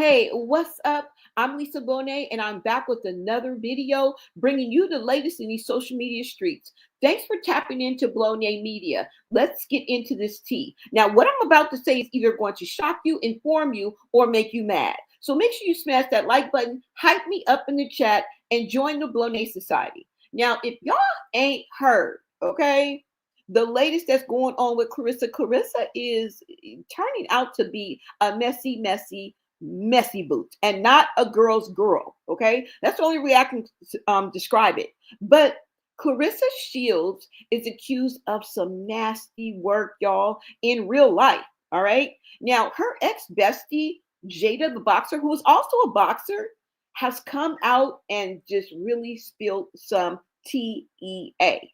Hey, what's up? I'm Lisa Bonet, and I'm back with another video bringing you the latest in these social media streets. Thanks for tapping into Bonet Media. Let's get into this tea. Now, what I'm about to say is either going to shock you, inform you, or make you mad. So make sure you smash that like button, hype me up in the chat, and join the Bonet Society. Now, if y'all ain't heard, okay, the latest that's going on with Claressa is turning out to be a messy boots and not a girl's girl. Okay, that's the only way I can describe it. But Claressa Shields is accused of some nasty work, y'all, in real life. All right. Now, her ex bestie, Jada, the boxer, who is also a boxer, has come out and just really spilled some TEA.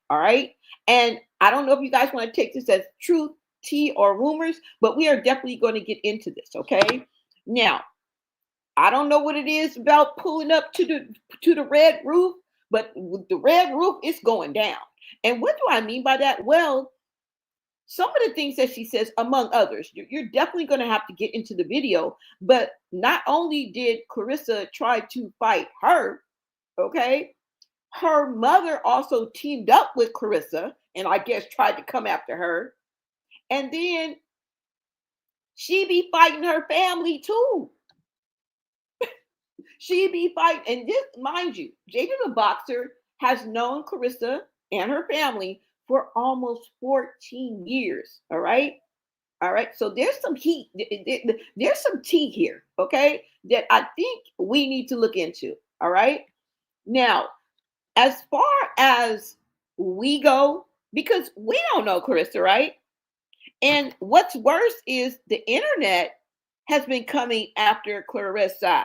All right. And I don't know if you guys want to take this as truth, tea, or rumors, but we are definitely going to get into this. Okay. Now, I don't know what it is about pulling up to the red roof, but with the red roof, it's going down. And what do I mean by that? Well, some of the things that she says, among others, you're definitely going to have to get into the video. But not only did Claressa try to fight her, okay, her mother also teamed up with Claressa and I guess tried to come after her. And then she be fighting her family too. She be fighting, and this, mind you, Jada the boxer has known Claressa and her family for almost 14 years. All right. All right. So there's some heat. There's some tea here. Okay. That I think we need to look into. All right. Now, as far as we go, because we don't know Claressa, right? And what's worse is the internet has been coming after Claressa,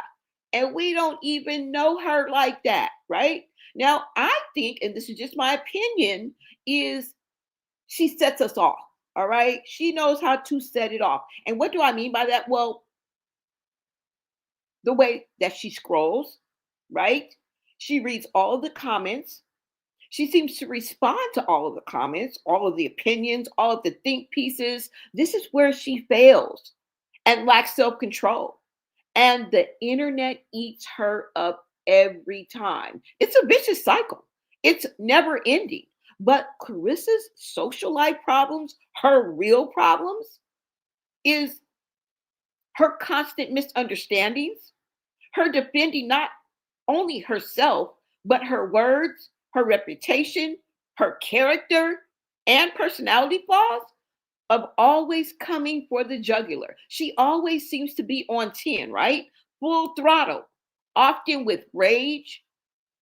and we don't even know her like that, right? Now, I think, and this is just my opinion, is she sets us off. All right. She knows how to set it off. And what do I mean by that? Well, the way that she scrolls, right? She reads all of the comments. She seems to respond to all of the comments, all of the opinions, all of the think pieces. This is where she fails and lacks self control. And the internet eats her up every time. It's a vicious cycle, it's never ending. But Claressa's social life problems, her real problems, is her constant misunderstandings, her defending not only herself, but her words, her reputation, her character, and personality flaws of always coming for the jugular. She always seems to be on 10, right? Full throttle, often with rage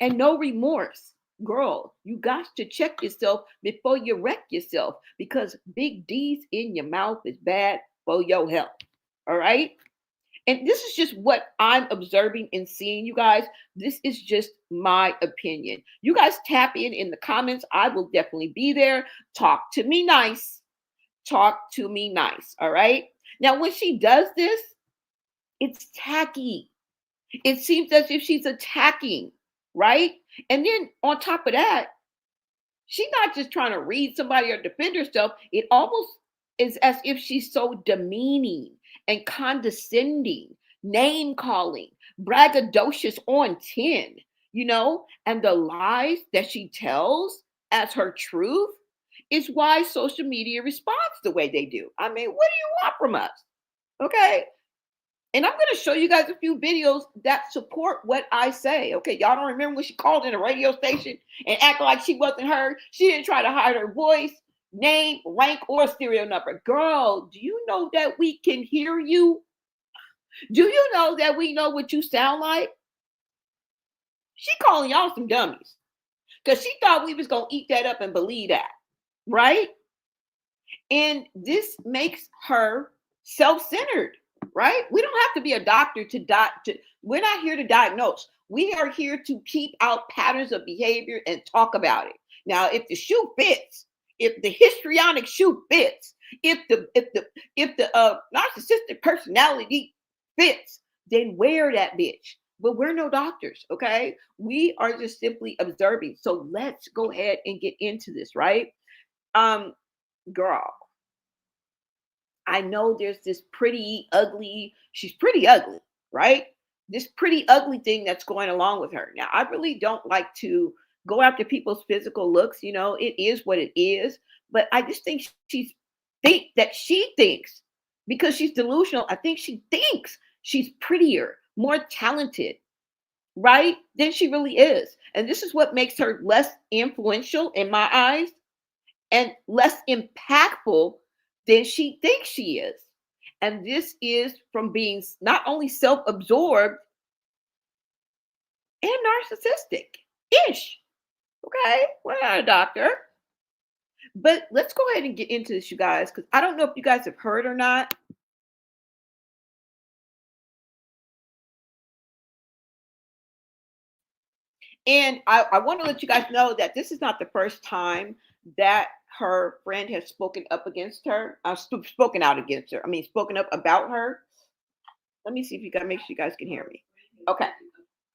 and no remorse. Girl, you got to check yourself before you wreck yourself because big D's in your mouth is bad for your health. All right? And this is just what I'm observing and seeing, you guys. This is just my opinion. You guys tap in the comments. I will definitely be there. Talk to me nice. Talk to me nice. All right. Now, when she does this, it's tacky. It seems as if she's attacking, right? And then on top of that, she's not just trying to read somebody or defend herself. It almost is as if she's so demeaning and condescending, name calling, braggadocious on 10, and the lies that she tells as her truth is why social media responds the way they do. I mean, what do you want from us? Okay. And I'm going to show you guys a few videos that support what I say. Okay, y'all don't remember when she called in a radio station and acted like she wasn't heard? She didn't try to hide her voice, name, rank, or serial number. Girl, do you know that we can hear you? Do you know that we know what you sound like? She calling y'all some dummies because she thought we was going to eat that up and believe that, right? And this makes her self-centered, right? We don't have to be a doctor we're not here to diagnose. We are here to keep out patterns of behavior and talk about it. Now, if the shoe fits, if the histrionic shoe fits, if the narcissistic personality fits, then wear that bitch. But we're no doctors, okay? We are just simply observing. So let's go ahead and get into this, right? Girl, I know there's this she's pretty ugly, right? This pretty ugly thing that's going along with her. Now, I really don't like to go after people's physical looks. It is what it is. But I just think she thinks, because she's delusional. I think she thinks she's prettier, more talented, right, than she really is. And this is what makes her less influential in my eyes and less impactful than she thinks she is. And this is from being not only self absorbed and narcissistic ish. Okay, we're not a doctor. But let's go ahead and get into this, you guys, because I don't know if you guys have heard or not. And I want to let you guys know that this is not the first time that her friend has spoken up against her, spoken out against her. I mean, spoken up about her. Let me see if you guys make sure you guys can hear me. Okay.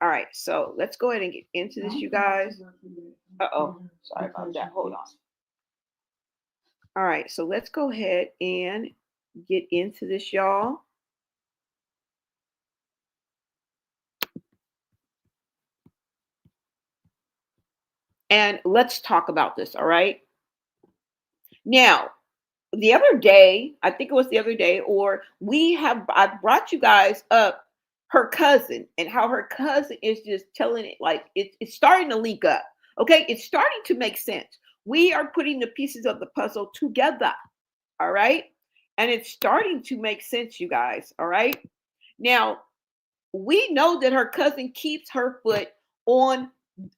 All right. So let's go ahead and get into this, you guys. Uh-oh. Sorry about that. Hold on. All right. So let's go ahead and get into this, y'all. And let's talk about this. All right. Now, the other day, I think it was the other day, or I brought you guys up her cousin and how her cousin is just telling it like it's starting to leak up. Okay, it's starting to make sense. We are putting the pieces of the puzzle together. All right, and it's starting to make sense, you guys. All right, now we know that her cousin keeps her foot on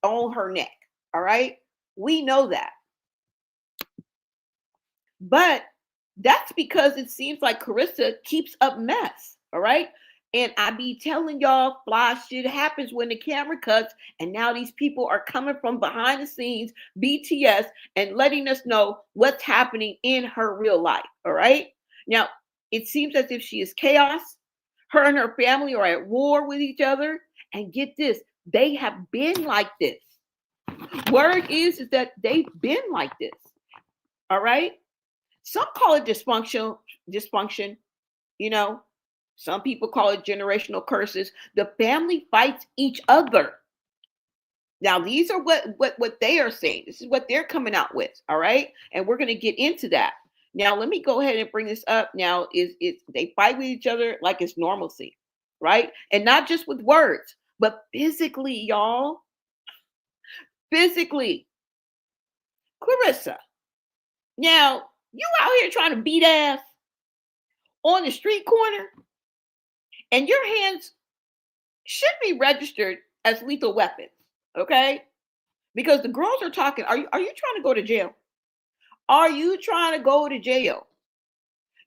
her neck. All right, we know that. But that's because it seems like Claressa keeps up mess. All right. And I be telling y'all, fly shit happens when the camera cuts. And now these people are coming from behind the scenes, BTS, and letting us know what's happening in her real life. All right. Now, it seems as if she is chaos. Her and her family are at war with each other. And get this, they have been like this. Word is that they've been like this. All right. Some call it dysfunction, you know. Some people call it generational curses. The family fights each other. Now, these are what they are saying. This is what they're coming out with, all right? And we're going to get into that. Now, let me go ahead and bring this up. Now, is they fight with each other like it's normalcy, right? And not just with words, but physically, y'all. Physically. Claressa. Now, you out here trying to beat ass on the street corner, and your hands should be registered as lethal weapons, okay? Because the girls are talking. Are you trying to go to jail? Are you trying to go to jail?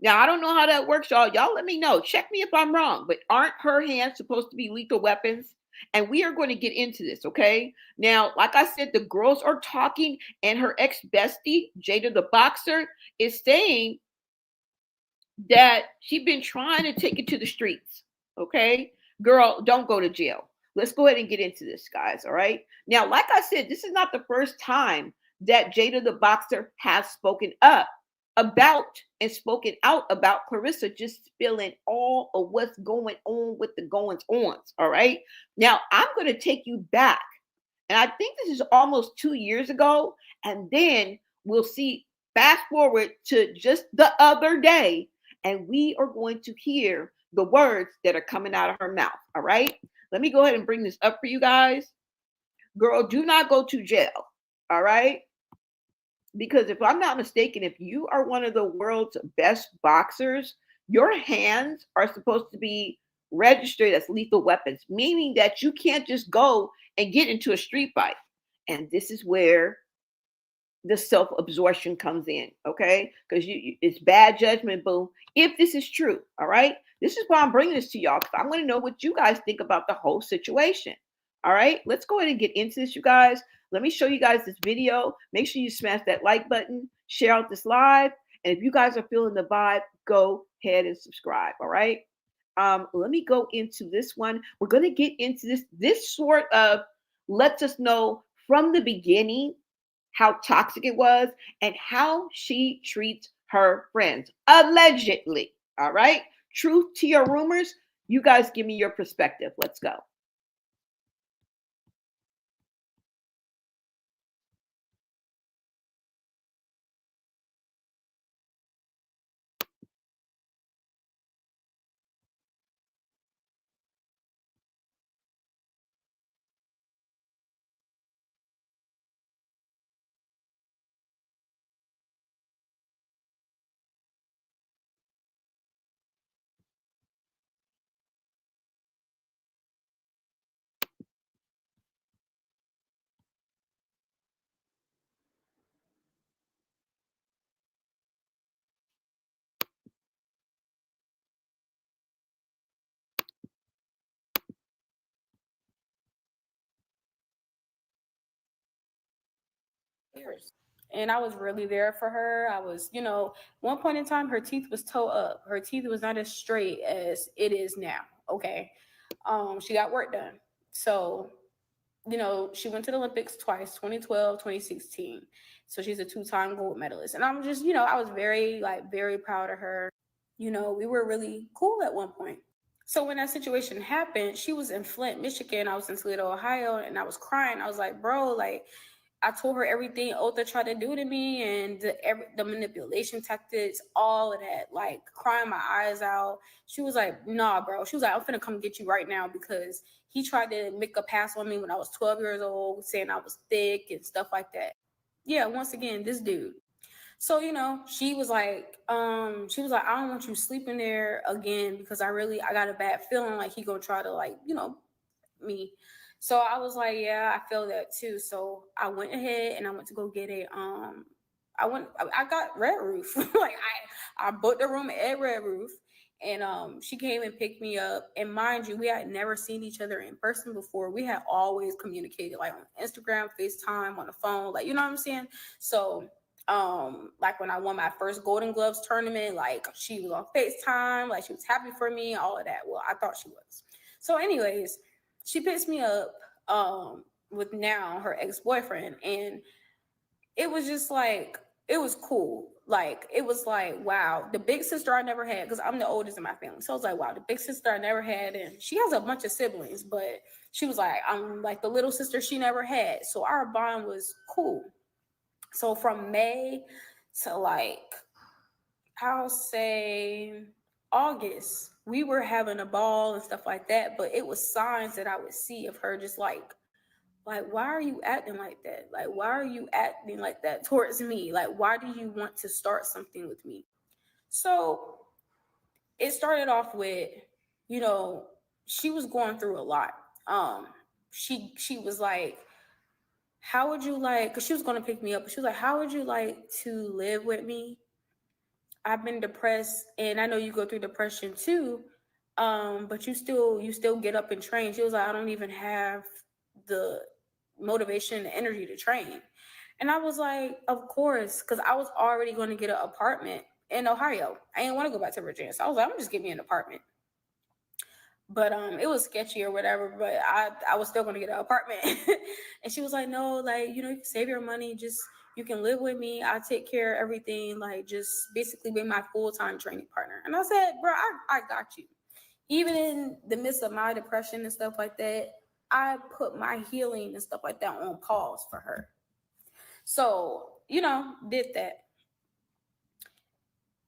Now, I don't know how that works, y'all. Y'all let me know. Check me if I'm wrong, but aren't her hands supposed to be lethal weapons? And we are going to get into this, okay? Now, like I said, the girls are talking, and her ex bestie, Jada the boxer, is saying that she's been trying to take it to the streets. Okay, girl, don't go to jail. Let's go ahead and get into this, guys. All right. Now, like I said, this is not the first time that Jada the boxer has spoken up about and spoken out about Claressa just spilling all of what's going on with the goings ons. All right. Now, I'm going to take you back. And I think this is almost 2 years ago. And then we'll see, fast forward to just the other day, and we are going to hear the words that are coming out of her mouth. All right. Let me go ahead and bring this up for you guys. Girl, do not go to jail. All right. Because if I'm not mistaken, if you are one of the world's best boxers, your hands are supposed to be registered as lethal weapons, meaning that you can't just go and get into a street fight. And this is where the self-absorption comes in, okay? Because it's bad judgment, boo. If this is true, all right? This is why I'm bringing this to y'all, because I want to know what you guys think about the whole situation. All right, let's go ahead and get into this, you guys. Let me show you guys this video. Make sure you smash that like button, share out this live, and if you guys are feeling the vibe, go ahead and subscribe. All right. Let me go into this one. We're going to get into this sort of lets us know from the beginning how toxic it was and how she treats her friends, allegedly. All right. Truth to your rumors. You guys give me your perspective. Let's go. Years. And I was really there for her. I was, one point in time, her teeth was toe up. Her teeth was not as straight as it is now. Okay. She got work done. So, she went to the Olympics twice, 2012, 2016. So she's a two-time gold medalist. And I'm just, I was very, like, very proud of her. We were really cool at one point. So when that situation happened, she was in Flint, Michigan. I was in Toledo, Ohio, and I was crying. I was like, bro, like, I told her everything Otha tried to do to me and the manipulation tactics, all of that, like crying my eyes out. She was like, nah, bro. She was like, I'm finna come get you right now because he tried to make a pass on me when I was 12 years old, saying I was thick and stuff like that. Yeah, once again, this dude. So, she was like, I don't want you sleeping there again because I got a bad feeling like he gonna try to like, me. So I was like, yeah, I feel that too. So I went ahead and I went to go get I got Red Roof. Like I booked a room at Red Roof and she came and picked me up. And mind you, we had never seen each other in person before. We had always communicated like on Instagram, FaceTime, on the phone, like you know what I'm saying? So like when I won my first Golden Gloves tournament, like she was on FaceTime, like she was happy for me, all of that. Well, I thought she was. So anyways, she picks me up with now her ex-boyfriend, and it was just like it was cool. Like it was like wow, the big sister I never had because I'm the oldest in my family. So I was like wow, the big sister I never had, and she has a bunch of siblings, but she was like I'm like the little sister she never had. So our bond was cool. So from May to like I'll say August, we were having a ball and stuff like that, but it was signs that I would see of her just like why are you acting like that? Like why are you acting like that towards me? Like why do you want to start something with me? So it started off with, you know, she was going through a lot. Um she was like, how would you like, because she was going to pick me up, but she was like, how would you like to live with me? I've been depressed and I know you go through depression too. But you still get up and train. She was like, I don't even have the motivation and energy to train. And I was like, of course, because I was already going to get an apartment in Ohio. I didn't want to go back to Virginia. So I was like, I'm gonna just get me an apartment. But it was sketchy or whatever, but I was still gonna get an apartment. And she was like, no, like, you can save your money, just you can live with me, I take care of everything, like just basically be my full-time training partner. And I said, bro, I got you. Even in the midst of my depression and stuff like that, I put my healing and stuff like that on pause for her. So, did that.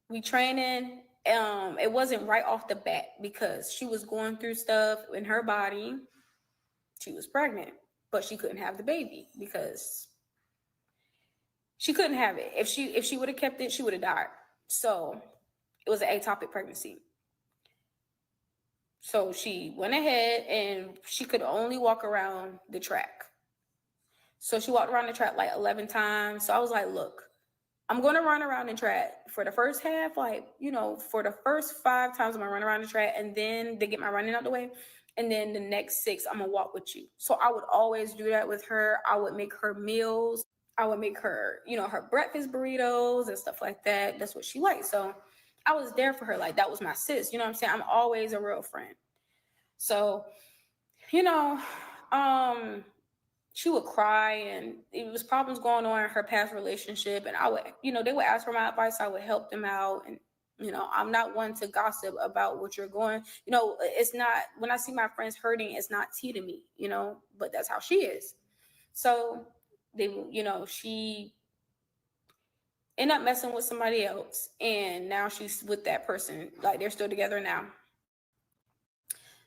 We training. It wasn't right off the bat because she was going through stuff in her body. She was pregnant, but she couldn't have the baby because she couldn't have it. If she would have kept it, she would have died. So it was an ectopic pregnancy. So she went ahead and she could only walk around the track. So she walked around the track like 11 times. So I was like, look, I'm going to run around the track for the first half, like, for the first 5 times, I'm going to run around the track and then they get my running out the way. And then the next 6, I'm going to walk with you. So I would always do that with her. I would make her meals. I would make her, her breakfast burritos and stuff like that. That's what she liked. So I was there for her. Like, that was my sis. You know what I'm saying? I'm always a real friend. So, you know, um, she would cry and it was problems going on in her past relationship. And I would, they would ask for my advice. I would help them out. And I'm not one to gossip about what you're going. It's not, when I see my friends hurting, it's not tea to me, but that's how she is. So she ended up messing with somebody else, and now she's with that person. Like, they're still together now.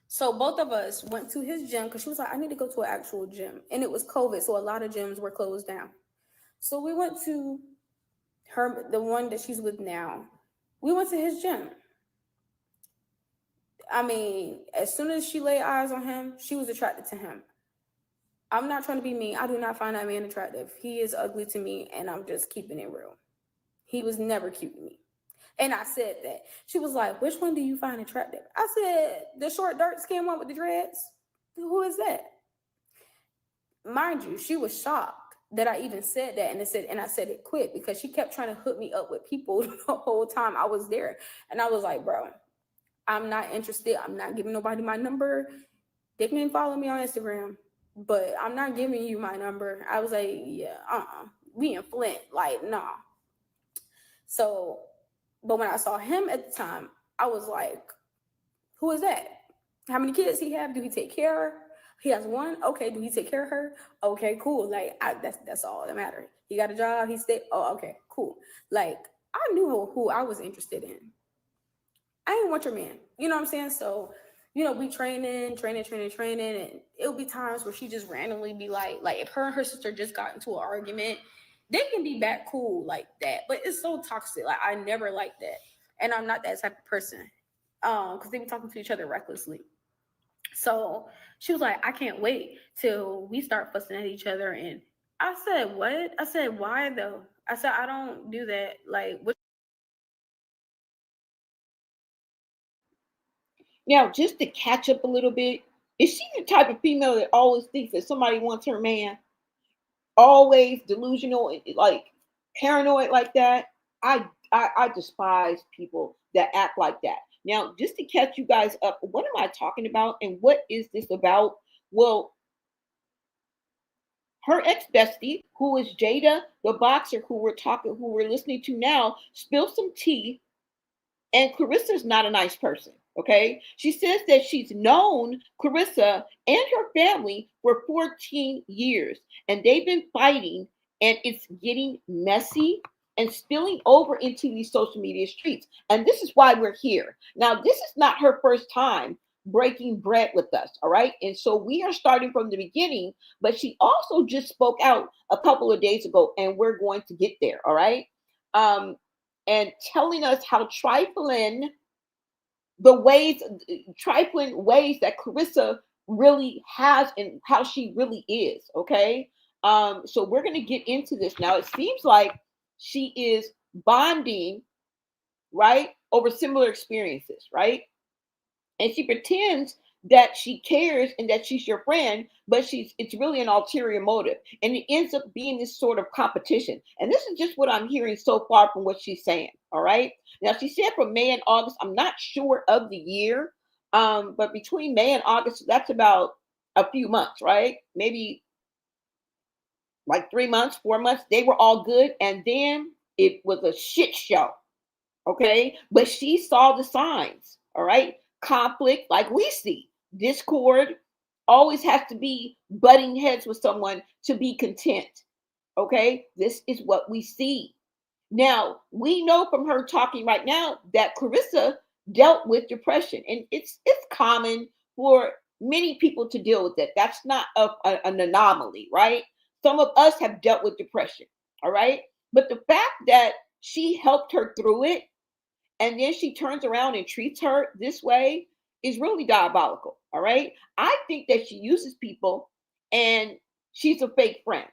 So both of us went to his gym because she was like, I need to go to an actual gym. And it was COVID, so a lot of gyms were closed down. So we went to the one that she's with now. We went to his gym. I mean, as soon as she laid eyes on him, she was attracted to him. I'm not trying to be mean. I do not find that man attractive. He is ugly to me, and I'm just keeping it real. He was never cute to me. And I said that. She was like, which one do you find attractive? I said, the short, dark skin one with the dreads. Who is that? Mind you, she was shocked that I even said that, and I said it quick because she kept trying to hook me up with people the whole time I was there. And I was like, bro, I'm not interested. I'm not giving nobody my number. They can follow me on Instagram, but I'm not giving you my number. I was like, yeah, we in Flint, like, nah. So, but when I saw him at the time, I was like, who is that? How many kids he have? Do he take care of her? He has one. Okay. Do he take care of her? Okay, cool. Like, that's all that matters. He got a job. He stay. Oh, okay, cool. Like, I knew who I was interested in. I ain't want your man. You know what I'm saying? So, we training, and it'll be times where she just randomly be like if her and her sister just got into an argument, they can be back cool like that. But it's so toxic. Like, I never liked that. And I'm not that type of person. Because they be talking to each other recklessly. So she was like, I can't wait till we start fussing at each other. And I said, what? I said, why though? I said, I don't do that. Like, what? Now, just to catch up a little bit, is she the type of female that always thinks that somebody wants her man? Always delusional, like paranoid like that? I despise people that act like that. Now, just to catch you guys up, what am I talking about and what is this about? Well, her ex bestie, who is Jada, the boxer who we're listening to now, spilled some tea. And Clarissa's not a nice person. Okay. She says that she's known Claressa and her family for 14 years and they've been fighting and it's getting messy and spilling over into these social media streets. And this is why we're here. Now, this is not her first time breaking bread with us. All right. And so we are starting from the beginning, but she also just spoke out a couple of days ago and we're going to get there. All right. Um, and telling us how trifling ways that Claressa really has and how she really is. Okay. So we're going to get into this now. It seems like she is bonding, right, over similar experiences, right? And she pretends that she cares and that she's your friend, but it's really an ulterior motive. And it ends up being this sort of competition. And this is just what I'm hearing so far from what she's saying. All right. Now she said from May and August, I'm not sure of the year. But between May and August, that's about a few months, right? Maybe like 3 months, 4 months, they were all good. And then it was a shit show. Okay. But she saw the signs. All right. Conflict, like we see, discord, always has to be butting heads with someone to be content. Okay. This is what we see. Now, we know from her talking right now that Claressa dealt with depression, and it's common for many people to deal with it. That's not an anomaly, right? Some of us have dealt with depression, all right? But the fact that she helped her through it and then she turns around and treats her this way is really diabolical. All right. I think that she uses people and she's a fake friend.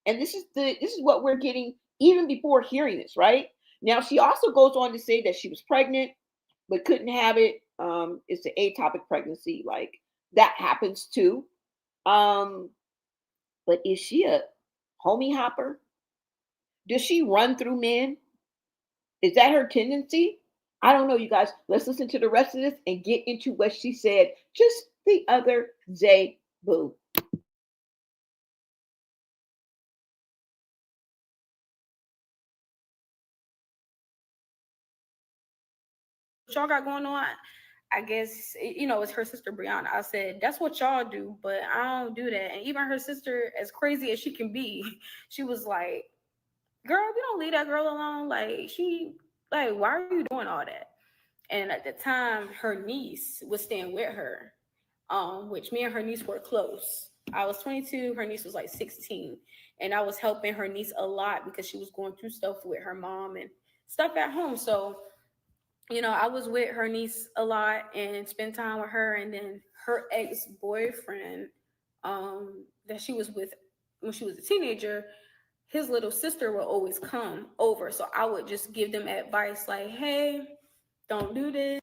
And this is what we're getting even before hearing this, right? Now she also goes on to say that she was pregnant but couldn't have it. It's an atopic pregnancy, like that happens too. Um, but is she a homie hopper? Does she run through men? Is that her tendency? I don't know, you guys. Let's listen to the rest of this and get into what she said just the other day. Boo. y'all got going on? I guess, it's her sister Brianna. I said, that's what y'all do, but I don't do that. And even her sister, as crazy as she can be, she was like, girl, we don't leave that girl alone. Why are you doing all that? And at the time, her niece was staying with her, which me and her niece were close. I was 22, her niece was like 16. And I was helping her niece a lot because she was going through stuff with her mom and stuff at home. So I was with her niece a lot and spent time with her. And then her ex boyfriend, that she was with when she was a teenager, his little sister would always come over. So I would just give them advice like, hey, don't do this.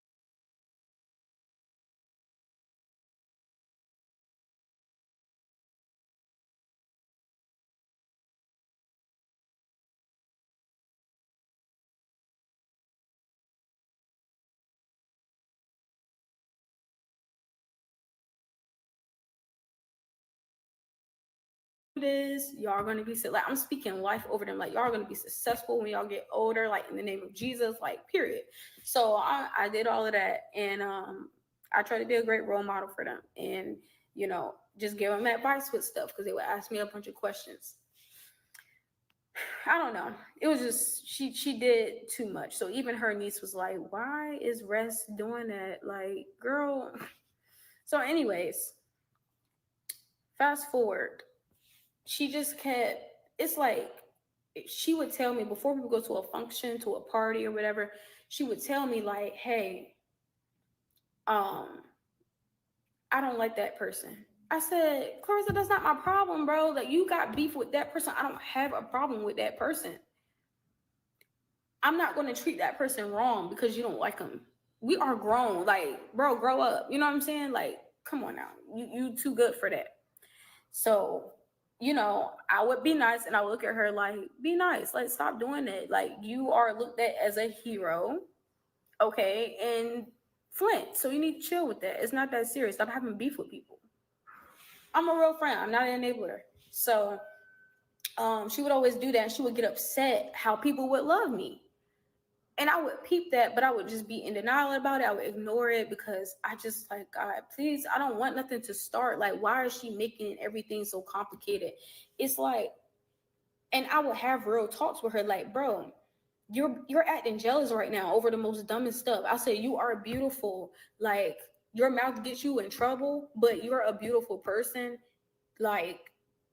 This y'all are going to be like, I'm speaking life over them, like y'all are going to be successful when y'all get older, like in the name of Jesus, like period. So I did all of that, and I tried to be a great role model for them, and just give them advice with stuff because they would ask me a bunch of questions. I don't know, it was just she did too much. So even her niece was like, why is Rest doing that, like, girl? So anyways, fast forward, she just kept, it's like, she would tell me before we would go to a function, to a party or whatever, she would tell me like, hey, um I don't like that person. I said, Clarissa, that's not my problem, bro. Like, you got beef with that person. I don't have a problem with that person. I'm not going to treat that person wrong because you don't like them. We are grown. Like, bro, grow up. You know what I'm saying? Like, come on now. You too good for that. So, I would be nice, and I would look at her like, be nice. Like, stop doing it. Like, you are looked at as a hero, okay? And Flint. So you need to chill with that. It's not that serious. Stop having beef with people. I'm a real friend. I'm not an enabler. So she would always do that, and she would get upset how people would love me. And I would peep that, but I would just be in denial about it. I would ignore it because I just like, God, please, I don't want nothing to start. Like, why is she making everything so complicated? It's like, and I would have real talks with her, like, bro, you're acting jealous right now over the most dumbest stuff. I say, you are beautiful. Like, your mouth gets you in trouble, but you're a beautiful person. Like,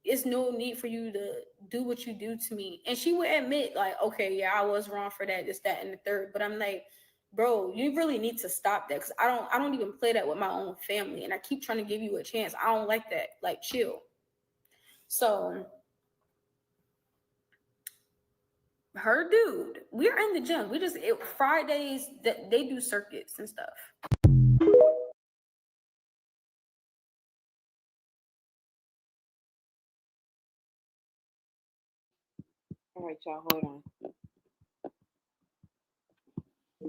it's no need for you to do what you do to me. And she would admit, like, okay, yeah, I was wrong for that, this, that, and the third. But I'm like, bro, you really need to stop that, because I don't even play that with my own family. And I keep trying to give you a chance. I don't like that. Like, chill. So her dude, we're in the gym. Fridays that they do circuits and stuff. All right, y'all, hold on.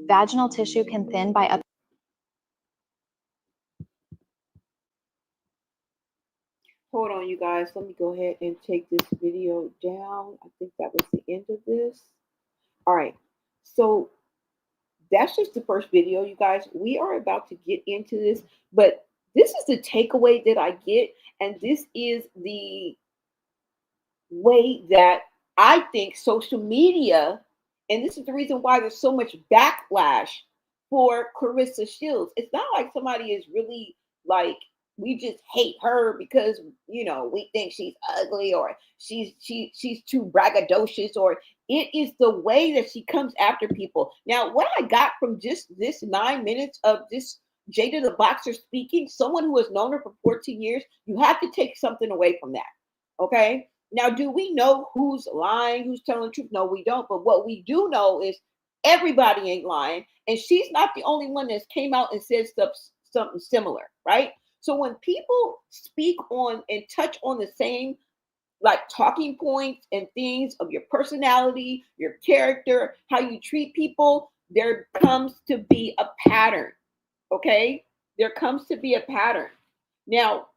Vaginal tissue can thin by up. Hold on, you guys. Let me go ahead and take this video down. I think that was the end of this. All right. So that's just the first video, you guys. We are about to get into this, but this is the takeaway that I get, and this is the way that I think social media, and this is the reason why there's so much backlash for Claressa Shields. It's not like somebody is really like, we just hate her because we think she's ugly, or she's too braggadocious, or it is the way that she comes after people. Now, what I got from just this 9 minutes of this Jada the boxer speaking, someone who has known her for 14 years, you have to take something away from that. Okay. Now, do we know who's lying, who's telling the truth? No, we don't. But what we do know is everybody ain't lying. And she's not the only one that's came out and said something similar, right? So when people speak on and touch on the same like talking points and things of your personality, your character, how you treat people, there comes to be a pattern. Okay? There comes to be a pattern. Now,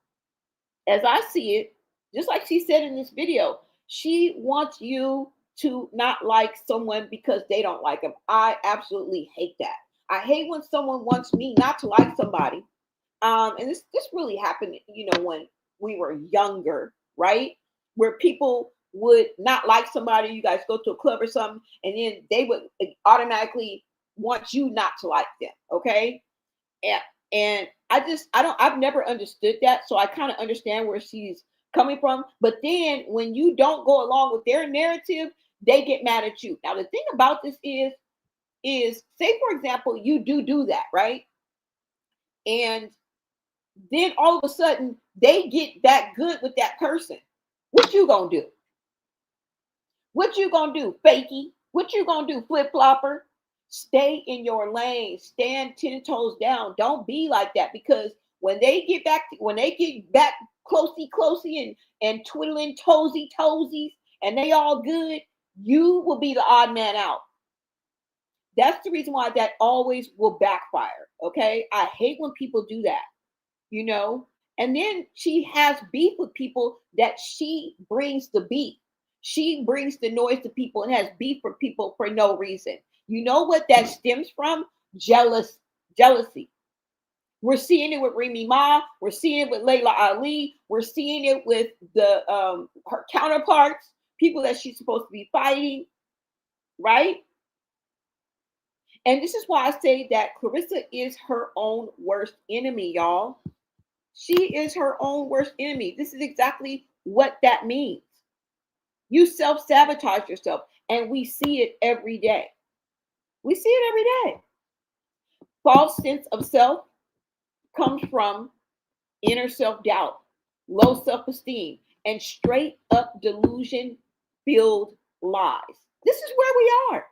as I see it, just like she said in this video, she wants you to not like someone because they don't like them. I absolutely hate that. I hate when someone wants me not to like somebody. And this really happened, when we were younger, right? Where people would not like somebody, you guys go to a club or something, and then they would automatically want you not to like them, okay? And I've never understood that, so I kind of understand where she's coming from. But then when you don't go along with their narrative, they get mad at you. Now the thing about this is say for example you do that, right? And then all of a sudden they get that good with that person. What you gonna do? What you gonna do, fakey? What you gonna do, flip flopper? Stay in your lane. Stand 10 toes down. Don't be like that, because when they get back closey and twiddling toesies, and they all good, you will be the odd man out. That's the reason why that always will backfire. Okay, I hate when people do that. you know. And then she has beef with people that she brings the beef. She brings the noise to people and has beef for people for no reason. You know what that stems from? Jealousy. We're seeing it with Remy Ma. We're seeing it with Layla Ali. We're seeing it with the her counterparts, people that she's supposed to be fighting, right? And this is why I say that Claressa is her own worst enemy, y'all. She is her own worst enemy. This is exactly what that means. You self sabotage yourself, and we see it every day. We see it every day. False sense of self comes from inner self doubt, low self esteem, and straight up delusion filled lies. This is where we are.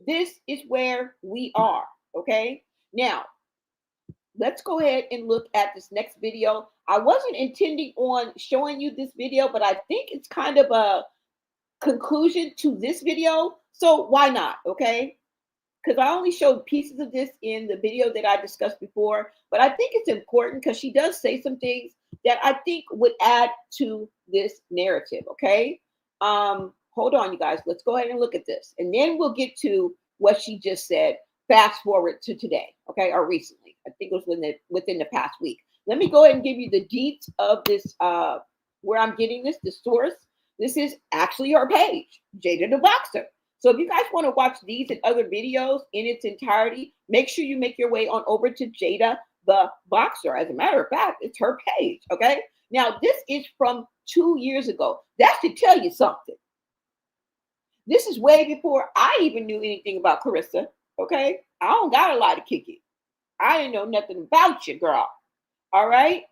This is where we are. Okay. Now, let's go ahead and look at this next video. I wasn't intending on showing you this video, but I think it's kind of a conclusion to this video. So why not? Okay. Because I only showed pieces of this in the video that I discussed before, but I think it's important because she does say some things that I think would add to this narrative. Okay. Hold on, you guys. Let's go ahead and look at this, and then we'll get to what she just said. Fast forward to today, okay, or recently. I think it was within the past week. Let me go ahead and give you the deets of this. Where I'm getting this, the source. This is actually her page, Jada the Boxer. So if you guys want to watch these and other videos in its entirety, make sure you make your way on over to Jada the Boxer. As a matter of fact, it's her page. Okay. Now, this is from 2 years ago. That should tell you something. This is way before I even knew anything about Claressa. Okay. I don't got a lot to kick it. I didn't know nothing about you, girl. All right.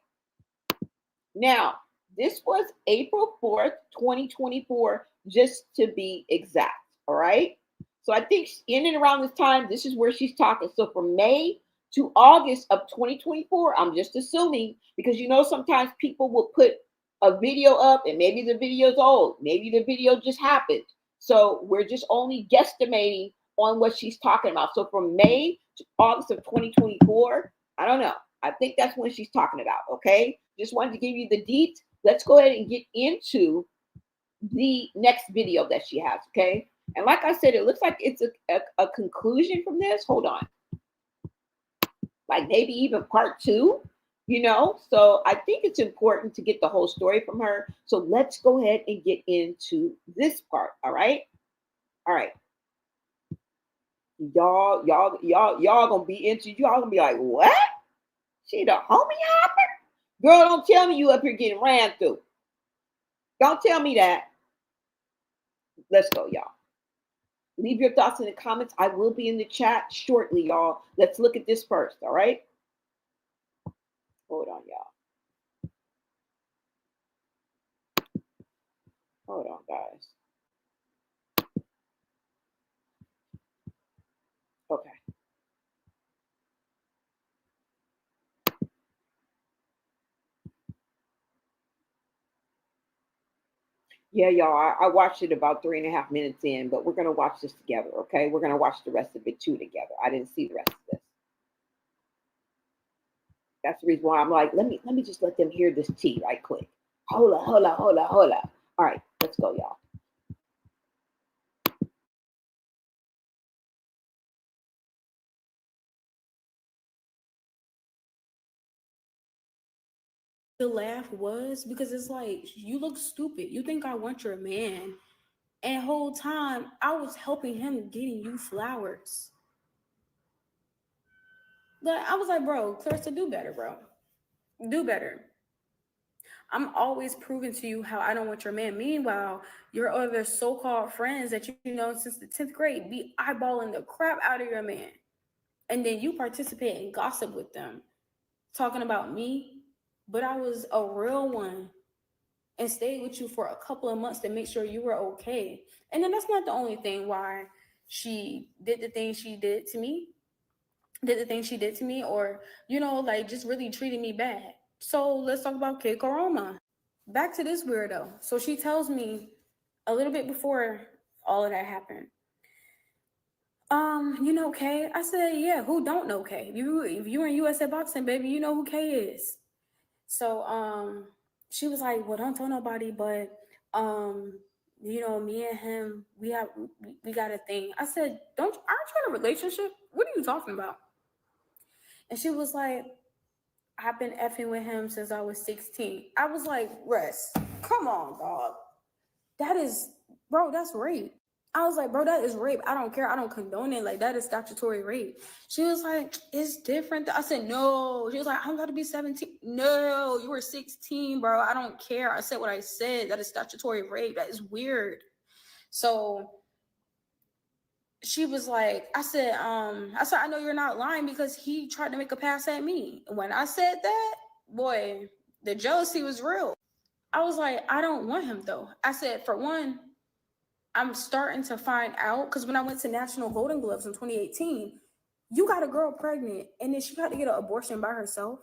Now, this was April 4th, 2024, just to be exact. All right. So I think in and around this time, this is where she's talking. So from May to August of 2024, I'm just assuming, because sometimes people will put a video up and maybe the video's old, maybe the video just happened. So we're just only guesstimating on what she's talking about. So from May to August of 2024, I don't know. I think that's when she's talking about. Okay. Just wanted to give you the deets. Let's go ahead and get into the next video that she has. Okay. And like I said, it looks like it's a conclusion from this. Hold on. Like maybe even part two, So I think it's important to get the whole story from her. So let's go ahead and get into this part. All right. All right. Y'all gonna be into, y'all gonna be like, what? She the homie hopper? Girl, don't tell me you up here getting ran through. Don't tell me that. Let's go, y'all. Leave your thoughts in the comments. I will be in the chat shortly, y'all. Let's look at this first, all right? Hold on, y'all. Hold on, guys. Okay. Yeah, y'all, I watched it about 3.5 minutes in, but we're going to watch this together, okay? We're going to watch the rest of it too together. I didn't see the rest of this. That's the reason why I'm like, let me just let them hear this tea right quick. Hold up. All right, let's go, y'all. the laugh was because it's like, you look stupid. You think I want your man. And whole time I was helping him getting you flowers. But I was like, bro, Clarissa, do better, bro. Do better. I'm always proving to you how I don't want your man. Meanwhile, your other so-called friends that you know since the 10th grade be eyeballing the crap out of your man. And then you participate and gossip with them, talking about me. But I was a real one and stayed with you for a couple of months to make sure you were okay. And then that's not the only thing why she did the things she did to me, or, like just really treated me bad. So let's talk about Kid Coroma. Back to this weirdo. So she tells me a little bit before all of that happened. You know Kay? I said, yeah, who don't know Kay? If you in USA Boxing, baby, you know who Kay is. So she was like, well, don't tell nobody, but me and him, we got a thing. I said, aren't you in a relationship? What are you talking about? And she was like, I've been effing with him since I was 16. I was like, Rest, come on, dog. Bro, that's rape. I was like, bro, that is rape. I don't care. I don't condone it. Like, that is statutory rape. She was like, it's different. I said, no. She was like, I'm about to be 17. No, you were 16, bro. I don't care. I said what I said. That is statutory rape. That is weird. So she was like, I know you're not lying because he tried to make a pass at me. When I said that, boy, the jealousy was real. I was like, I don't want him though. I said, for one, I'm starting to find out because when I went to National Golden Gloves in 2018, you got a girl pregnant and then she got to get an abortion by herself.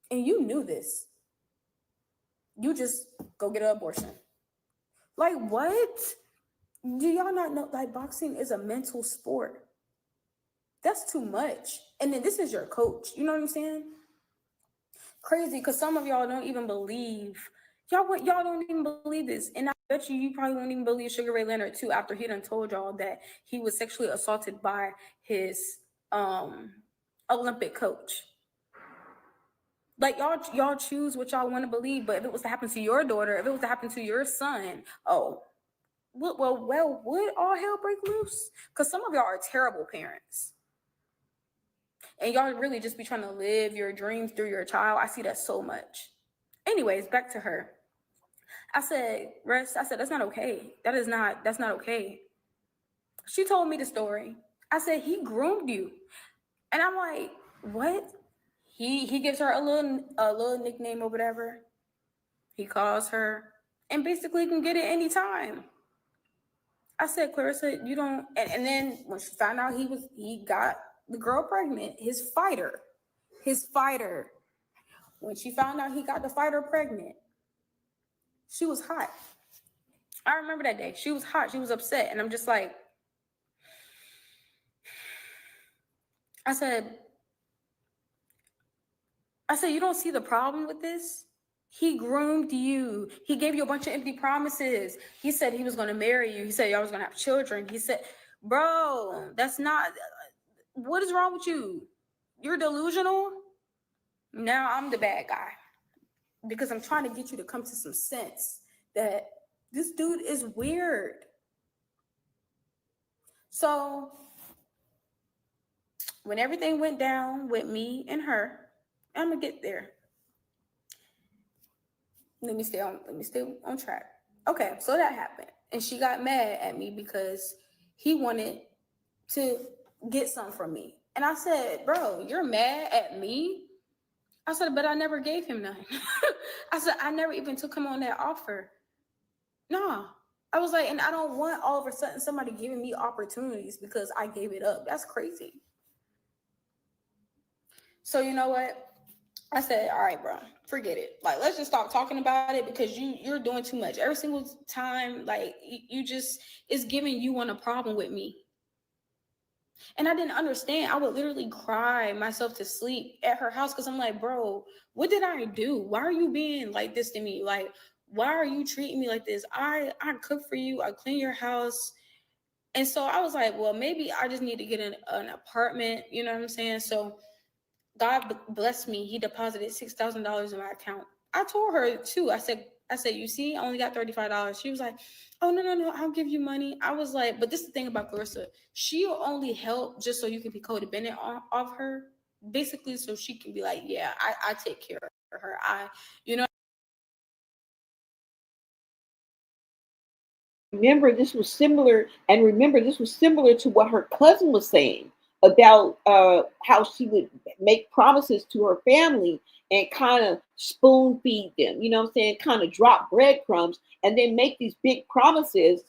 And you knew this. You just go get an abortion. Like, what? Do y'all not know? Like, boxing is a mental sport. That's too much. And then this is your coach. You know what I'm saying? Crazy, because some of y'all don't even believe. Y'all don't even believe this. And I bet you probably won't even believe Sugar Ray Leonard too after he done told y'all that he was sexually assaulted by his Olympic coach. Like, y'all choose what y'all want to believe, but if it was to happen to your daughter, if it was to happen to your son, would all hell break loose? Because some of y'all are terrible parents. And y'all really just be trying to live your dreams through your child. I see that so much. Anyways, back to her. I said, Rest, that's not okay. That's not okay. She told me the story. I said, he groomed you. And I'm like, what? He gives her a little nickname or whatever. He calls her and basically can get it anytime. I said, Clarissa, you don't. And then when she found out he got the girl pregnant, his fighter. When she found out he got the fighter pregnant, she was hot. I remember that day. She was hot. She was upset. And I'm just like, I said, you don't see the problem with this? He groomed you. He gave you a bunch of empty promises. He said he was going to marry you. He said y'all was going to have children. He said, bro, that's not, what is wrong with you? You're delusional. Now I'm the bad guy because I'm trying to get you to come to some sense that this dude is weird. So when everything went down with me and her, I'm gonna get there. Let me stay on track. Okay, so that happened. And she got mad at me because he wanted to get something from me. And I said, bro, you're mad at me? I said, but I never gave him nothing. I said, I never even took him on that offer. No. I was like, and I don't want all of a sudden somebody giving me opportunities because I gave it up. That's crazy. So you know what? I said, all right, bro, forget it. Like, let's just stop talking about it because you're doing too much. Every single time, like, you just, it's giving you want a problem with me. And I didn't understand. I would literally cry myself to sleep at her house because I'm like, bro, what did I do? Why are you being like this to me? Like, why are you treating me like this? I cook for you. I clean your house. And so I was like, well, maybe I just need to get an apartment. You know what I'm saying? So God blessed me. He deposited $6,000 in my account. I told her too. I said, you see, I only got $35. She was like, oh, no, I'll give you money. I was like, but this is the thing about Claressa. She'll only help just so you can be codependent of her, basically, so she can be like, yeah, I take care of her. You know. Remember, this was similar, and remember, this was similar to what her cousin was saying about how she would make promises to her family and kind of spoon feed them, you know what I'm saying? Kind of drop breadcrumbs and then make these big promises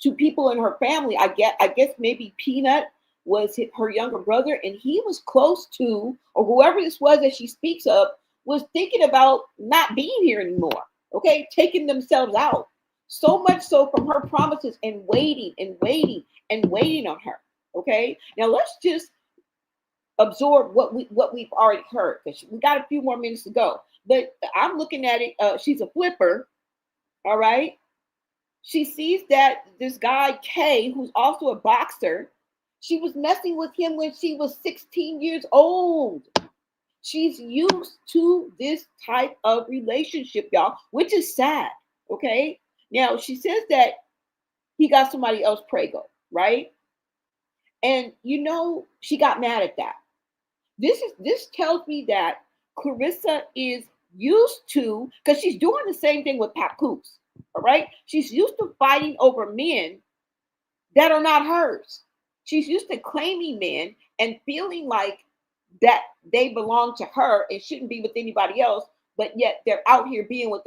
to people in her family. I guess maybe Peanut was her younger brother, and he was close to, or whoever this was that she speaks of, was thinking about not being here anymore, okay, taking themselves out. So much so from her promises and waiting and waiting and waiting on her. Okay. Now let's just absorb what we've already heard, because we got a few more minutes to go. But I'm looking at it. She's a flipper. All right. She sees that this guy Kay, who's also a boxer, she was messing with him when she was 16 years old. She's used to this type of relationship, y'all, which is sad. Okay. Now she says that he got somebody else prego, right? And she got mad at that. This tells me that Claressa is used to, because she's doing the same thing with Papoose. All right. She's used to fighting over men that are not hers. She's used to claiming men and feeling like that they belong to her and shouldn't be with anybody else, but yet they're out here being with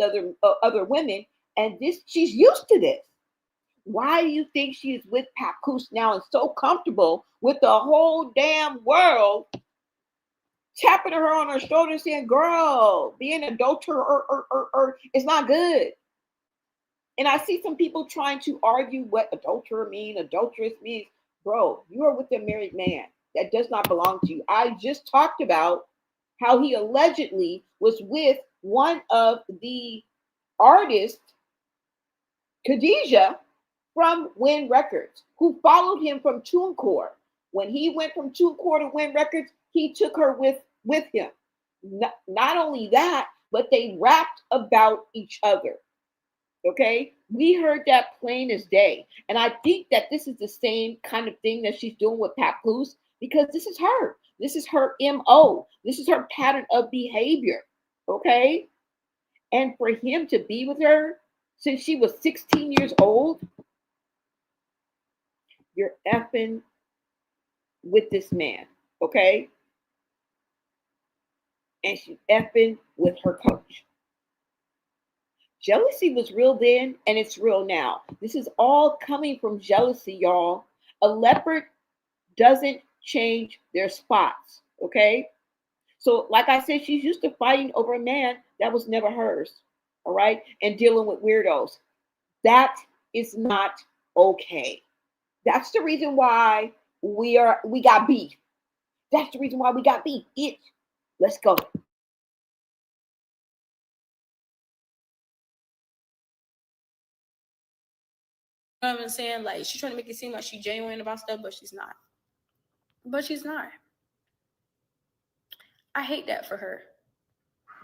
other women. And this, she's used to this. Why do you think she is with Papoose now and so comfortable with the whole damn world tapping her on her shoulder saying, girl, being an adulterer is not good? And I see some people trying to argue what adulterer means, adulteress means. Bro, you are with a married man. That does not belong to you. I just talked about how he allegedly was with one of the artists, Khadijah, from Win Records, who followed him from TuneCore. When he went from TuneCore to Win Records, he took her with him. Not only that, but they rapped about each other. Okay, we heard that plain as day, and I think that this is the same kind of thing that she's doing with Papoose, because this is her. This is her MO. This is her pattern of behavior. Okay, and for him to be with her since she was 16 years old, you're effing with this man, okay? And she's effing with her coach. Jealousy was real then, and it's real now. This is all coming from jealousy, y'all. A leopard doesn't change their spots, okay? So, like I said, she's used to fighting over a man that was never hers, all right? And dealing with weirdos. That is not okay. That's the reason why we got beef. That's the reason why we got beef. Let's go. You know what I'm saying? Like, she's trying to make it seem like she's genuine about stuff, but she's not. I hate that for her.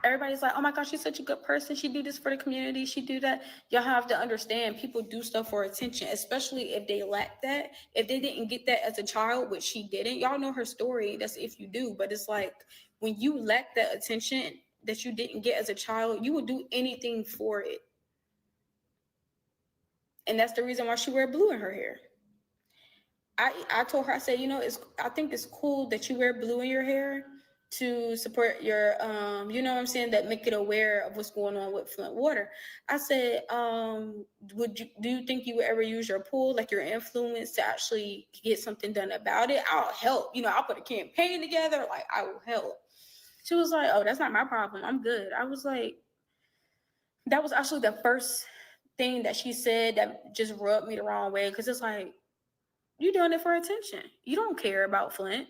Everybody's like, oh my gosh, she's such a good person. She do this for the community. She do that. Y'all have to understand, people do stuff for attention, especially if they lack that. If they didn't get that as a child, which she didn't. Y'all know her story. That's if you do. But it's like, when you lack that attention that you didn't get as a child, you will do anything for it. And that's the reason why she wear blue in her hair. I told her, I said, I think it's cool that you wear blue in your hair to support your you know what I'm saying, that make it aware of what's going on with Flint water. I said, do you think you would ever use your pull, like your influence, to actually get something done about it? I'll help. I'll put a campaign together, like I will help. She was like, oh, that's not my problem, I'm good. I was like, that was actually the first thing that she said that just rubbed me the wrong way, because it's like, you're doing it for attention. You don't care about Flint.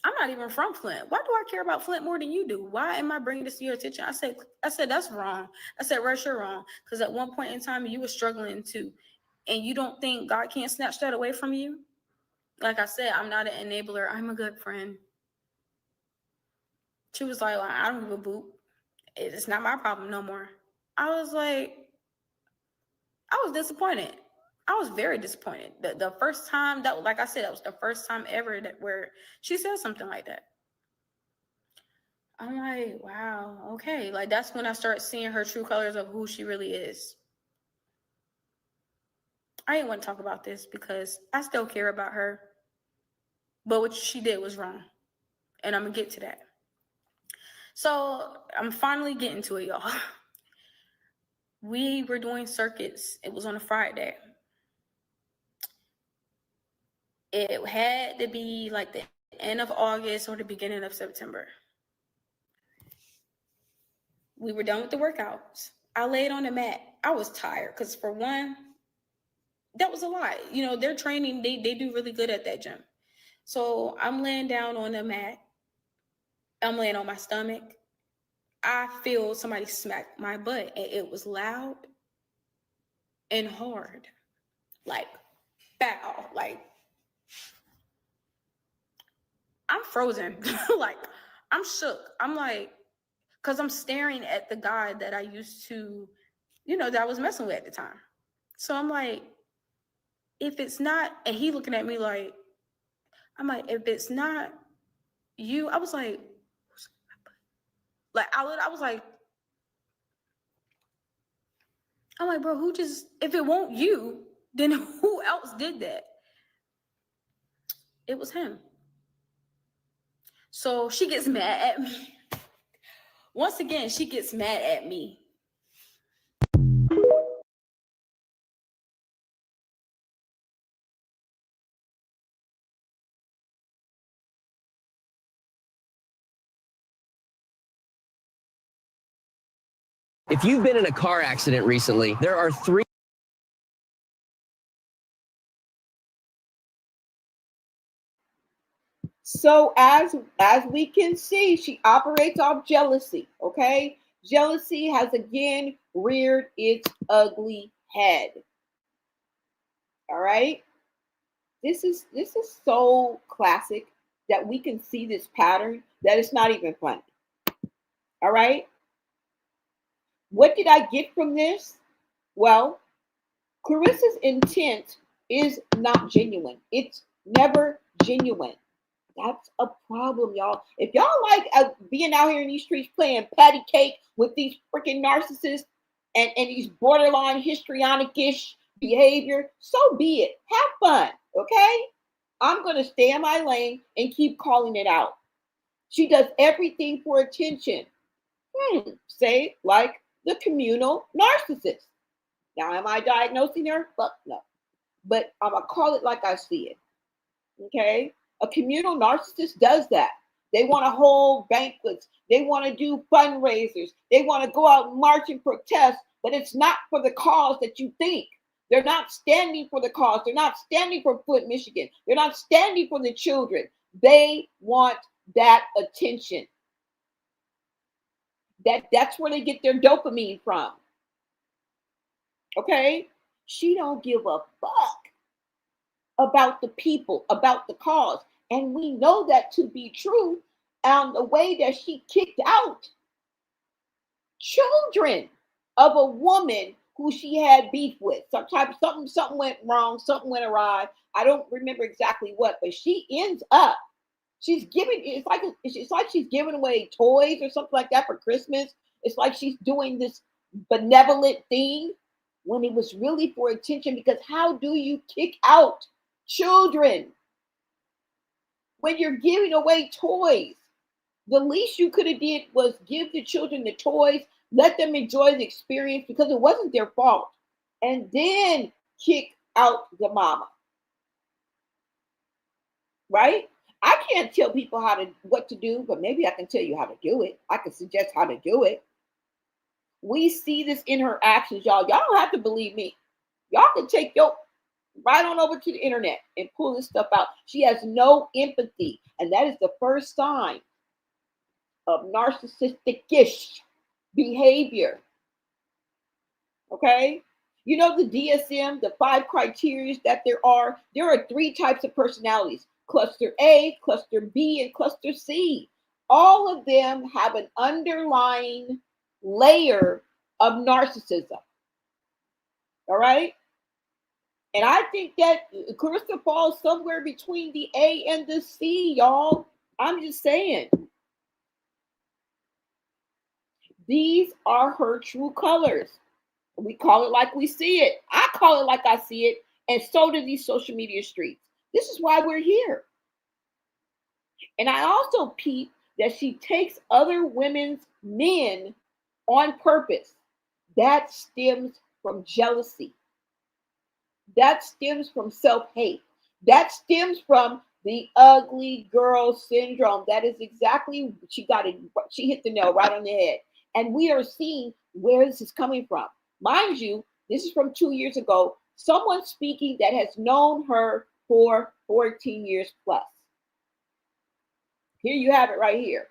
I'm not even from Flint. Why do I care about Flint more than you do? Why am I bringing this to your attention? I said, that's wrong. I said, Rush, you're wrong. Because at one point in time, you were struggling too. And you don't think God can't snatch that away from you? Like I said, I'm not an enabler. I'm a good friend. She was like, I don't give a boop. It's not my problem no more. I was like, I was disappointed. I was very disappointed. The first time that, like I said, that was the first time ever that where she said something like that. I'm like, wow, okay. Like that's when I start seeing her true colors of who she really is. I didn't want to talk about this because I still care about her. But what she did was wrong. And I'm gonna get to that. So I'm finally getting to it, y'all. We were doing circuits. It was on a Friday. It had to be like the end of August or the beginning of September. We were done with the workouts. I laid on the mat. I was tired because for one, that was a lot. You know, their training, they do really good at that gym. So I'm laying down on the mat. I'm laying on my stomach. I feel somebody smack my butt, and it was loud and hard. Like, bow. Like, I'm frozen. Like, I'm shook. I'm like, because I'm staring at the guy that I used to, that I was messing with at the time. So I'm like, if it's not, and he looking at me like, I'm like, if it's not you, I was like I was like, I'm like, bro, if it won't you, then who else did that? It was him. So she gets mad at me. Once again, she gets mad at me. If you've been in a car accident recently, there are 3. So as we can see, she operates off jealousy, okay? Jealousy has again reared its ugly head. All right? This is so classic that we can see this pattern that it's not even funny. All right? What did I get from this? Well, Claressa's intent is not genuine. It's never genuine. That's a problem, y'all. If y'all like being out here in these streets playing patty cake with these freaking narcissists and these borderline histrionic-ish behavior, so be it. Have fun, okay? I'm going to stay in my lane and keep calling it out. She does everything for attention. Say, like the communal narcissist. Now, am I diagnosing her? Fuck no. But I'm going to call it like I see it, okay? A communal narcissist does that. They want to hold banquets. They want to do fundraisers. They want to go out and march and protest, but it's not for the cause that you think. They're not standing for the cause. They're not standing for Flint, Michigan. They're not standing for the children. They want that attention. That's where they get their dopamine from. Okay? She don't give a fuck about the people, about the cause. And we know that to be true. And the way that she kicked out children of a woman who she had beef with. Something went wrong, something went awry. I don't remember exactly what, but she ends up, it's like she's giving away toys or something like that for Christmas. It's like she's doing this benevolent thing when it was really for attention, because how do you kick out children when you're giving away toys? The least you could have did was give the children the toys, let them enjoy the experience because it wasn't their fault, and then kick out the mama. Right? I can't tell people what to do, but maybe I can tell you how to do it. I can suggest how to do it. We see this in her actions, y'all. Y'all don't have to believe me. Y'all can take your right on over to the internet and pull this stuff out. She has no empathy, and that is the first sign of narcissistic-ish behavior. Okay? You know the DSM, the 5 criteria that there are 3 types of personalities: cluster A, cluster B, and cluster C. all of them have an underlying layer of narcissism. All right? And I think that Claressa falls somewhere between the A and the C, y'all. I'm just saying. These are her true colors. We call it like we see it. I call it like I see it. And so do these social media streets. This is why we're here. And I also peep that she takes other women's men on purpose. That stems from jealousy. That stems from self-hate. That stems from the ugly girl syndrome. That is exactly, she got it. She hit the nail right on the head. And we are seeing where this is coming from. Mind you, this is from 2 years ago. Someone speaking that has known her for 14 years plus. Here you have it right here.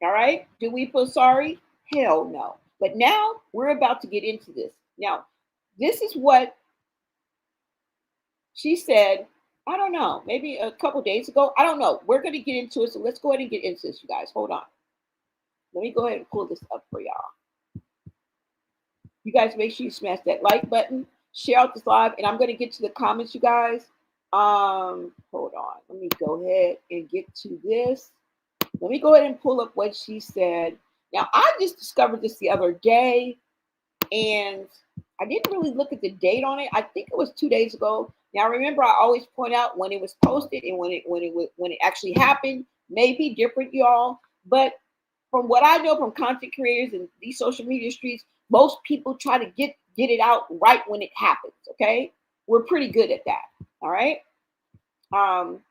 All right. Do we feel sorry? Hell no. But now we're about to get into this. Now, this is what she said. I don't know, maybe a couple days ago. I don't know. We're going to get into it. So let's go ahead and get into this, you guys. Hold on. Let me go ahead and pull this up for y'all. You guys make sure you smash that like button, share out this live, and I'm going to get to the comments, you guys. Hold on. Let me go ahead and get to this. Let me go ahead and pull up what she said. Now, I just discovered this the other day, and I didn't really look at the date on it. I think it was 2 days ago. Now, remember, I always point out when it was posted and when it actually happened. May be different, y'all. But from what I know from content creators and these social media streets, most people try to get it out right when it happens. Okay, we're pretty good at that. All right. And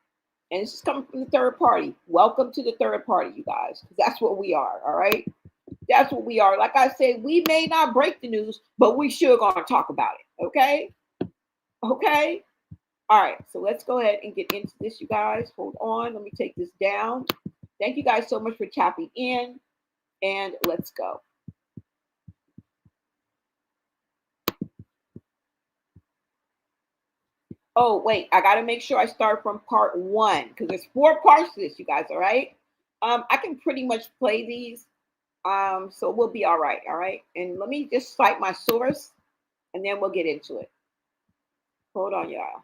this is coming from the third party. Welcome to the third party, you guys. That's what we are. All right. That's what we are. Like I said, we may not break the news, but we sure gonna talk about it. Okay. Okay. All right. So let's go ahead and get into this, you guys. Hold on. Let me take this down. Thank you guys so much for tapping in. And let's go. Oh, wait, I got to make sure I start from part 1 because there's 4 parts to this, you guys, all right? I can pretty much play these, so we'll be all right, all right? And let me just cite my source, and then we'll get into it. Hold on, y'all.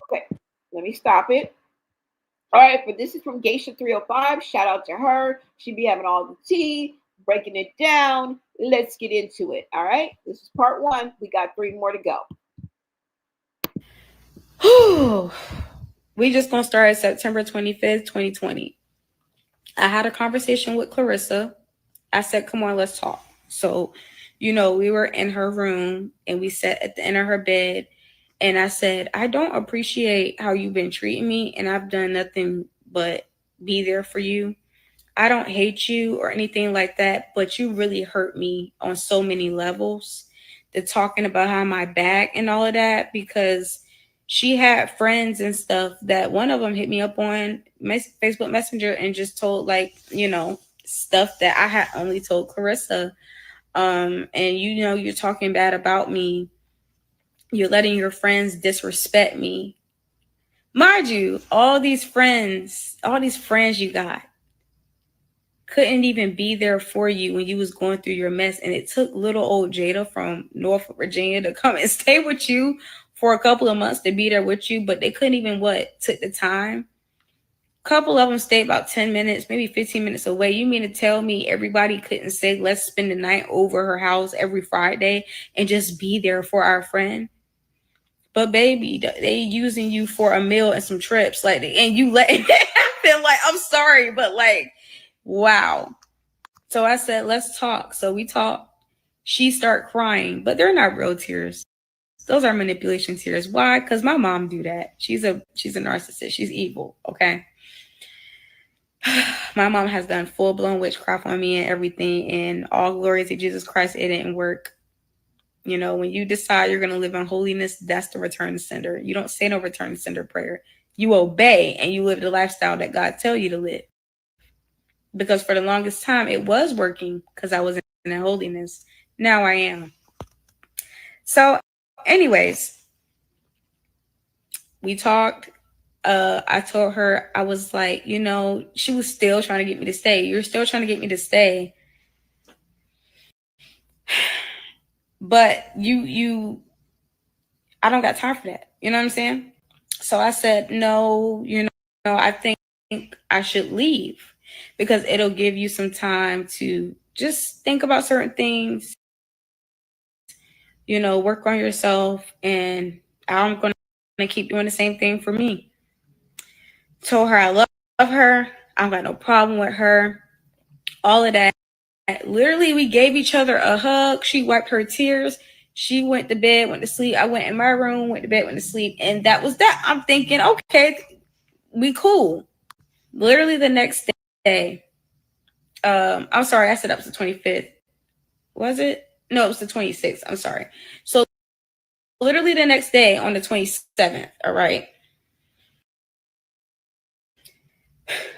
Okay, let me stop it. All right, but this is from Geisha 305. Shout out to her. She be having all the tea, breaking it down. Let's get into it, all right? This is part 1. We got 3 more to go. We just gonna start September 25th, 2020. I had a conversation with Claressa. I said, come on, let's talk. So, we were in her room and we sat at the end of her bed. And I said, I don't appreciate how you've been treating me. And I've done nothing but be there for you. I don't hate you or anything like that, but you really hurt me on so many levels. The talking about how my back and all of that, because she had friends and stuff that one of them hit me up on Facebook Messenger and just told stuff that I had only told Claressa. And you're talking bad about me. You're letting your friends disrespect me. Mind you, all these friends you got couldn't even be there for you when you was going through your mess. And it took little old Jada from Norfolk, Virginia to come and stay with you for a couple of months to be there with you. But they couldn't even took the time. A couple of them stayed about 10 minutes, maybe 15 minutes away. You mean to tell me everybody couldn't say, let's spend the night over her house every Friday and just be there for our friend? But baby, they using you for a meal and some trips, and you letting it happen. I'm sorry, but wow. So I said, let's talk. So we talked. She started crying, but they're not real tears. Those are manipulation tears. Why? Because my mom do that. She's a narcissist. She's evil. Okay. My mom has done full-blown witchcraft on me and everything. And all glory to Jesus Christ, it didn't work. When you decide you're going to live in holiness, that's the return to sender. You don't say no return to sender prayer. You obey and you live the lifestyle that God tell you to live. Because for the longest time, it was working because I was in holiness. Now I am. So anyways, we talked. I told her, I was like, you know, she was still trying to get me to stay. You're still trying to get me to stay. But I don't got time for that. You know what I'm saying? So I said, no, you know, I think I should leave because it'll give you some time to just think about certain things, you know, work on yourself. And I'm going to keep doing the same thing for me. Told her I love her. I don't got no problem with her. All of that. Literally, we gave each other a hug. She wiped her tears. She went to bed, went to sleep. I went in my room, went to bed, went to sleep. And that was that. I'm thinking, okay, we cool. Literally the next day, I'm sorry, I said up to the 25th. Was it? No, it was the 26th. I'm sorry. So literally the next day on the 27th, all right,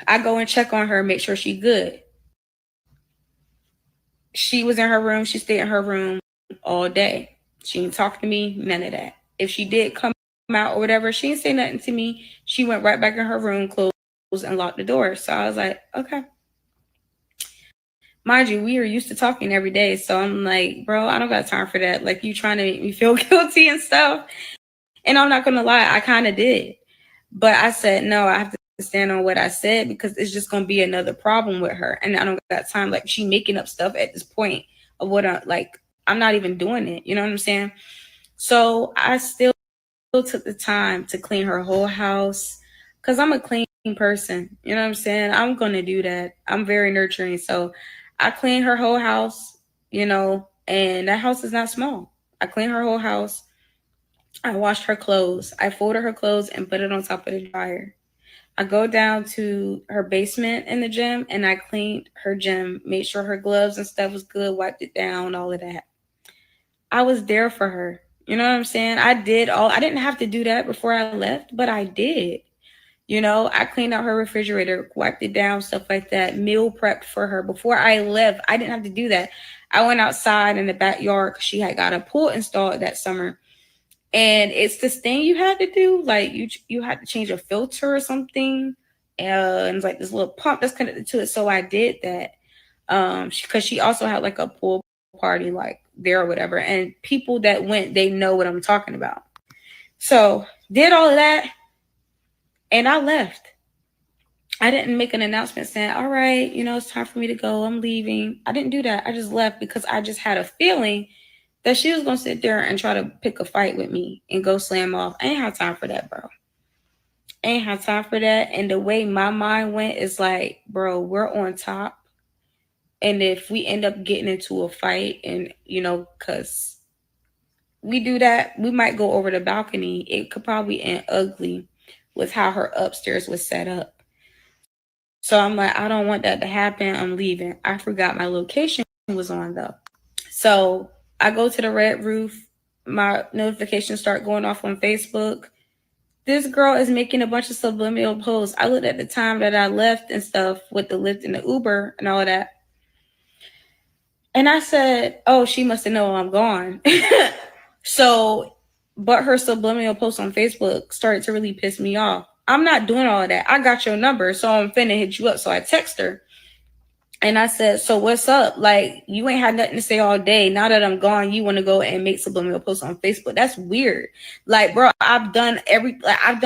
I go and check on her, make sure she's good. She was in her room. She stayed in her room all day. She didn't talk to me, none of that. If she did come out or whatever, she didn't say nothing to me. She went right back in her room, closed and locked the door. So I was like, okay. Mind you, we are used to talking every day. So I'm like, bro, I don't got time for that. Like, you trying to make me feel guilty and stuff. And I'm not going to lie, I kind of did. But I said, no, I have to stand on what I said because it's just going to be another problem with her. And I don't got time. Like, she making up stuff at this point of what I'm not even doing it. You know what I'm saying? So I still took the time to clean her whole house because I'm a clean person. You know what I'm saying? I'm going to do that. I'm very nurturing. So I cleaned her whole house, you know, and that house is not small. I cleaned her whole house. I washed her clothes. I folded her clothes and put it on top of the dryer. I go down to her basement in the gym and I cleaned her gym, made sure her gloves and stuff was good, wiped it down, all of that. I was there for her. You know what I'm saying? I didn't have to do that before I left, but I did. You know, I cleaned out her refrigerator, wiped it down, stuff like that, meal prepped for her. Before I left, I didn't have to do that. I went outside in the backyard because she had got a pool installed that summer. And it's this thing you had to do, like you had to change a filter or something, and it's like this little pump that's connected to it. So I did that, because she also had like a pool party like there or whatever, and people that went, they know what I'm talking about. So did all of that, and I left. I didn't make an announcement saying, all right, you know, it's time for me to go, I'm leaving. I didn't do that. I just left because I just had a feeling that she was going to sit there and try to pick a fight with me and go slam off. I ain't have time for that, bro. I ain't have time for that. And the way my mind went is like, bro, we're on top. And if we end up getting into a fight and, you know, because we do that, we might go over the balcony. It could probably end ugly with how her upstairs was set up. So I'm like, I don't want that to happen. I'm leaving. I forgot my location was on though. So I go to the red roof. My notifications start going off on Facebook. This girl is making a bunch of subliminal posts. I looked at the time that I left and stuff with the Lyft and the Uber and all of that. And I said, oh, she must have known I'm gone. So, but her subliminal post on Facebook started to really piss me off. I'm not doing all of that. I got your number, so I'm finna hit you up. So I text her. And I said, so what's up? Like, you ain't had nothing to say all day. Now that I'm gone, you want to go and make subliminal posts on Facebook. That's weird. Like, bro, I've done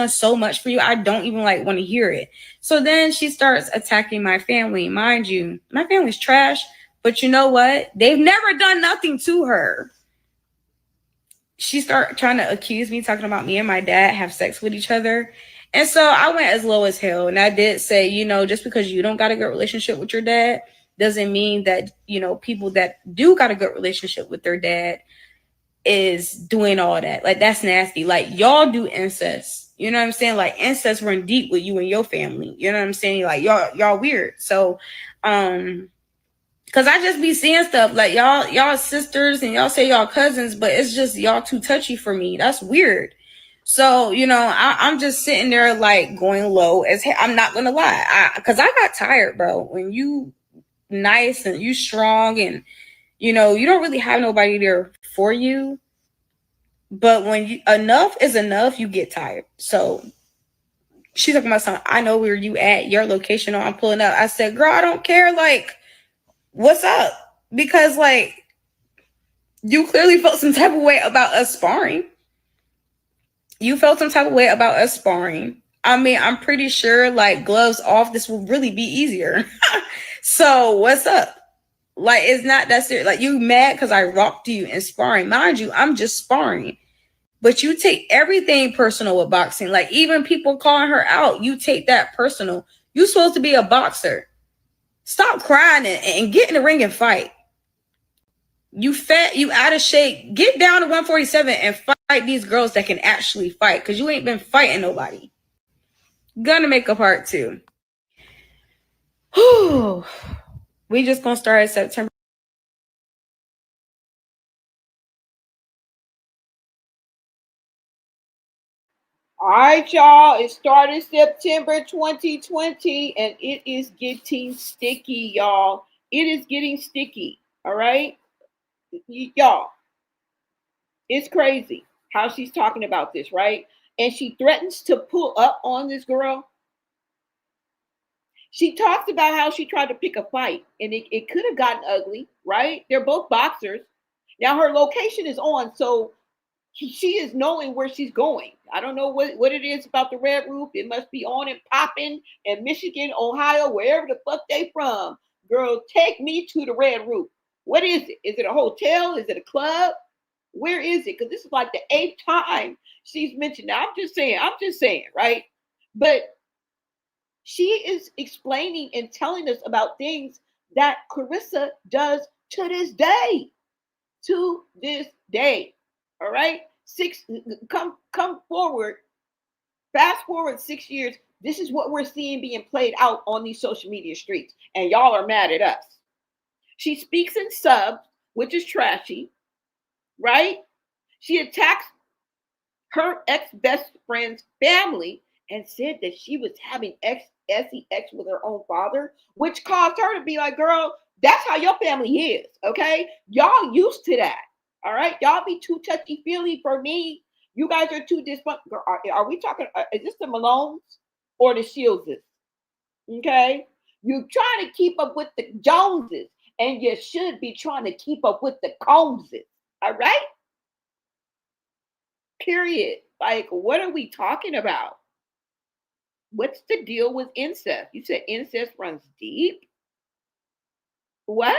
so much for you. I don't even like want to hear it. So then she starts attacking my family. Mind you, my family's trash. But you know what? They've never done nothing to her. She started trying to accuse me, talking about me and my dad have sex with each other. And so I went as low as hell. And I did say, you know, just because you don't got a good relationship with your dad doesn't mean that, you know, people that do got a good relationship with their dad is doing all that. Like, that's nasty. Like, y'all do incest. You know what I'm saying? Like, incest run deep with you and your family. You know what I'm saying? Like, y'all weird. So, cause I just be seeing stuff like y'all sisters and y'all say y'all cousins, but it's just y'all too touchy for me. That's weird. So, you know, I'm just sitting there like going low as hell. I'm not gonna lie, cause I got tired, bro. When you nice and you strong and you know you don't really have nobody there for you, but when enough is enough, you get tired. So She's talking about something. I know where you at, your location, or I'm pulling up. I said, girl, I don't care. Like, what's up? Because like, you clearly felt some type of way about us sparring. You felt some type of way about us sparring. I mean, I'm pretty sure like gloves off, this will really be easier. So what's up? Like, it's not that serious. Like, you mad because I rocked you in sparring. Mind you, I'm just sparring. But you take everything personal with boxing. Like, even people calling her out, you take that personal. You're supposed to be a boxer. Stop crying and get in the ring and fight. You fat, you out of shape. Get down to 147 and fight these girls that can actually fight, because you ain't been fighting nobody. Gonna make a part 2. We just gonna start at September. All right, y'all. It started September 2020, and it is getting sticky, y'all. It is getting sticky. All right, y'all. It's crazy how she's talking about this, right? And she threatens to pull up on this girl. She talks about how she tried to pick a fight, and it could have gotten ugly, right? They're both boxers. Now her location is on, so she is knowing where she's going. I don't know what it is about the Red Roof. It must be on and popping in Michigan, Ohio, wherever the fuck they from. Girl, take me to the Red Roof. What is it? Is it a hotel? Is it a club? Where is it? Because this is like the 8th time she's mentioned. Now, I'm just saying, right? But she is explaining and telling us about things that Claressa does to this day. To this day. All right. Come forward. Fast forward 6 years. This is what we're seeing being played out on these social media streets. And y'all are mad at us. She speaks in subs, which is trashy, right? She attacks her ex-best friend's family and said that she was having sex with her own father, which caused her to be like, girl, that's how your family is, okay? Y'all used to that, all right? Y'all be too touchy-feely for me. You guys are too dysfunctional. Are we talking, is this the Malones or the Shieldses, okay? You're trying to keep up with the Joneses, and you should be trying to keep up with the Combses, all right? Period. Like, what are we talking about? What's the deal with incest? You said incest runs deep? What?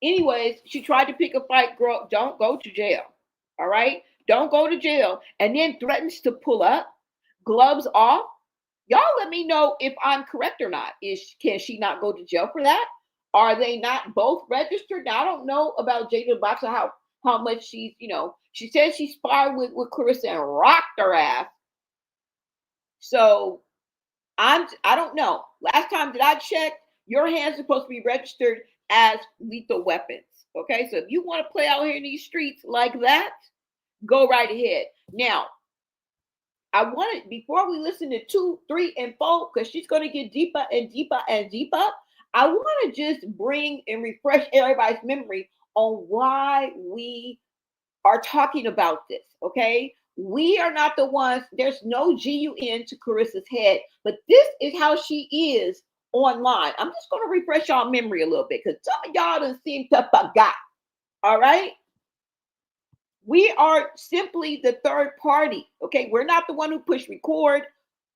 Anyways, she tried to pick a fight, girl. Don't go to jail. All right? Don't go to jail. And then threatens to pull up, gloves off. Y'all let me know if I'm correct or not. Can she not go to jail for that? Are they not both registered? Now, I don't know about Jada Boxer, how much she's, she says she sparred with Claressa and rocked her ass. So I don't know. Last time that I checked, your hands are supposed to be registered as lethal weapons. Okay, so if you want to play out here in these streets like that, go right ahead. Now, I wanted, before we listen to 2, 3, and 4, because she's going to get deeper and deeper and deeper, I want to just bring and refresh everybody's memory on why we are talking about this, okay? We are not the ones, there's no GUN to Claressa's head, but this is how she is online. I'm just going to refresh y'all memory a little bit because some of y'all don't seem to forgot, all right? We are simply the third party, okay? We're not the one who push record,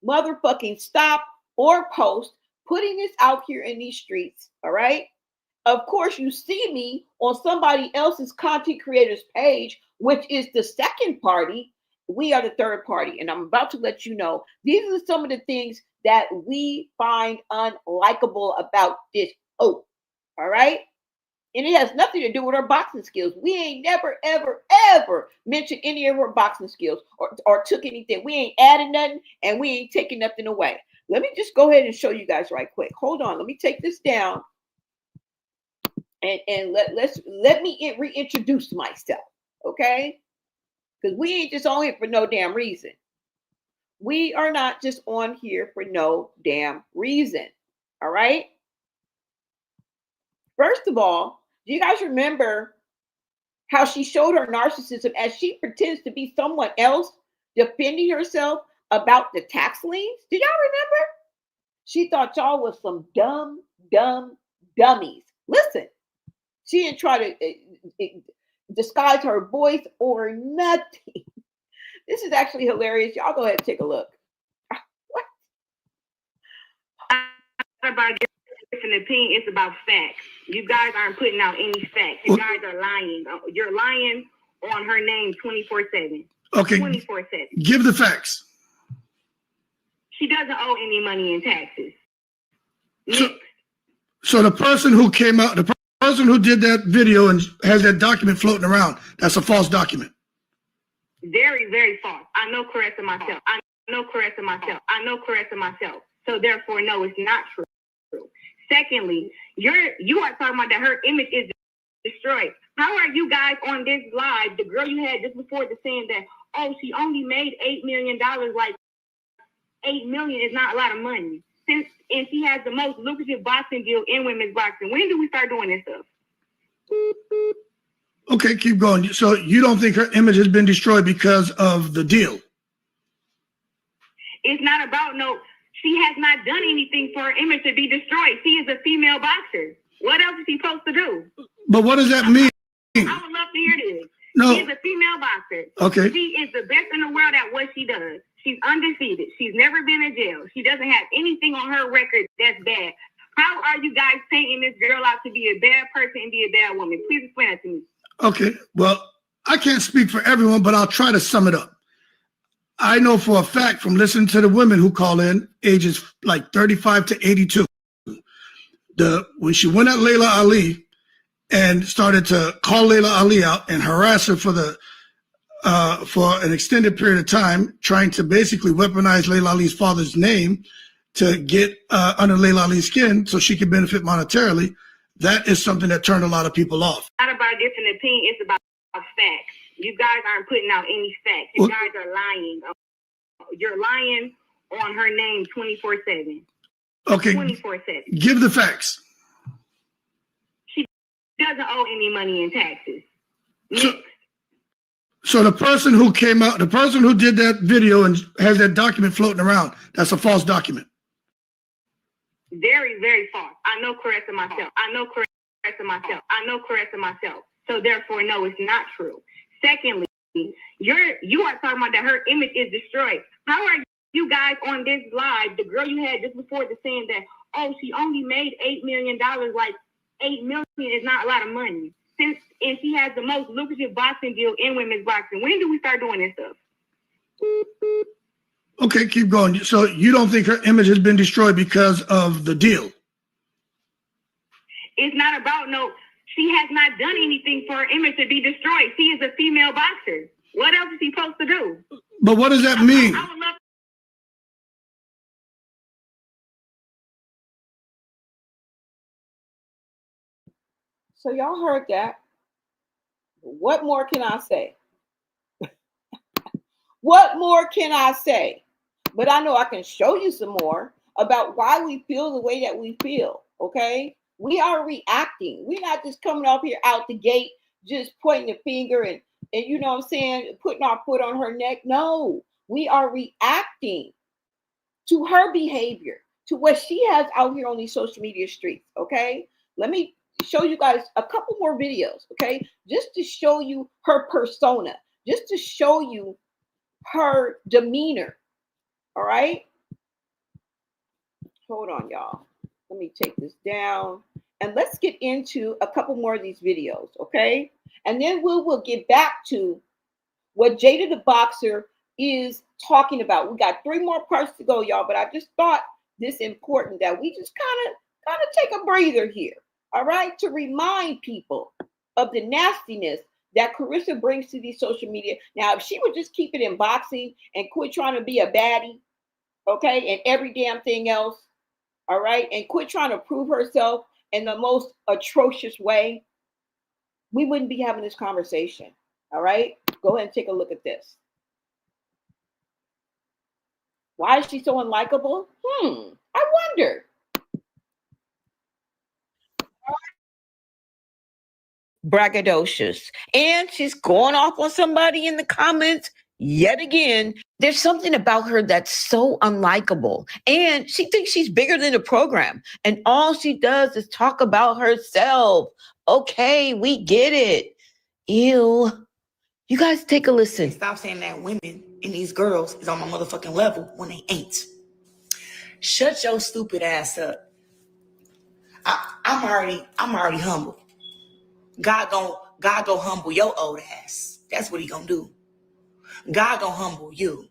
motherfucking stop, or post, putting this out here in these streets, all right? Of course, you see me on somebody else's content creator's page, which is the second party. We are the third party. And I'm about to let you know, these are some of the things that we find unlikable about this. Oh, all right? And it has nothing to do with her boxing skills. We ain't never, ever, ever mentioned any of her boxing skills or took anything. We ain't added nothing and we ain't taking nothing away. Let me just go ahead and show you guys right quick. Hold on. Let me take this down. And let me reintroduce myself, okay? Because we ain't just on here for no damn reason. We are not just on here for no damn reason, all right? First of all, do you guys remember how she showed her narcissism as she pretends to be someone else defending herself about the tax liens. Do y'all remember? She thought y'all was some dumb dummies. Listen, she didn't try to disguise her voice or nothing. This is actually hilarious. Y'all go ahead and take a look. What? About different opinion, it's about facts. You guys aren't putting out any facts. You guys are lying. You're lying on her name 24/7. Okay. 24/7. Give the facts. She doesn't owe any money in taxes. So the person who came out, the person who did that video and has that document floating around, that's a false document. Very, very false. I know Claressa myself. I know Claressa myself. I know Claressa myself. So therefore, no, it's not true. Secondly, you are talking about that her image is destroyed. How are you guys on this live? The girl you had just before the saying that, oh, she only made $8 million. Like $8 million is not a lot of money. And she has the most lucrative boxing deal in women's boxing. When do we start doing this stuff? Okay, keep going. So you don't think her image has been destroyed because of the deal? It's not about she has not done anything for her image to be destroyed. She is a female boxer. What else is she supposed to do? But what does that mean? I would love to hear this. No. She is a female boxer. Okay. She is the best in the world at what she does. She's undefeated. She's never been in jail. She doesn't have anything on her record that's bad. How are you guys painting this girl out to be a bad person and be a bad woman? Please explain that to me. Okay. Well, I can't speak for everyone, but I'll try to sum it up. I know for a fact from listening to the women who call in, ages like 35 to 82, when she went at Layla Ali and started to call Layla Ali out and harass her for an extended period of time, trying to basically weaponize Layla Ali's father's name to get under Layla Ali's skin so she could benefit monetarily, that is something that turned a lot of people off. It's not about different opinion, it's about facts. You guys aren't putting out any facts. You guys are lying. You're lying on her name 24/7. Okay. 24/7. Give the facts. She doesn't owe any money in taxes. So the person who came out, the person who did that video and has that document floating around, that's a false document. Very, very false. I know Claressa myself. I know Claressa myself. I know Claressa myself. So therefore, no, it's not true. Secondly, you are talking about that her image is destroyed. How are you guys on this live? The girl you had just before the saying that, oh, she only made $8 million. Like $8 million is not a lot of money. And she has the most lucrative boxing deal in women's boxing. When do we start doing this stuff? Okay, keep going. So you don't think her image has been destroyed because of the deal? It's not about she has not done anything for her image to be destroyed. She is a female boxer. What else is she supposed to do? But what does that mean? I would love So y'all heard that. What more can I say? What more can I say? But I know I can show you some more about why we feel the way that we feel, okay? We are reacting. We're not just coming up here out the gate, just pointing a finger and you know what I'm saying, putting our foot on her neck. No, we are reacting to her behavior, to what she has out here on these social media streets, okay? Let me show you guys a couple more videos, okay? Just to show you her persona, just to show you her demeanor, all right? Hold on, y'all. Let me take this down and let's get into a couple more of these videos, okay? And then we'll get back to what Jada the Boxer is talking about. We got 3 more parts to go, y'all, but I just thought this important that we just kind of take a breather here, all right? To remind people of the nastiness that Claressa brings to these social media. Now, if she would just keep it in boxing and quit trying to be a baddie, okay, and every damn thing else, all right, and quit trying to prove herself in the most atrocious way, we wouldn't be having this conversation, all right? Go ahead and take a look at this. Why is she so unlikable? I wonder. Braggadocious. And she's going off on somebody in the comments. yet again. There's something about her that's so unlikable. And she thinks she's bigger than the program. And all she does is talk about herself. Okay, we get it. Ew. You guys take a listen. Stop saying that women and these girls is on my motherfucking level when they ain't. Shut your stupid ass up. I'm already humble. God gon' humble your old ass. That's what he gonna do. God gonna humble you.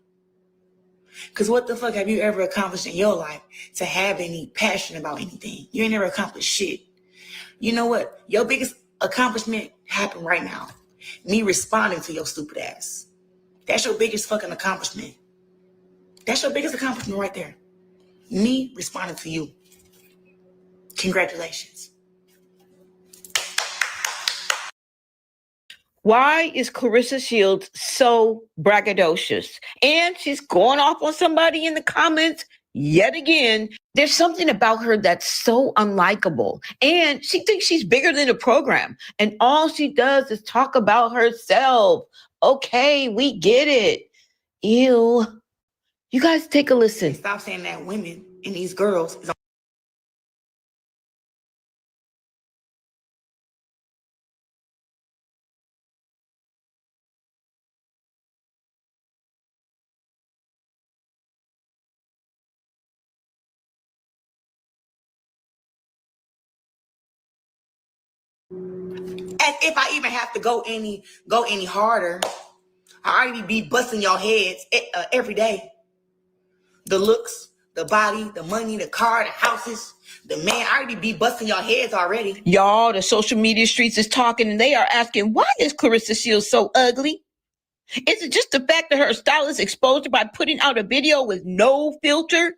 Cause what the fuck have you ever accomplished in your life to have any passion about anything? You ain't never accomplished shit. You know what? Your biggest accomplishment happened right now. Me responding to your stupid ass. That's your biggest fucking accomplishment. That's your biggest accomplishment right there. Me responding to you. Congratulations. Why is Claressa Shields so braggadocious? And she's going off on somebody in the comments yet again. There's something about her that's so unlikable. And she thinks she's bigger than the program. And all she does is talk about herself. Okay, we get it. Ew. You guys take a listen. Stop saying that women and these girls is as if I even have to go any harder. I already be busting y'all heads every day. The looks, the body, the money, the car, the houses, the man. I already be busting y'all heads already. Y'all, the social media streets is talking and they are asking, why is Claressa Shields so ugly? Is it just the fact that her stylist exposed her by putting out a video with no filter?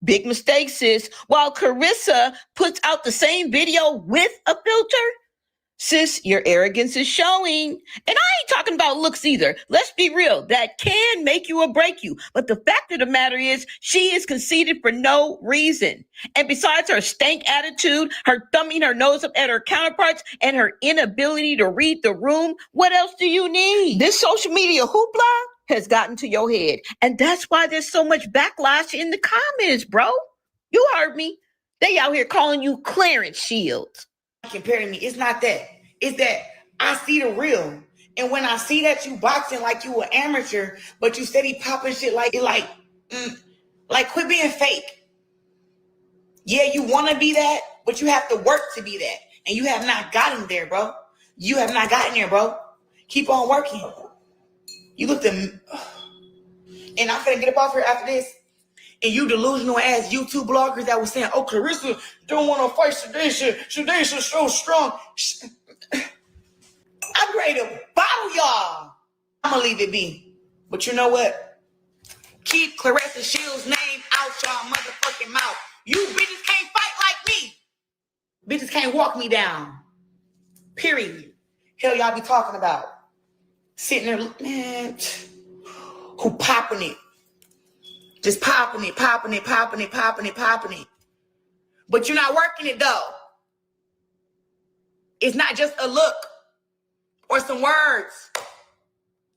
Big mistake, sis. While Claressa puts out the same video with a filter? Sis, your arrogance is showing. And I ain't talking about looks either. Let's be real. That can make you or break you. But the fact of the matter is, she is conceited for no reason. And besides her stank attitude, her thumbing her nose up at her counterparts, and her inability to read the room, what else do you need? This social media hoopla has gotten to your head. And that's why there's so much backlash in the comments, bro. You heard me. They out here calling you Clarence Shields. Comparing me, it's not that. It's that I see the real. And when I see that you boxing like you an amateur, but you steady popping shit like quit being fake. Yeah, you want to be that, but you have to work to be that. And you have not gotten there, bro. You have not gotten there, bro. Keep on working. You look and I'm finna get up off here after this. And you delusional ass YouTube bloggers that was saying, oh, Claressa don't want to fight Sedation. Sedation so strong. I'm ready to bottle y'all. I'm going to leave it be. But you know what? Keep Claressa Shields' name out y'all motherfucking mouth. You bitches can't fight like me. Bitches can't walk me down. Period. Hell y'all be talking about. Sitting there, man, who popping it. Just popping it. But you're not working it though. It's not just a look or some words.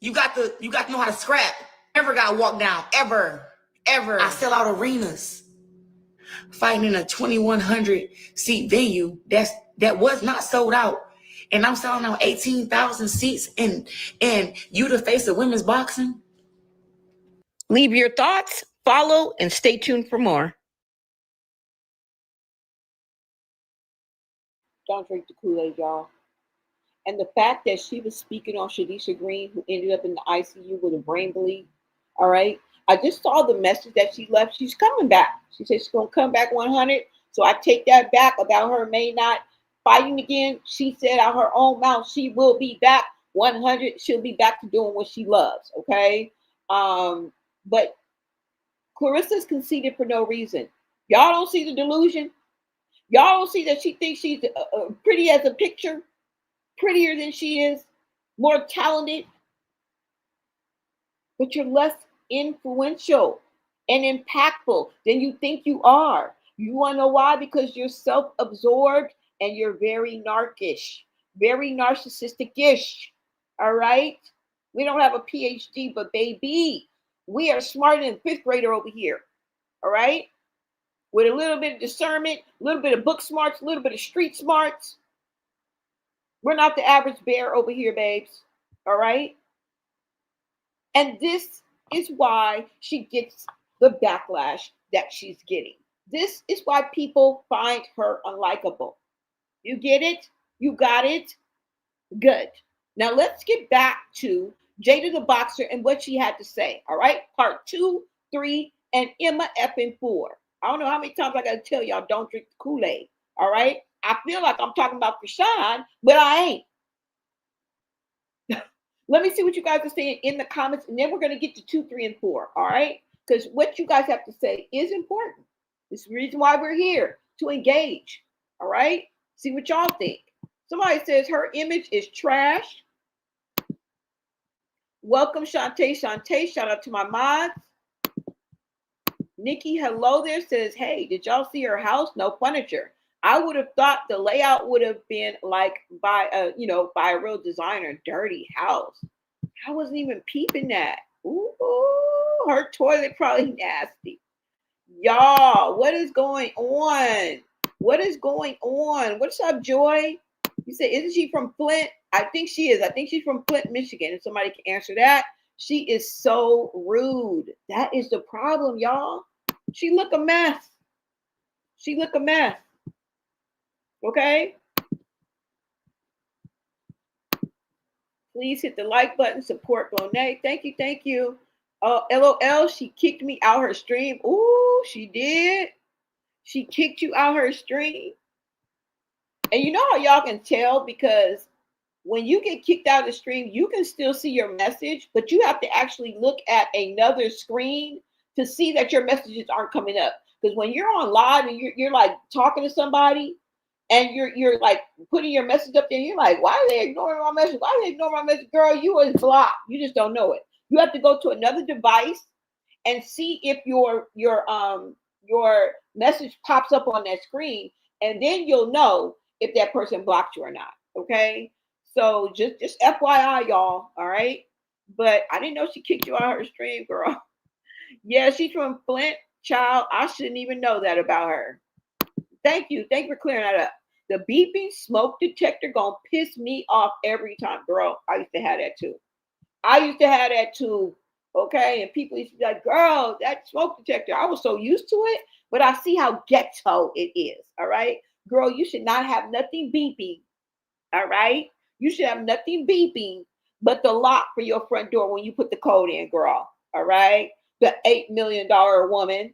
You got to know how to scrap. Never got walked down. Ever. I sell out arenas. Fighting in a 2,100 seat venue that was not sold out. And I'm selling out 18,000 seats and you the face of women's boxing. Leave your thoughts, follow, and stay tuned for more. Don't drink the Kool-Aid, y'all. And the fact that she was speaking on Shadisha Green, who ended up in the ICU with a brain bleed, all right? I just saw the message that she left. She's coming back. She said she's going to come back 100. So I take that back about her may not fighting again. She said out her own mouth, she will be back 100. She'll be back to doing what she loves, okay? But Claressa's conceited for no reason. Y'all don't see the delusion? Y'all don't see that she thinks she's pretty as a picture? Prettier than she is? More talented? But you're less influential and impactful than you think you are. You want to know why? Because you're self-absorbed and you're very narcissic-ish. All right? We don't have a PhD, but baby, we are smarter than fifth grader over here. All right? With a little bit of discernment, a little bit of book smarts, a little bit of street smarts. We're not the average bear over here, babes. All right? And this is why she gets the backlash that she's getting. This is why people find her unlikable. You get it? You got it? Good. Now let's get back to Jada the Boxer and what she had to say. All right? Part 2, 3, and Emma effing 4. I don't know how many times I got to tell y'all don't drink the Kool-Aid. All right? I feel like I'm talking about Krishan, but I ain't. Let me see what you guys are saying in the comments, and then we're going to get to 2, 3, and 4. All right? Because what you guys have to say is important. It's the reason why we're here, to engage. All right? See what y'all think. Somebody says her image is trash. Welcome, Shantae. Shantae, shout out to my mods. Nikki, hello there, says, hey, did y'all see her house? No furniture. I would have thought the layout would have been like by a real designer. Dirty house. I wasn't even peeping that. Ooh, her toilet probably nasty. Y'all, what is going on? What is going on? What's up, Joy? You say, isn't she from Flint? I think she is. I think she's from Flint, Michigan. If somebody can answer that. She is so rude. That is the problem, y'all. She look a mess. She look a mess. Okay? Please hit the like button. Support Bonet. Thank you. Thank you. LOL, she kicked me out her stream. Ooh, she did. She kicked you out her stream. And you know how y'all can tell, because when you get kicked out of the stream, you can still see your message, but you have to actually look at another screen to see that your messages aren't coming up. Because when you're on live and you're like talking to somebody and you're like putting your message up there, and you're like, why are they ignoring my message? Why are they ignoring my message? Girl, you was blocked. You just don't know it. You have to go to another device and see if your message pops up on that screen, and then you'll know if that person blocked you or not. Okay. So just FYI, y'all. All right. But I didn't know she kicked you out of her stream, girl. Yeah, she's from Flint, child. I shouldn't even know that about her. Thank you. Thank you for clearing that up. The beeping smoke detector gonna piss me off every time, girl. I used to have that too. Okay. And people used to be like, girl, that smoke detector. I was so used to it, but I see how ghetto it is. All right. Girl, you should not have nothing beeping. All right. You should have nothing beeping but the lock for your front door when you put the code in, girl. All right. The $8 million woman.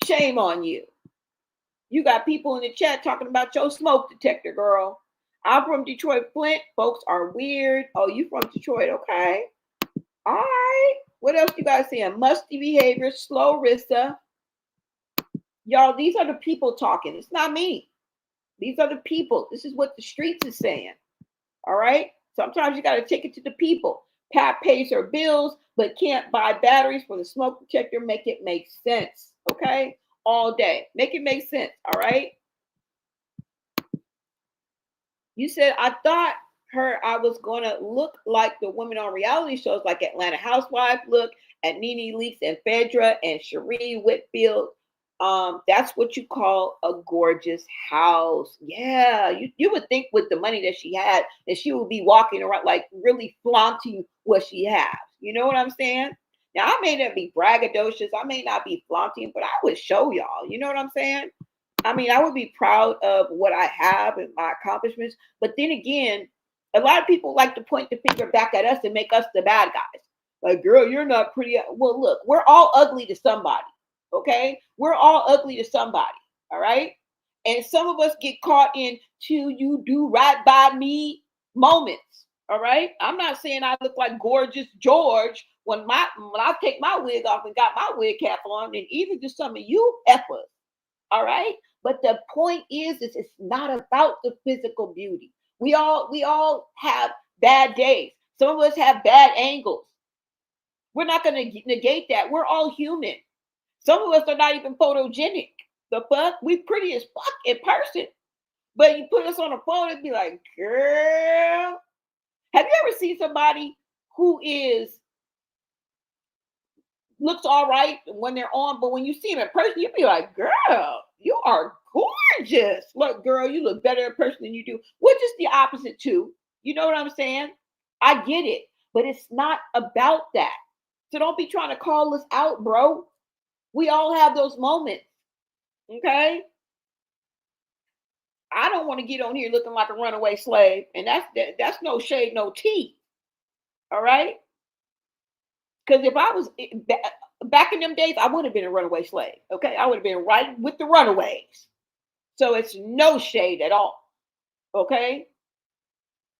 Shame on you. You got people in the chat talking about your smoke detector, girl. I'm from Detroit, Flint. Folks are weird. Oh, you from Detroit. Okay. All right. What else you guys saying? Musty behavior, slow Rissa. Y'all, these are the people talking. It's not me. These are the people. This is what the streets is saying. All right. Sometimes you got to take it to the people. Pat pays her bills, but can't buy batteries for the smoke detector. Make it make sense. Okay. All day. Make it make sense. All right. You said, I thought I was going to look like the women on reality shows like Atlanta Housewives look at Nene Leakes and Phaedra and Cherie Whitfield. That's what you call a gorgeous house. Yeah, you would think with the money that she had that she would be walking around like really flaunting what she has. You know what I'm saying? Now, I may not be braggadocious. I may not be flaunting, but I would show y'all. You know what I'm saying? I mean, I would be proud of what I have and my accomplishments. But then again, a lot of people like to point the finger back at us and make us the bad guys. Like, girl, you're not pretty. Well, look, we're all ugly to somebody. Okay? We're all ugly to somebody. All right? And some of us get caught in till you do right by me moments. All right? I'm not saying I look like gorgeous George when I take my wig off and got my wig cap on, and even to some of you effers. All right? But the point is it's not about the physical beauty. We all have bad days. Some of us have bad angles. We're not going to negate that. We're all human. Some of us are not even photogenic. The fuck? We pretty as fuck in person. But you put us on a phone and be like, girl. Have you ever seen somebody who looks all right when they're on, but when you see them in person, you be like, girl, you are gorgeous. Look, girl, you look better in person than you do, which is the opposite too. You know what I'm saying? I get it, but it's not about that. So don't be trying to call us out, bro. We all have those moments. Okay? I don't want to get on here looking like a runaway slave, and that's no shade, no tea. All right? Because if I was back in them days, I would have been a runaway slave. Okay, I would have been right with the runaways. So it's no shade at all. Okay,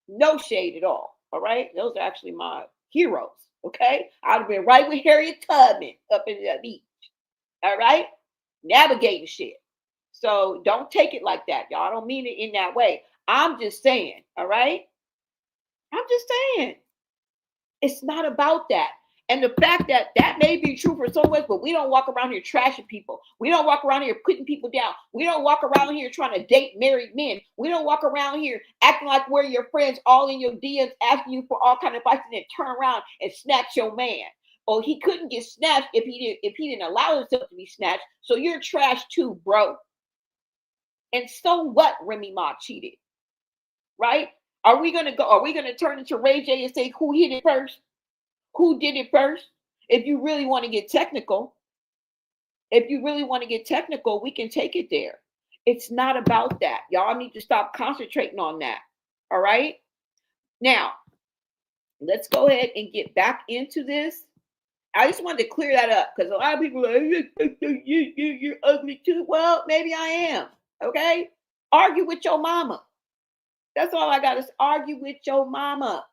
no shade at all. All right, those are actually my heroes. Okay, I'd have been right with Harriet Tubman up in the beach. All right, navigating shit. So don't take it like that, y'all. I don't mean it in that way. I'm just saying. All right, I'm just saying. It's not about that. And the fact that that may be true for some of us, but we don't walk around here trashing people. We don't walk around here putting people down. We don't walk around here trying to date married men. We don't walk around here acting like we're your friends, all in your DMs, asking you for all kind of advice, and then turn around and snatch your man. Or he couldn't get snatched if he didn't allow himself to be snatched. So you're trash too, bro. And so what? Remy Ma cheated, right? Are we gonna turn into Ray J and say who hit it first? Who did it first? If you really want to get technical, we can take it there. It's not about that. Y'all need to stop concentrating on that. All right? Now, let's go ahead and get back into this. I just wanted to clear that up because a lot of people are like, you're ugly too. Well, maybe I am. Okay? Argue with your mama. That's all I got is argue with your mama.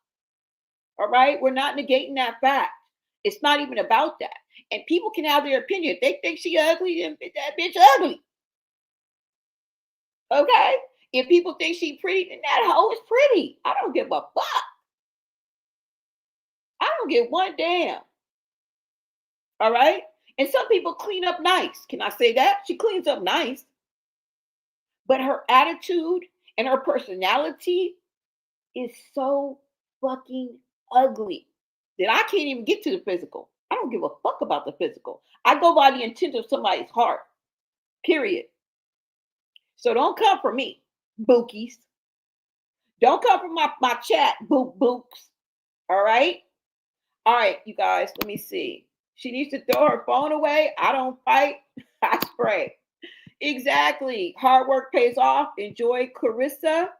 All right, we're not negating that fact. It's not even about that. And people can have their opinion. If they think she ugly, then that bitch ugly. Okay? If people think she pretty, then that hoe is pretty. I don't give a fuck. I don't give one damn. All right? And some people clean up nice. Can I say that? She cleans up nice. But her attitude and her personality is so fucking ugly that I can't even get to the physical. I don't give a fuck about the physical. I go by the intent of somebody's heart. Period. So don't come for me, bookies. Don't come for my chat, books. All right? All right, you guys, let me see. She needs to throw her phone away. I don't fight. I spray. Exactly. Hard work pays off. Enjoy, Claressa.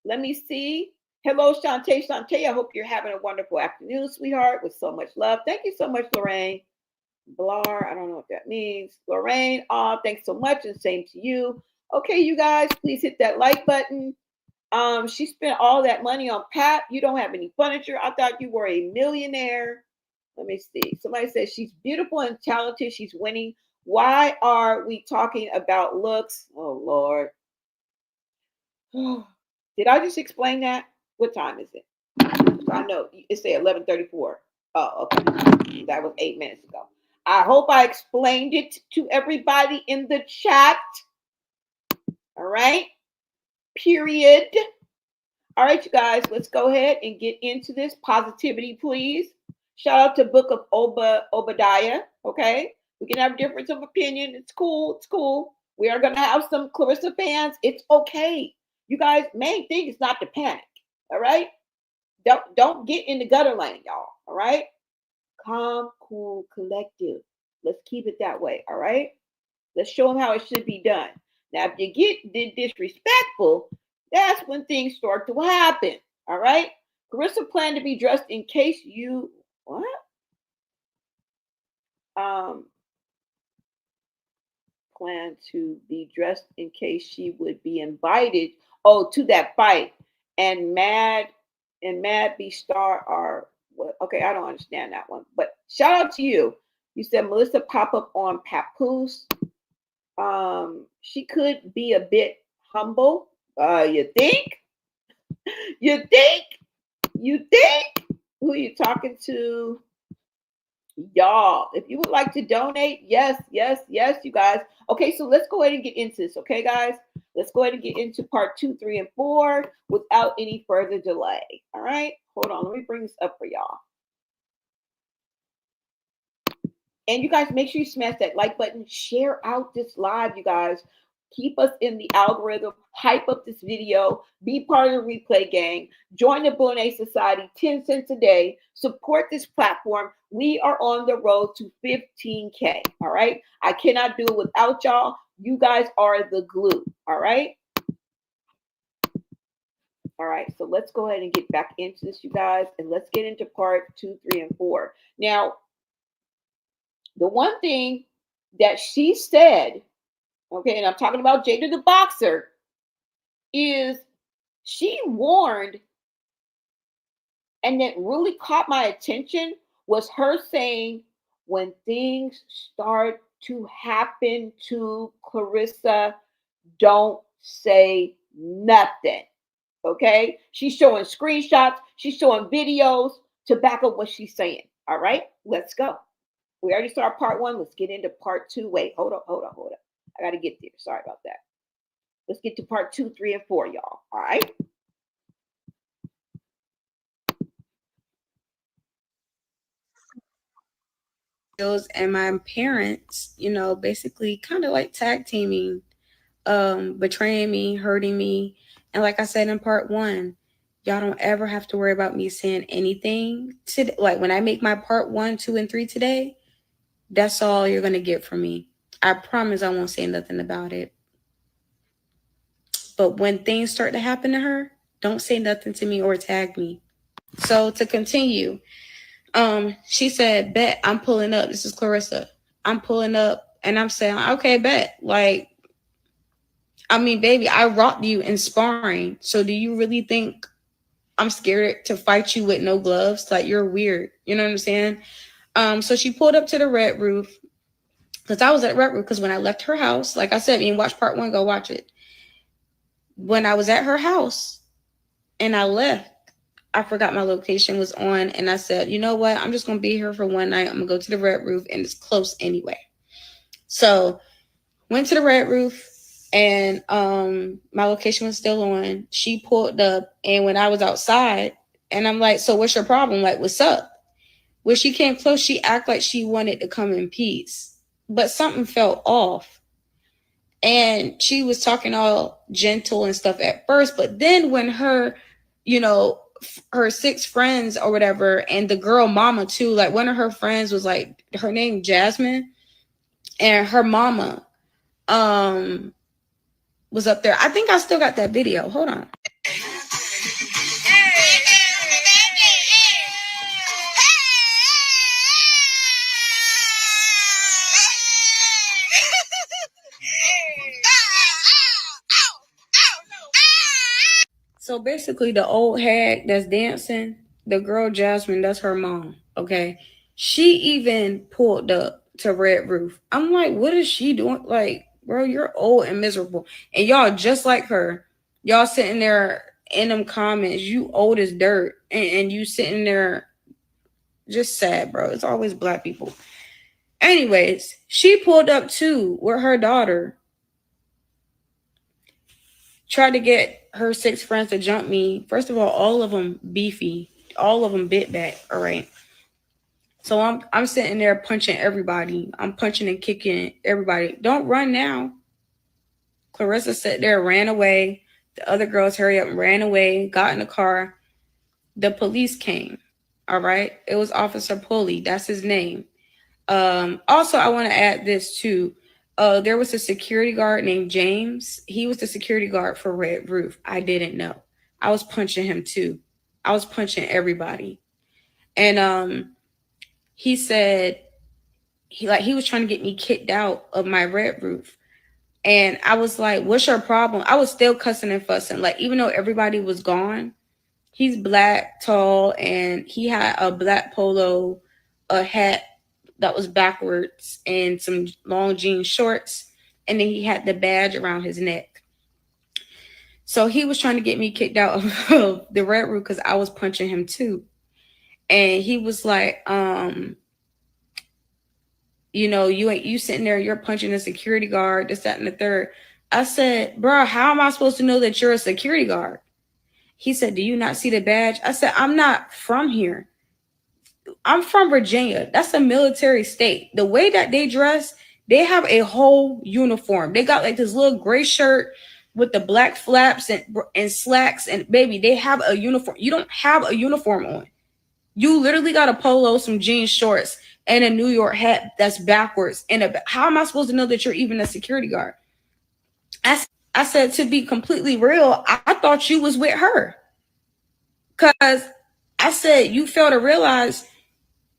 Let me see. Hello, Shantae. Shantae, I hope you're having a wonderful afternoon, sweetheart, with so much love. Thank you so much, Lorraine. Blar, I don't know what that means. Lorraine, thanks so much, and same to you. Okay, you guys, please hit that like button. She spent all that money on Pat. You don't have any furniture. I thought you were a millionaire. Let me see. Somebody says she's beautiful and talented. She's winning. Why are we talking about looks? Oh, Lord. Did I just explain that? What time is it? I know it said 11:34. Oh, okay. That was 8 minutes ago. I hope I explained it to everybody in the chat. All right. Period. All right, you guys, let's go ahead and get into this. Positivity, please. Shout out to Book of Obadiah. Okay. We can have a difference of opinion. It's cool. It's cool. We are going to have some Claressa fans. It's okay. You guys, main thing is not to panic. All right. Don't get in the gutter lane, y'all. All right. Calm, cool, collective. Let's keep it that way. All right. Let's show them how it should be done. Now, if you get disrespectful, that's when things start to happen. All right. Claressa planned to be dressed in case you what? Planned to be dressed in case she would be invited. Oh, to that fight. And Mad B Star are okay. I don't understand that one. But shout out to you. You said Melissa pop up on Papoose. She could be a bit humble. You think? You think? Who are you talking to? Y'all, if you would like to donate, yes, yes, yes, you guys. Okay, so let's go ahead and get into this. Okay, guys, let's go ahead and get into part 2, 3, and 4 without any further delay. All right, hold on. Let me bring this up for y'all. And you guys, make sure you smash that like button, share out this live, you guys. Keep us in the algorithm, hype up this video, be part of the replay gang, join the Bonet Society, 10 cents a day, support this platform. We are on the road to 15K, all right? I cannot do it without y'all. You guys are the glue, all right? All right, so let's go ahead and get back into this, you guys, and let's get into part 2, 3, and 4. Now, the one thing that she said, okay, and I'm talking about Jada the boxer, is she warned, and that really caught my attention was her saying, when things start to happen to Claressa, don't say nothing. Okay? She's showing screenshots, she's showing videos to back up what she's saying. All right, let's go. We already started part 1. Let's get into part 2. Wait, hold up. I got to get there. Sorry about that. Let's get to part 2, 3, and 4, y'all. All right. And my parents, you know, basically kind of like tag teaming, betraying me, hurting me. And like I said in part 1, y'all don't ever have to worry about me saying anything to, like, when I make my part 1, 2, and 3 today, that's all you're gonna get from me. I promise I won't say nothing about it. But when things start to happen to her, don't say nothing to me or tag me. So to continue, she said, bet I'm pulling up. This is Claressa. I'm pulling up and I'm saying, okay, bet. Like, I mean, baby, I rocked you in sparring. So do you really think I'm scared to fight you with no gloves? Like, you're weird. You know what I'm saying? So she pulled up to the red roof, because I was at red roof, because when I left her house, like I said, you watch part 1, go watch it. When I was at her house and I left, I forgot my location was on, and I said, you know what? I'm just going to be here for one night. I'm going to go to the red roof, and it's close anyway. So went to the red roof, and my location was still on. She pulled up, and when I was outside, and I'm like, so what's your problem? Like, what's up? When she came close, she acted like she wanted to come in peace, but something felt off. And she was talking all gentle and stuff at first, but then when her, you know, her 6 friends or whatever, and the girl mama too, like one of her friends was like, her name Jasmine, and her mama was up there. I think I still got that video. Hold on. So basically, the old hag that's dancing, the girl Jasmine, that's her mom. Okay. She even pulled up to Red Roof. I'm like, what is she doing? Like, bro, you're old and miserable. And y'all just like her. Y'all sitting there in them comments, you old as dirt. And you sitting there just sad, bro. It's always black people. Anyways, she pulled up too with her daughter. Tried to get her 6 friends to jump me. First of all of them beefy. All of them bit back. All right. So I'm sitting there punching everybody. I'm punching and kicking everybody. Don't run now. Claressa sat there, ran away. The other girls hurry up and ran away, got in the car. The police came. All right. It was Officer Pulley. That's his name. Also, I want to add this too. There was a security guard named James. He was the security guard for Red Roof. I didn't know. I was punching him too. I was punching everybody. And he said he was trying to get me kicked out of my Red Roof. And I was like, what's your problem? I was still cussing and fussing. Like, even though everybody was gone, he's black, tall, and he had a black polo, a hat that was backwards, and some long jean shorts, and then he had the badge around his neck. So he was trying to get me kicked out of the Red Roof because I was punching him too. And he was like, you know, you sitting there, you're punching a security guard, this, that, and the third. I said, bro, how am I supposed to know that you're a security guard? He said, do you not see the badge? I said, I'm not from here. I'm from Virginia. That's a military state. The way that they dress, they have a whole uniform. They got like this little gray shirt with the black flaps and slacks. And baby, they have a uniform. You don't have a uniform on. You literally got a polo, some jean shorts, and a New York hat that's backwards. And how am I supposed to know that you're even a security guard? I said, to be completely real, I thought you was with her. Because I said, you fail to realize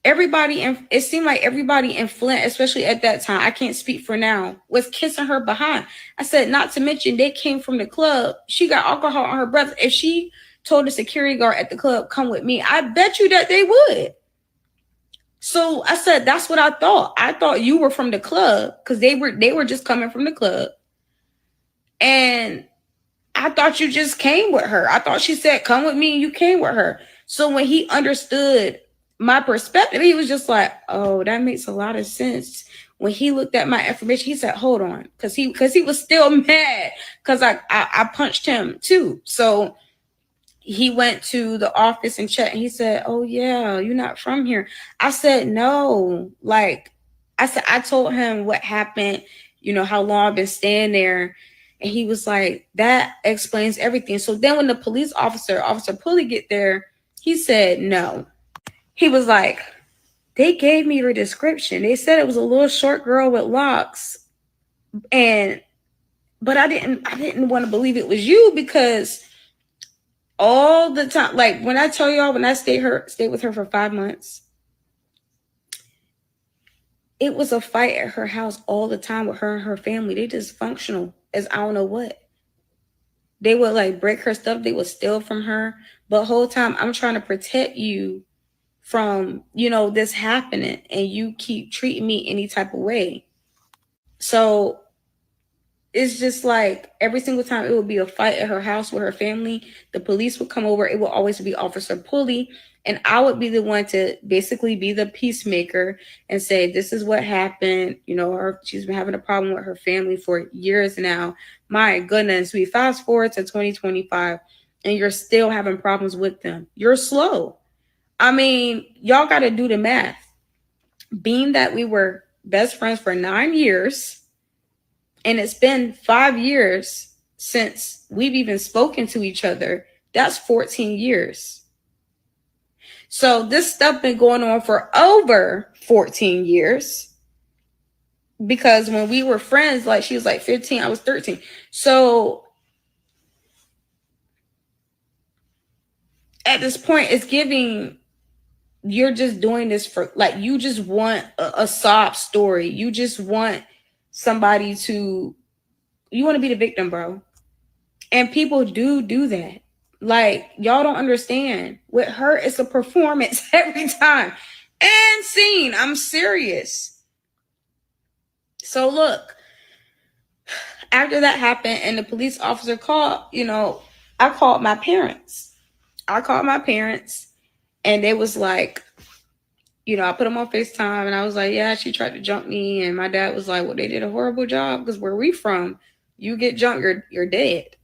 everybody, and it seemed like everybody in Flint, especially at that time, I can't speak for now, was kissing her behind. I said, not to mention they came from the club. She got alcohol on her breath. If she told the security guard at the club, come with me, I bet you that they would. So I said, that's what I thought. I thought you were from the club because they were just coming from the club. And I thought you just came with her. I thought she said, come with me, and you came with her. So when he understood my perspective, he was just like, oh, that makes a lot of sense. When he looked at my information, he said, hold on, because he was still mad because I punched him too. So he went to the office and checked, and he said, oh yeah, you're not from here. I said, no. Like I said, I told him what happened, you know, how long I've been staying there. And he was like, that explains everything. So then when the police officer Pulley get there, he said, no. He was like, they gave me your description. They said it was a little short girl with locks. But I didn't want to believe it was you because all the time, like when I tell y'all, when I stayed with her for 5 months, it was a fight at her house all the time with her and her family. They dysfunctional as I don't know what. They would like break her stuff. They would steal from her. But the whole time I'm trying to protect you from, you know, this happening, and you keep treating me any type of way. So it's just like every single time it would be a fight at her house with her family, the police would come over. It would always be Officer Pulley, and I would be the one to basically be the peacemaker and say, this is what happened. You know, she's been having a problem with her family for years now. My goodness, we fast forward to 2025 and you're still having problems with them. You're slow. I mean, y'all got to do the math. Being that we were best friends for 9 years, and it's been 5 years since we've even spoken to each other, that's 14 years. So this stuff been going on for over 14 years. Because when we were friends, like she was like 15, I was 13. So at this point, it's giving, you're just doing this for, like, you just want a sob story. You just want somebody to, you want to be the victim, bro. And people do that. Like, y'all don't understand. With her, it's a performance every time. And scene, I'm serious. So look, after that happened and the police officer called, you know, I called my parents. And they was like, you know, I put them on FaceTime and I was like, yeah, she tried to jump me. And my dad was like, well, they did a horrible job because where we from, you get jumped, you're dead.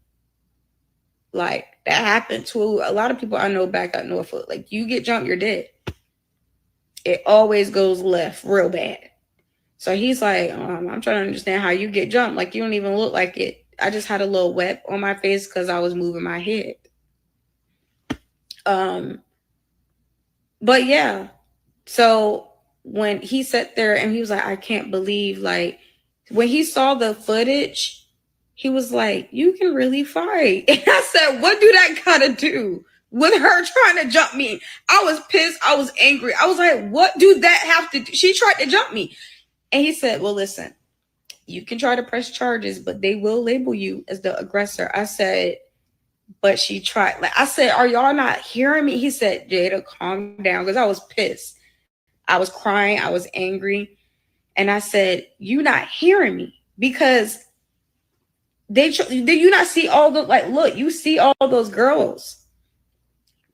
Like, that happened to a lot of people I know back at Norfolk. Like, you get jumped, you're dead. It always goes left real bad. So he's like, I'm trying to understand how you get jumped. Like, you don't even look like it. I just had a little wet on my face because I was moving my head. But yeah. So when he sat there and he was like, I can't believe, like, when he saw the footage, he was like, you can really fight. And I said, what do that gotta do with her trying to jump me? I was pissed. I was angry. I was like, what do that have to do? She tried to jump me. And he said, well, listen, you can try to press charges, but they will label you as the aggressor. I said, but she tried. Like, I said, are y'all not hearing me? He said, Jada, calm down, because I was pissed. I was crying. I was angry. And I said, you not hearing me, because did you not see all the, like, look, you see all those girls.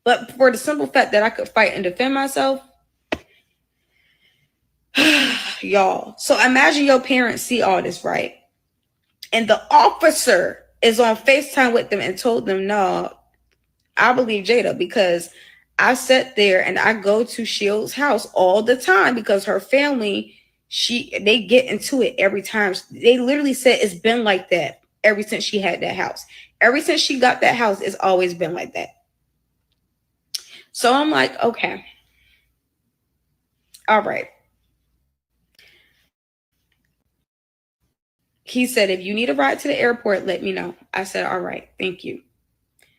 But for the simple fact that I could fight and defend myself, y'all. So imagine your parents see all this, right? And the officer is on FaceTime with them and told them, no, I believe Jada, because I sat there and I go to Shield's house all the time because her family, they get into it every time. They literally said it's been like that ever since she had that house. Ever since she got that house, it's always been like that. So I'm like, okay. All right. He said, if you need a ride to the airport, let me know. I said, all right, thank you.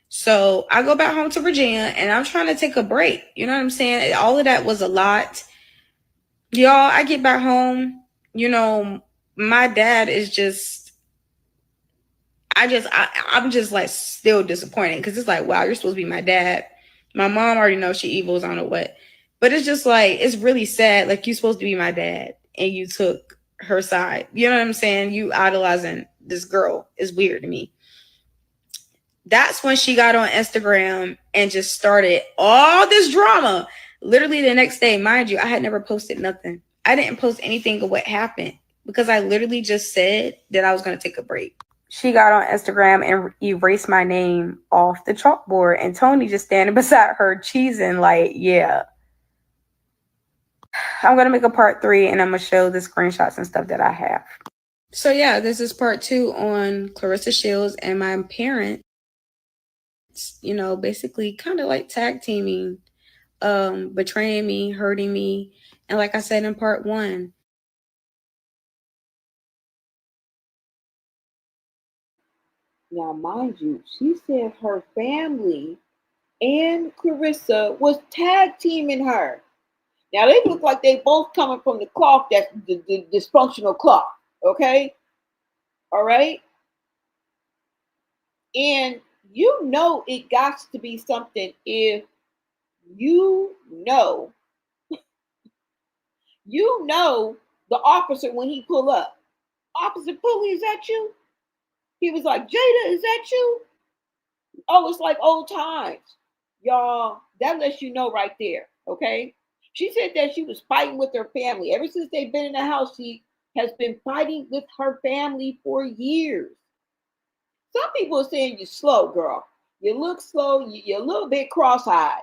So I go back home to Virginia and I'm trying to take a break. You know what I'm saying? All of that was a lot. Y'all, I get back home, my dad is just, I'm just like still disappointed because it's like, wow, you're supposed to be my dad. My mom already knows she evil, I don't know what. But it's just like, it's really sad. Like, you're supposed to be my dad and you took her side. You know what I'm saying? You idolizing this girl is weird to me. That's when she got on Instagram and just started all this drama. Literally the next day, mind you, I had never posted nothing. I didn't post anything of what happened because I literally just said that I was going to take a break. She got on Instagram and erased my name off the chalkboard, and Tony just standing beside her cheesing like, yeah. I'm going to make a part 3 and I'm going to show the screenshots and stuff that I have. So yeah, this is part 2 on Claressa Shields and my parents, basically kind of like tag teaming, betraying me, hurting me. And like I said in part 1, now, mind you, she said her family and Claressa was tag teaming her. Now, they look like they both coming from the cloth, that's the dysfunctional cloth, okay? All right? And it got to be something if the officer when he pull up. Officer Pulley, is that you? He was like, Jada, is that you? Oh, it's like old times. Y'all, that lets you know right there, okay? She said that she was fighting with her family. Ever since they've been in the house, she has been fighting with her family for years. Some people are saying you're slow, girl. You look slow. You're a little bit cross-eyed.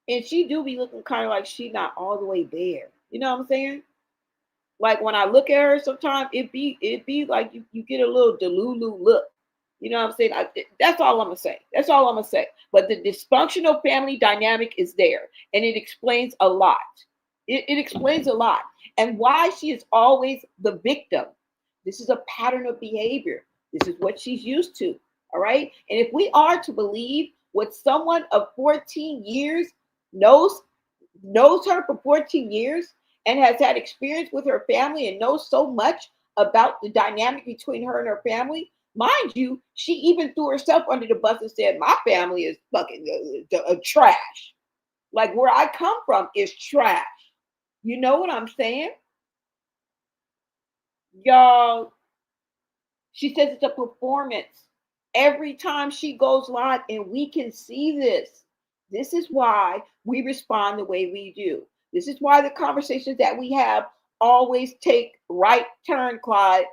And she do be looking kind of like she not all the way there. You know what I'm saying? Like when I look at her, sometimes it be like you get a little delulu look. You know what I'm saying? That's all I'm gonna say. That's all I'm gonna say. But the dysfunctional family dynamic is there, and it explains a lot. It explains a lot, and why she is always the victim. This is a pattern of behavior. This is what she's used to. All right. And if we are to believe what someone of 14 years knows her for 14 years and has had experience with her family and knows so much about the dynamic between her and her family. Mind you, she even threw herself under the bus and said, my family is fucking trash. Like where I come from is trash. You know what I'm saying? Y'all, she says it's a performance. Every time she goes live, and we can see this. This is why we respond the way we do. This is why the conversations that we have always take right turn, Clyde.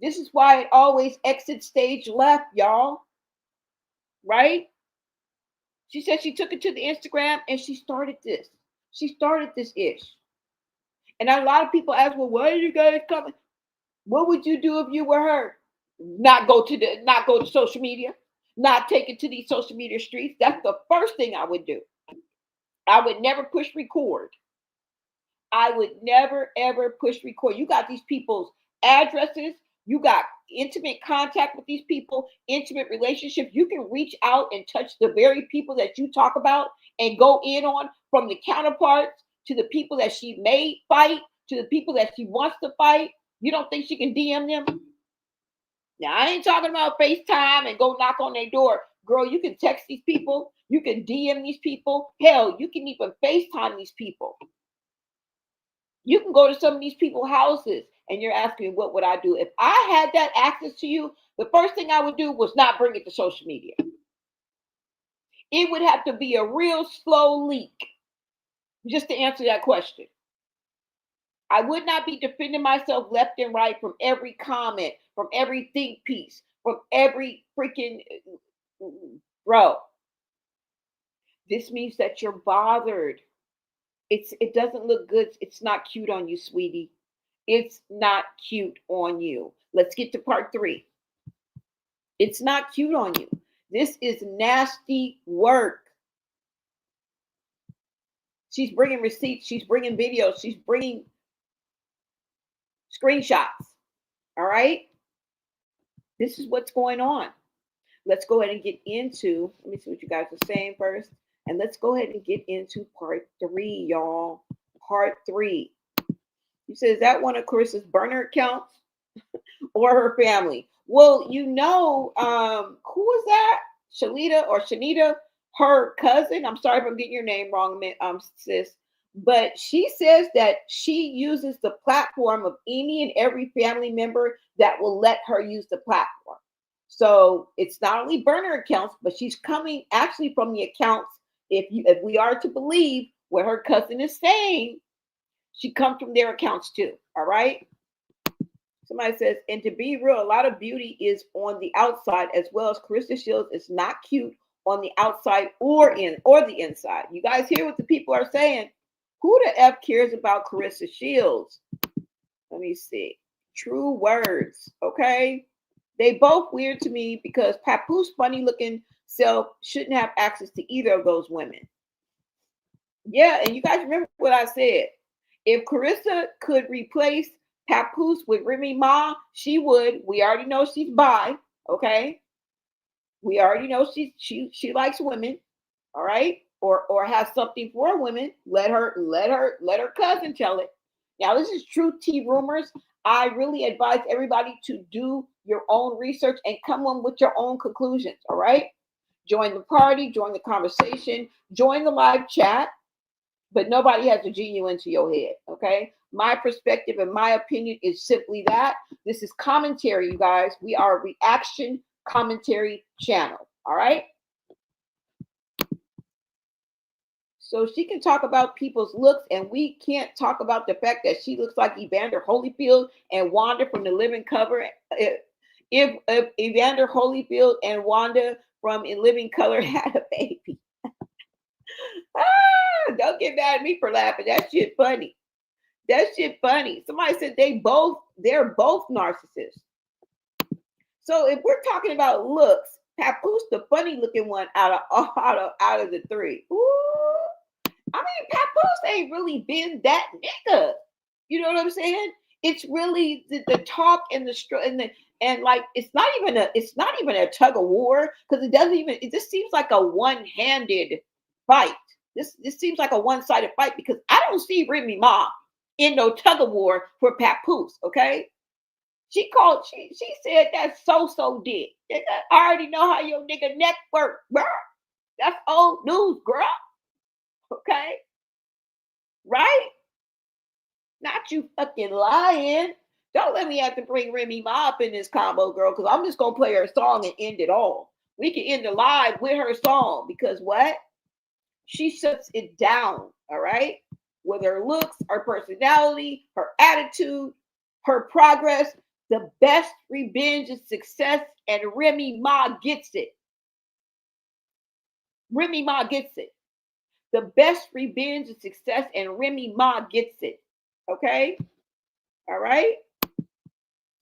This is why it always exits stage left, y'all. Right? She said she took it to the Instagram and she started this. She started this ish. And a lot of people ask, well, why are you guys coming? What would you do if you were her? Not go to social media, not take it to these social media streets. That's the first thing I would do. I would never push record. I would never ever push record. You got these people's addresses. You got intimate contact with these people, intimate relationships. You can reach out and touch the very people that you talk about and go in on, from the counterparts to the people that she may fight to the people that she wants to fight. You don't think she can DM them? Now, I ain't talking about FaceTime and go knock on their door. Girl, you can text these people. You can DM these people. Hell, you can even FaceTime these people. You can go to some of these people's houses and you're asking, what would I do? If I had that access to you, the first thing I would do was not bring it to social media. It would have to be a real slow leak just to answer that question. I would not be defending myself left and right from every comment, from every think piece, from every freaking bro. This means that you're bothered. It doesn't look good. It's not cute on you, sweetie. It's not cute on you. Let's get to part 3. It's not cute on you. This is nasty work. She's bringing receipts. She's bringing videos. She's bringing screenshots. All right? This is what's going on. Let's go ahead and get into, let me see what you guys are saying first. And let's go ahead and get into part 3, y'all. Part 3. You said, is that one of Claressa's burner accounts or her family? Well, you know, who was that? Shanita, her cousin. I'm sorry if I'm getting your name wrong, sis. But she says that she uses the platform of any and every family member that will let her use the platform. So it's not only burner accounts, but she's coming actually from the accounts. If we are to believe what her cousin is saying, she comes from their accounts too. All right. Somebody says, and to be real, a lot of beauty is on the outside as well as Claressa Shields is not cute on the outside or the inside. You guys hear what the people are saying? Who the F cares about Claressa Shields? Let me see. True words. Okay. They both weird to me because Papoose funny looking self shouldn't have access to either of those women. Yeah, and you guys remember what I said. If Claressa could replace Papoose with Remy Ma, she would. We already know she's bi, okay? We already know she likes women, all right? Or has something for women. Let her cousin tell it. Now, this is Truth Tea Rumors. I really advise everybody to do your own research and come on with your own conclusions, all right? Join the party, join the conversation, join the live chat, but nobody has to G you into your head, okay? My perspective and my opinion is simply that. This is commentary, you guys. We are a reaction commentary channel, all right? So she can talk about people's looks, and we can't talk about the fact that she looks like Evander Holyfield and Wanda from The Living Color. If Evander Holyfield and Wanda from In Living Color had a baby. Don't get mad at me for laughing. That shit funny. That shit funny. Somebody said they're both narcissists. So if we're talking about looks, Papoose the funny looking one out of the 3. Ooh. I mean, Papoose ain't really been that nigga. You know what I'm saying? It's really the talk and like it's not even a tug of war because it just seems like a one-handed fight. This seems like a one-sided fight because I don't see Remy Ma in no tug of war for Papoose. Okay, she said that's so dick. I already know how your nigga neck work, bro. That's old news, girl. Okay, right? Not you fucking lying. Don't let me have to bring Remy Ma up in this combo, girl, because I'm just gonna play her song and end it all. We can end the live with her song because what? She shuts it down, all right? With her looks, her personality, her attitude, her progress, the best revenge is success, and Remy Ma gets it. Remy Ma gets it. The best revenge is success, and Remy Ma gets it. Okay? All right?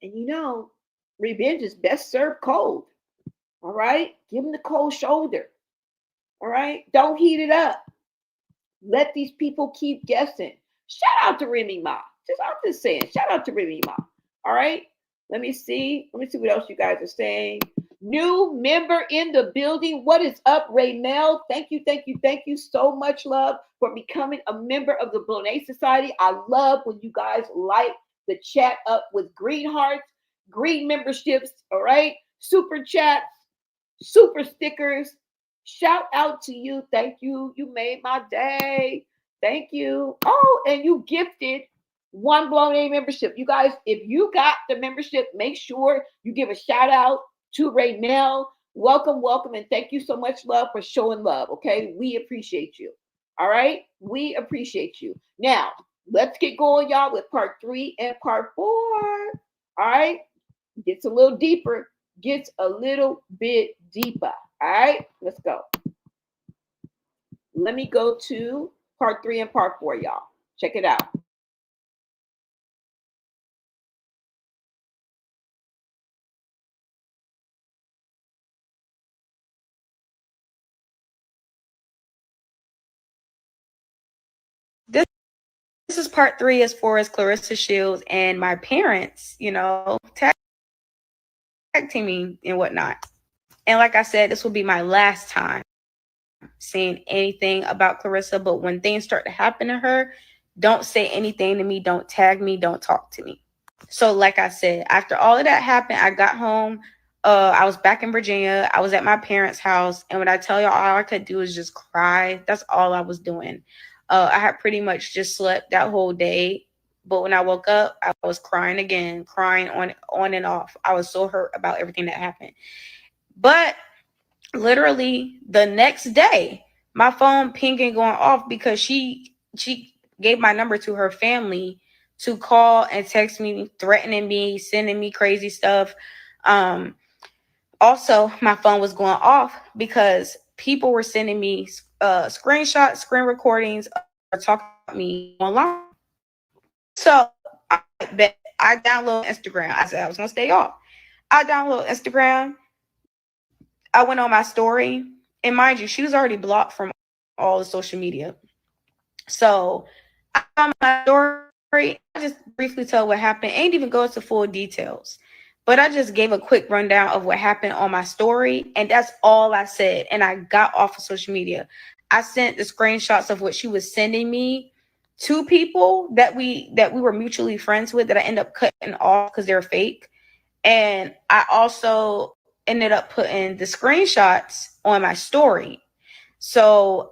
And you know, revenge is best served cold. All right? Give them the cold shoulder. All right? Don't heat it up. Let these people keep guessing. Shout out to Remy Ma. I'm just saying, shout out to Remy Ma. All right? Let me see what else you guys are saying. New member in the building. What is up, Raymel? Thank you so much, love, for becoming a member of the Bonet Society. I love when you guys light the chat up with green hearts, green memberships, all right? Super chats, super stickers. Shout out to you. Thank you. You made my day. Thank you. Oh, and you gifted one Bonet membership. You guys, if you got the membership, make sure you give a shout out to Raymel. Welcome, and thank you so much, love, for showing love. Okay, we appreciate you. All right, we appreciate you. Now, Let's get going, y'all, with part 3 and part 4. All right. Gets a little deeper. Gets a little bit deeper. All right. Let's go. Let me go to part 3 and part 4, y'all. Check it out. This is part 3 as far as Claressa Shields and my parents, tag teaming and whatnot. And like I said, this will be my last time saying anything about Claressa. But when things start to happen to her, don't say anything to me. Don't tag me. Don't talk to me. So like I said, after all of that happened, I got home. I was back in Virginia. I was at my parents' house. And when I tell y'all, all I could do is just cry. That's all I was doing. I had pretty much just slept that whole day. But when I woke up, I was crying again, crying on and off. I was so hurt about everything that happened. But literally the next day, my phone pinging going off because she gave my number to her family to call and text me, threatening me, sending me crazy stuff. Also, my phone was going off because people were sending me screenshots, screen recordings, or talking about me online. So I downloaded Instagram. I said I was gonna stay off. I downloaded Instagram. I went on my story, and mind you, she was already blocked from all the social media. So I found my story. I just briefly tell what happened. Ain't even go into full details, but I just gave a quick rundown of what happened on my story, and that's all I said. And I got off of social media. I sent the screenshots of what she was sending me to people that we were mutually friends with that I ended up cutting off because they're fake. And I also ended up putting the screenshots on my story. So,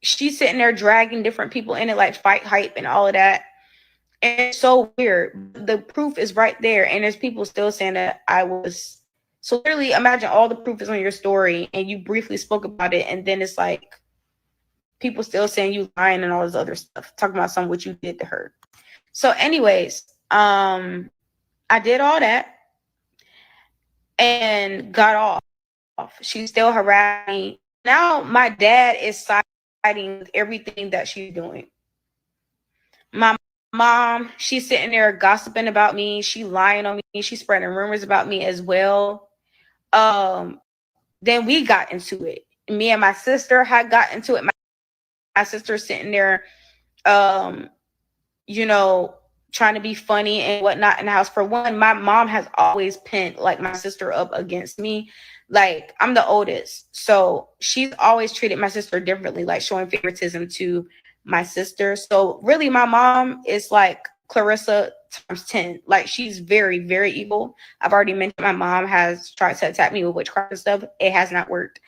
she's sitting there dragging different people in it, like Fight Hype and all of that. And it's so weird. The proof is right there. And there's people still saying that I was. So literally imagine all the proof is on your story and you briefly spoke about it. And then it's like people still saying you lying and all this other stuff, talking about some what you did to her. So anyways, I did all that and got off. She still harassed me. Now my dad is siding with everything that she's doing. My mom, she's sitting there gossiping about me. She lying on me. She's spreading rumors about me as well. Then we got into it. Me and my sister had got into it. My sister sitting there, trying to be funny and whatnot in the house. For one, my mom has always pinned like my sister up against me. Like I'm the oldest, so she's always treated my sister differently, like showing favoritism to my sister. So really, my mom is like Claressa times 10. Like she's very, very evil. I've already mentioned my mom has tried to attack me with witchcraft and stuff. It has not worked.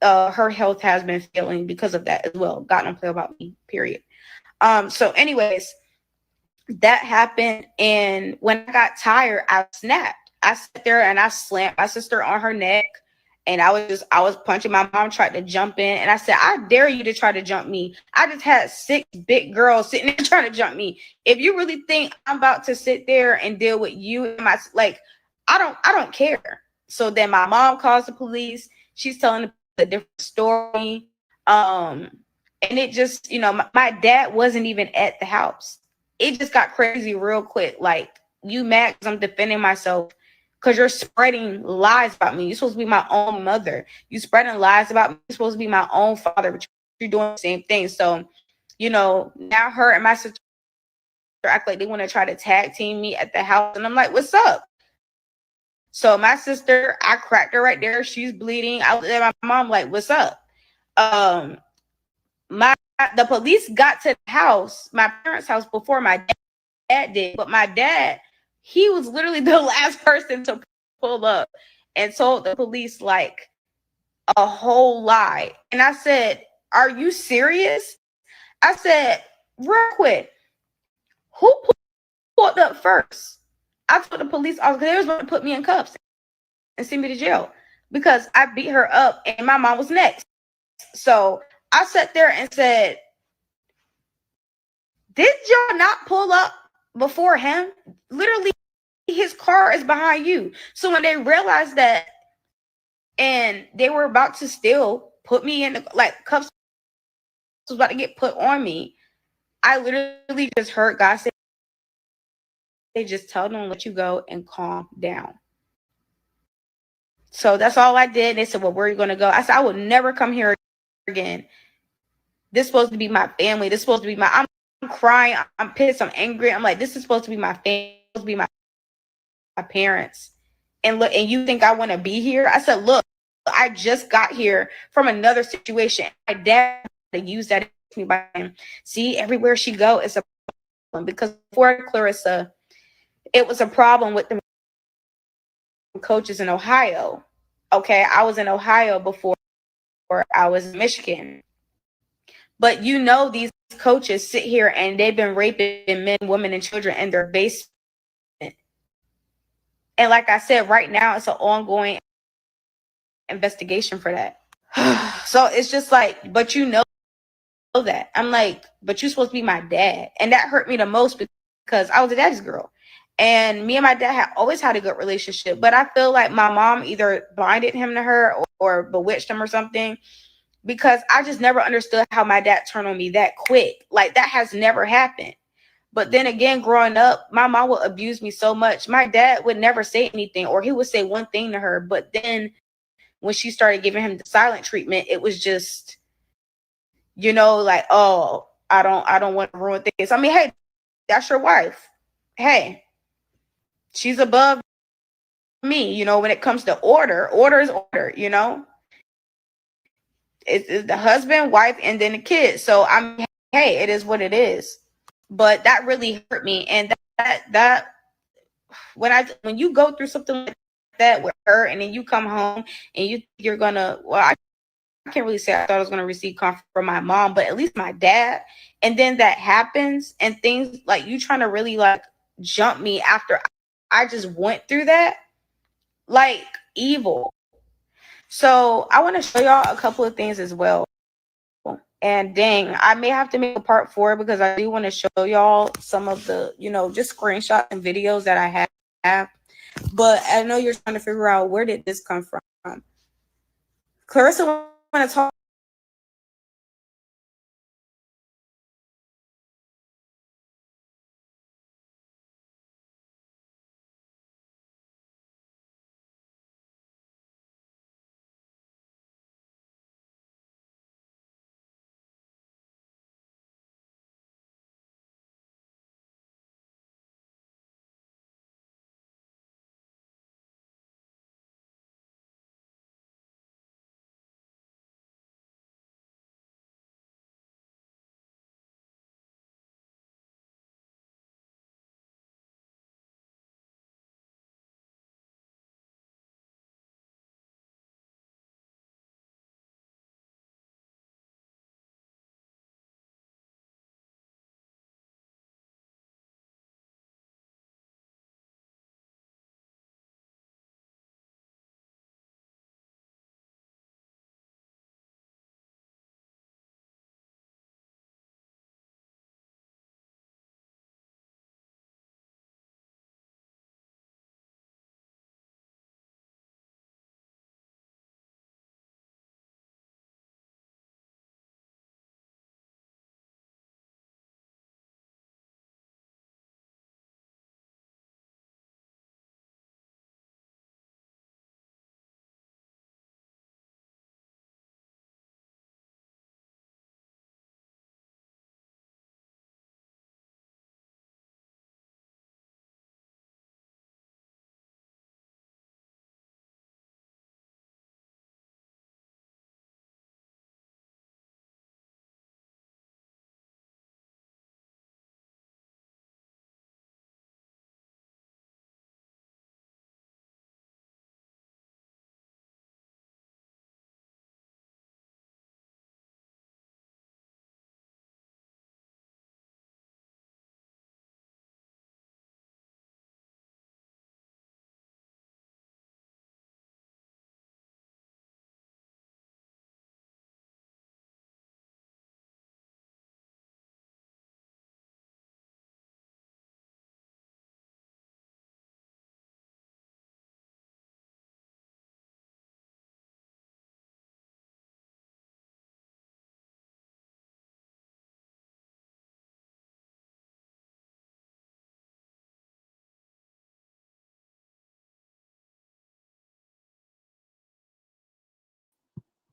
Her health has been failing because of that as well. God don't play about me, period. So anyways, that happened. And when I got tired, I snapped. I sat there and I slammed my sister on her neck. And I was punching. My mom tried to jump in. And I said, I dare you to try to jump me. I just had 6 big girls sitting there trying to jump me. If you really think I'm about to sit there and deal with you and I don't care. So then my mom calls the police. She's telling a different story. And it just, my dad wasn't even at the house. It just got crazy real quick. Like, you mad because I'm defending myself because you're spreading lies about me. You're supposed to be my own mother. You spreading lies about me. You're supposed to be my own father, but you're doing the same thing. So, now her and my sister act like they want to try to tag team me at the house. And I'm like, what's up? So my sister, I cracked her right there. She's bleeding. I looked at my mom like, what's up? The police got to the house, my parents' house, before my dad did. But my dad, he was literally the last person to pull up and told the police like a whole lie. And I said, are you serious? I said, real quick, who pulled up first? I told the police officer they was going to put me in cuffs and send me to jail because I beat her up and my mom was next. So I sat there and said, Did y'all not pull up before him? Literally, his car is behind you. So when they realized that and they were about to still put me in the, like, cuffs was about to get put on me, I literally just heard God say, they just tell them to let you go and calm down. So that's all I did. They said, well, where are you going to go? I said, I will never come here again. This is supposed to be my family. This is supposed to be I'm crying. I'm pissed. I'm angry. I'm like, this is supposed to be my family, supposed to be my parents. And look, and you think I want to be here? I said, look, I just got here from another situation. My dad used that against me by him. See, everywhere she go, it's a problem. Because before Claressa, it was a problem with the coaches in Ohio. Okay, I was in Ohio before I was in Michigan. But you know, these coaches sit here and they've been raping men, women, and children in their basement. And like I said, right now it's an ongoing investigation for that. So it's just like, but you know that. I'm like, but you're supposed to be my dad. And that hurt me the most because I was a daddy's girl. And me and my dad had always had a good relationship. But I feel like my mom either blinded him to her or bewitched him or something, because I just never understood how my dad turned on me that quick. Like, that has never happened. But then again, growing up, my mom would abuse me so much. My dad would never say anything, or he would say one thing to her. But then when she started giving him the silent treatment, it was just, you know, like, oh, I don't want to ruin things. I mean, hey, that's your wife. Hey, she's above me, you know, when it comes to order is order, you know. It's the husband, wife, and then the kids. So I'm, hey, it is what it is. But that really hurt me. And that when you go through something like that with her, and then you come home and you're gonna, well, I can't really say I thought I was gonna receive comfort from my mom, but at least my dad. And then that happens, and things like you trying to really like jump me after I just went through that, like, evil. So I want to show y'all a couple of things as well. And dang, I may have to make a part 4 because I do want to show y'all some of the, you know, just screenshots and videos that I have. But I know you're trying to figure out, where did this come from? Claressa want to talk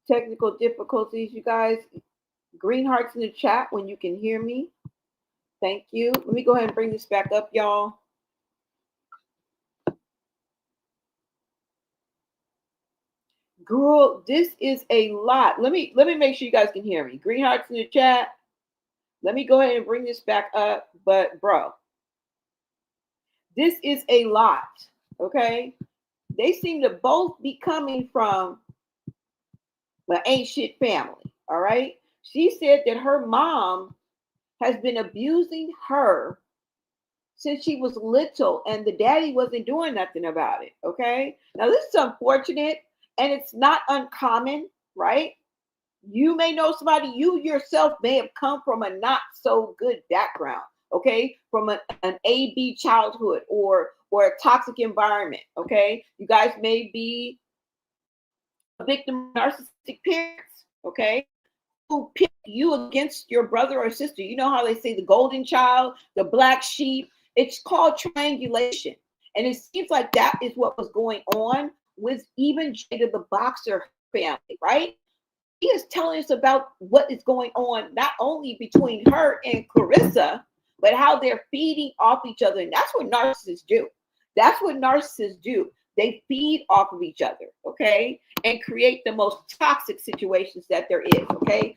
Technical difficulties, you guys. Green hearts in the chat when you can hear me. Thank you. Let me go ahead and bring this back up, y'all. Girl, this is a lot. Let me make sure you guys can hear me. Green hearts in the chat. Let me go ahead and bring this back up. But bro, this is a lot. Okay. They seem to both be coming from the ain't shit family. All right. She said that her mom has been abusing her since she was little and the daddy wasn't doing nothing about it. Okay. Now, this is unfortunate and it's not uncommon, right? You may know somebody, you yourself may have come from a not so good background, okay? From an AB childhood or a toxic environment, okay? You guys may be a victim of narcissistic parents, okay? Who pick you against your brother or sister. You know how they say the golden child, the black sheep. It's called triangulation. And it seems like that is what was going on with even Jada the boxer family, right? He is telling us about what is going on, not only between her and Claressa, but how they're feeding off each other. And that's what narcissists do. That's what narcissists do. They feed off of each other, okay? And create the most toxic situations that there is, okay?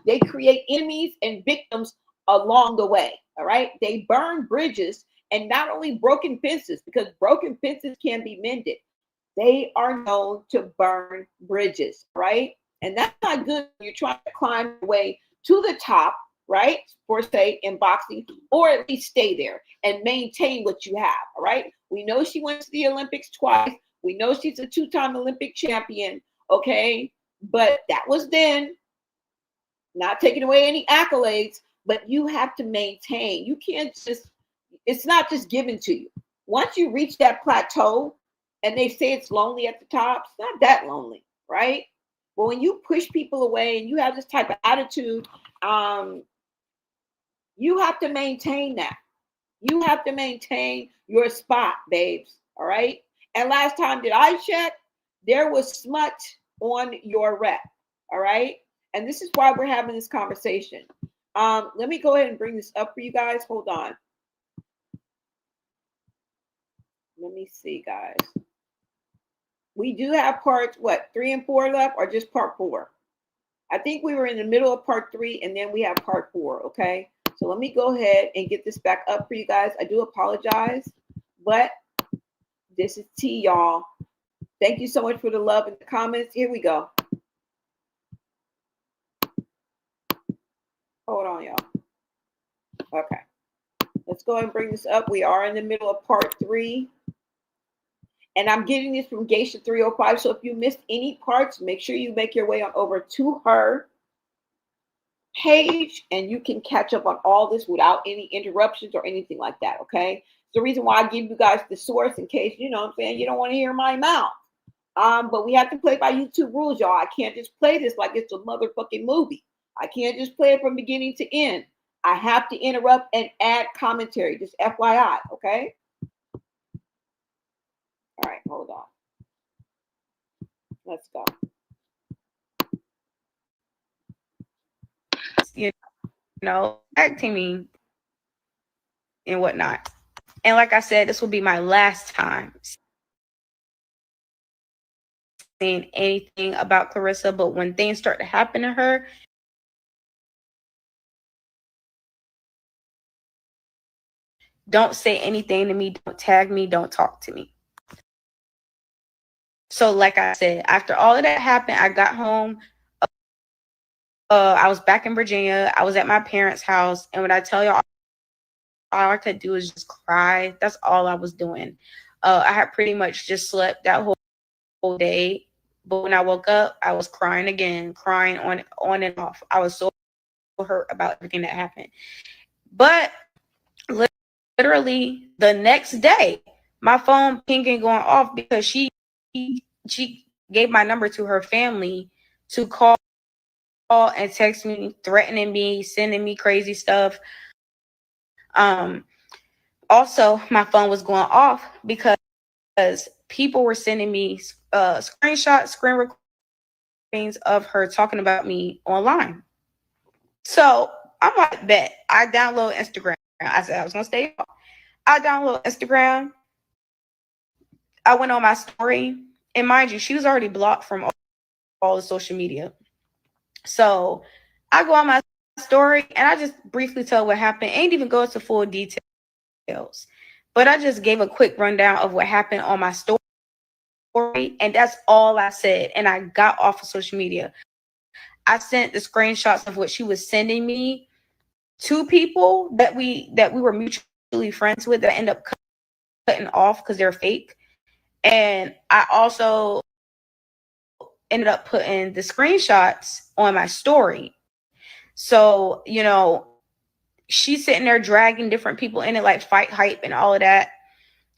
They create enemies and victims along the way, all right? They burn bridges and not only broken fences, because broken fences can be mended. They are known to burn bridges, right? And that's not good when you're trying to climb your way to the top, right? For say in boxing, or at least stay there and maintain what you have. All right. We know she went to the Olympics twice. We know she's a 2-time Olympic champion. Okay. But that was then, not taking away any accolades, but you have to maintain. You can't just, it's not just given to you. Once you reach that plateau and they say it's lonely at the top, it's not that lonely, right? But when you push people away and you have this type of attitude, you have to maintain that. You have to maintain your spot, babes. All right. And last time that I checked, there was smut on your rep. All right. And this is why we're having this conversation. Let me go ahead and bring this up for you guys. Hold on. Let me see, guys. We do have parts, 3 and 4 left, or just part 4? I think we were in the middle of part 3 and then we have part 4. Okay. So let me go ahead and get this back up for you guys. I do apologize, but this is T, y'all. Thank you so much for the love in the comments. Here we go. Hold on, y'all. Okay. Let's go ahead and bring this up. We are in the middle of part 3. And I'm getting this from Geisha 305. So if you missed any parts, make sure you make your way on over to her page and you can catch up on all this without any interruptions or anything like that. Okay. It's the reason why I give you guys the source in case, you know what I'm saying, you don't want to hear my mouth. But we have to play by YouTube rules, y'all. I can't just play this like it's a motherfucking movie. I can't just play it from beginning to end. I have to interrupt and add commentary. Just FYI, okay? All right, hold on. Let's go. You know, tag teaming and whatnot. And like I said, this will be my last time saying anything about Claressa. But when things start to happen to her, don't say anything to me. Don't tag me. Don't talk to me. So like I said, after all of that happened, I got home. I was back in Virginia. I was at my parents' house. And when I tell y'all, all I could do is just cry. That's all I was doing. I had pretty much just slept that whole day. But when I woke up, I was crying again, crying on and off. I was so hurt about everything that happened. But literally the next day, my phone pinging going off because she gave my number to her family to call and text me, threatening me, sending me crazy stuff. Also, my phone was going off because people were sending me screenshots, screen of her talking about me online. So I'm like, bet. I download Instagram. I said I was gonna stay on. I download Instagram. I went on my story, and mind you, she was already blocked from all the social media. So I go on my story and I just briefly tell what happened. Ain't even go into full details, but I just gave a quick rundown of what happened on my story, and that's all I said. And I got off of social media. I sent the screenshots of what she was sending me to people that we were mutually friends with that end up cutting off because they're fake. And I also ended up putting the screenshots on my story. So, you know, she's sitting there dragging different people in it, like Fight Hype and all of that.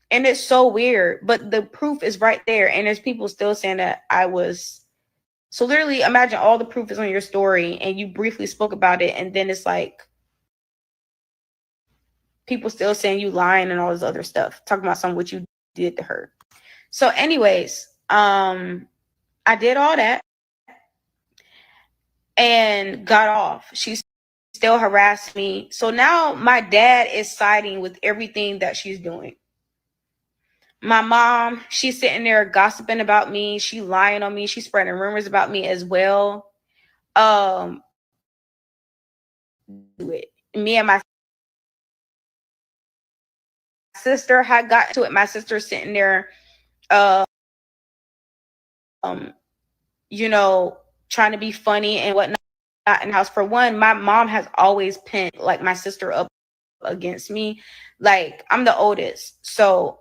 And it's so weird, but the proof is right there. And there's people still saying that I was. So literally imagine all the proof is on your story and you briefly spoke about it. And then it's like people still saying you lying and all this other stuff, talking about something what you did to her. So anyways, I did all that and got off. She still harassed me. So now my dad is siding with everything that she's doing. My mom, she's sitting there gossiping about me. She lying on me. She's spreading rumors about me as well. Me and my sister had got to it. My sister sitting there, you know, trying to be funny and whatnot in the house. For one, my mom has always pinned like my sister up against me. Like I'm the oldest, so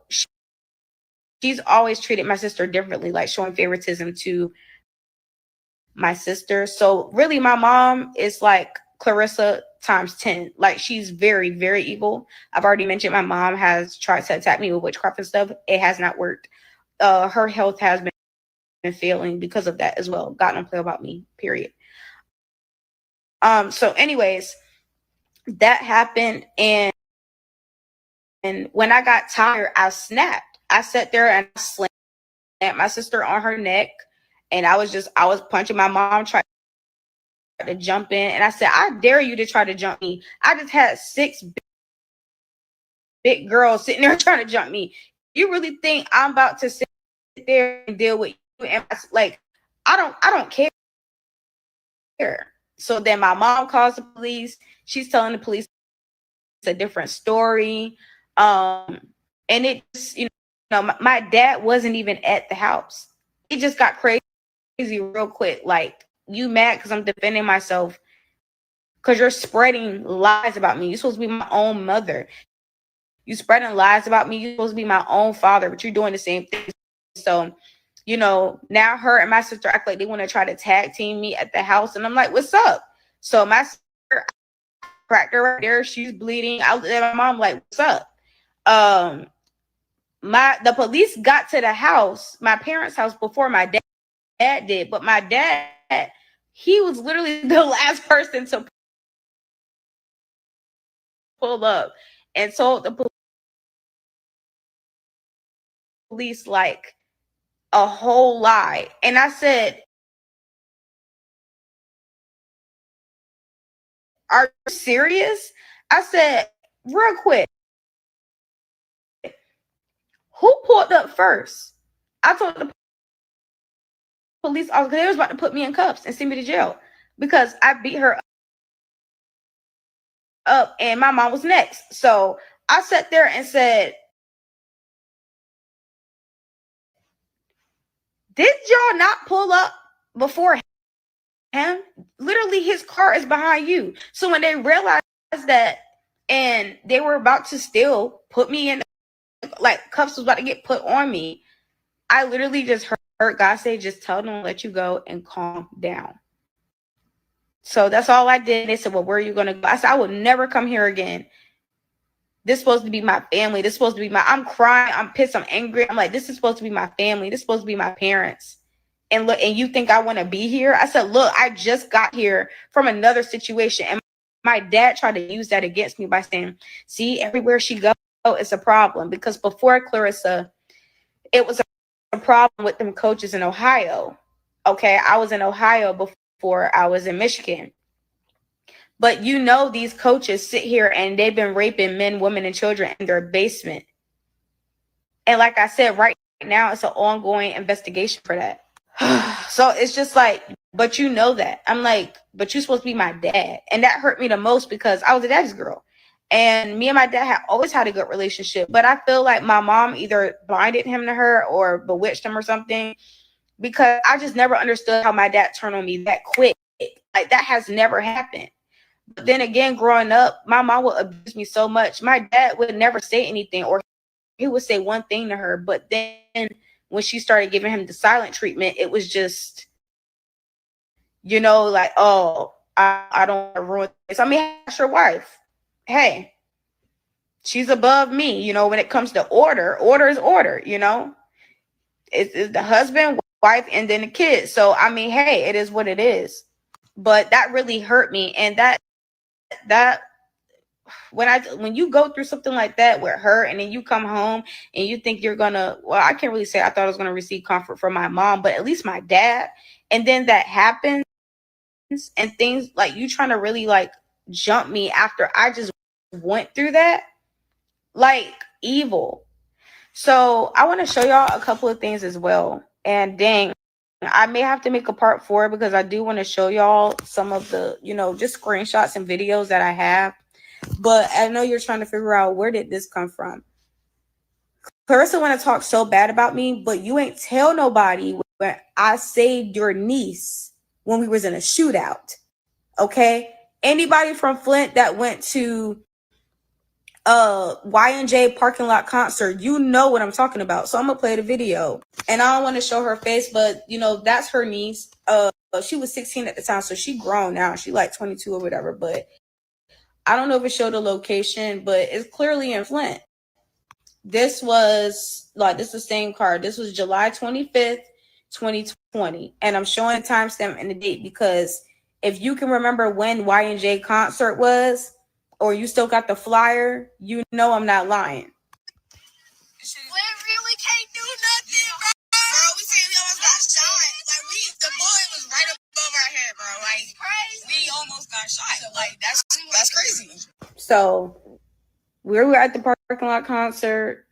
she's always treated my sister differently, like showing favoritism to my sister. So really my mom is like Claressa times 10. Like she's very, very evil. I've already mentioned my mom has tried to attack me with witchcraft and stuff. It has not worked. Her health has been failing because of that as well. God don't play about me, period. So anyways, that happened, and when I got tired, I snapped. I sat there and I slammed my sister on her neck, and I was punching my mom, trying to jump in, and I said, I dare you to try to jump me. I just had 6 big girls sitting there trying to jump me. You really think I'm about to sit there and deal with you? And like, I don't care. So then my mom calls the police. She's telling the police a different story. And it just, you know, my dad wasn't even at the house. It just got crazy real quick. Like, you mad because I'm defending myself because you're spreading lies about me. You're supposed to be my own mother. You spreading lies about me. You're supposed to be my own father, but you're doing the same thing. So, you know, now her and my sister act like they want to try to tag team me at the house. And I'm like, what's up? So my sister cracked her right there. She's bleeding. I looked at my mom like, what's up? The police got to the house, my parents' house, before my dad did. But my dad, he was literally the last person to pull up and told the police like a whole lie. And I said, are you serious? I said, real quick, who pulled up first? I told the police officer they was about to put me in cuffs and send me to jail because I beat her up and my mom was next. So I sat there and said, did y'all not pull up before him? Literally, his car is behind you. So when they realized that and they were about to still put me in, like cuffs was about to get put on me, I literally just heard God say, just tell them to let you go and calm down. So that's all I did. They said, well, where are you going to go? I said, I will never come here again. This is supposed to be my family. This is supposed to be I'm crying. I'm pissed. I'm angry. I'm like, this is supposed to be my family. This is supposed to be my parents. And look, and you think I want to be here? I said, look, I just got here from another situation. And my dad tried to use that against me by saying, see, everywhere she goes, it's a problem. Because before Claressa, it was a problem with them coaches in Ohio. Okay, I was in Ohio before I was in Michigan. But you know, these coaches sit here and they've been raping men, women, and children in their basement. And like I said, right now it's an ongoing investigation for that. So it's just like, but you know that. I'm like, but you're supposed to be my dad. And that hurt me the most because I was a daddy's girl. And me and my dad had always had a good relationship. But I feel like my mom either blinded him to her or bewitched him or something, because I just never understood how my dad turned on me that quick. Like, that has never happened. But then again, growing up, my mom would abuse me so much. My dad would never say anything, or he would say one thing to her. But then when she started giving him the silent treatment, it was just, you know, like, oh, I don't want to ruin this. I mean, that's your wife. Hey, she's above me. You know, when it comes to order is order, you know. It's the husband, wife, and then the kids. So, I mean, hey, it is what it is. But that really hurt me. And that when you go through something like that with her, and then you come home and you think you're gonna, well, I can't really say I thought I was gonna receive comfort from my mom, but at least my dad. And then that happens, and things like you trying to really like jump me after I just went through that, like evil. So I want to show y'all a couple of things as well. And dang, I may have to make a part 4 because I do want to show y'all some of the, you know, just screenshots and videos that I have. But I know you're trying to figure out, where did this come from? Claressa want to talk so bad about me, but you ain't tell nobody when I saved your niece when we was in a shootout. Okay? Anybody from Flint that went to Y&J parking lot concert, you know what I'm talking about. So I'm gonna play the video. And I don't want to show her face, but you know, that's her niece. She was 16 at the time, so she grown now. She like 22 or whatever, but I don't know if it showed the location, but it's clearly in Flint. This was like, this is the same card. This was July 25th, 2020. And I'm showing timestamp and the date because if you can remember when Y&J concert was, or you still got the flyer, you know I'm not lying. We really can't do nothing, bro. We see we almost got shot. Like, the bullet was right above our head, bro. Like, we almost got shot. Like, that's crazy. So we were at the parking lot concert.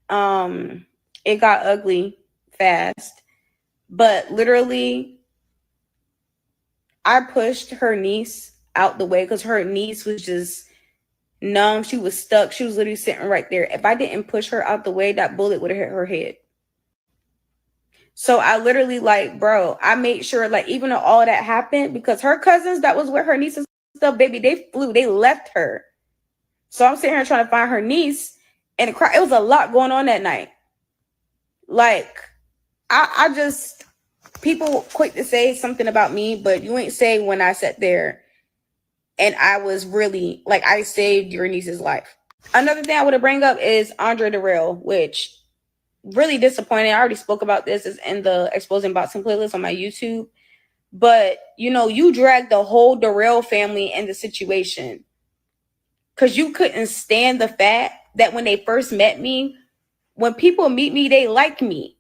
It got ugly fast, but literally I pushed her niece out the way because her niece was just numb. She was stuck. She was literally sitting right there. If I didn't push her out the way, that bullet would have hit her head. So I literally, like, bro, I made sure, like, even though all that happened, because her cousins that was with her niece and stuff, baby, they flew. They left her. So I'm sitting here trying to find her niece, and it was a lot going on that night. Like, I just, people quick to say something about me, but you ain't say when I sat there and I was really, like, I saved your niece's life. Another thing I want to bring up is Andre Darrell, which really disappointing. I already spoke about this. It's in the Exposing Boxing playlist on my YouTube. But, you know, you dragged the whole Darrell family in the situation because you couldn't stand the fact that when they first met me, when people meet me, they like me.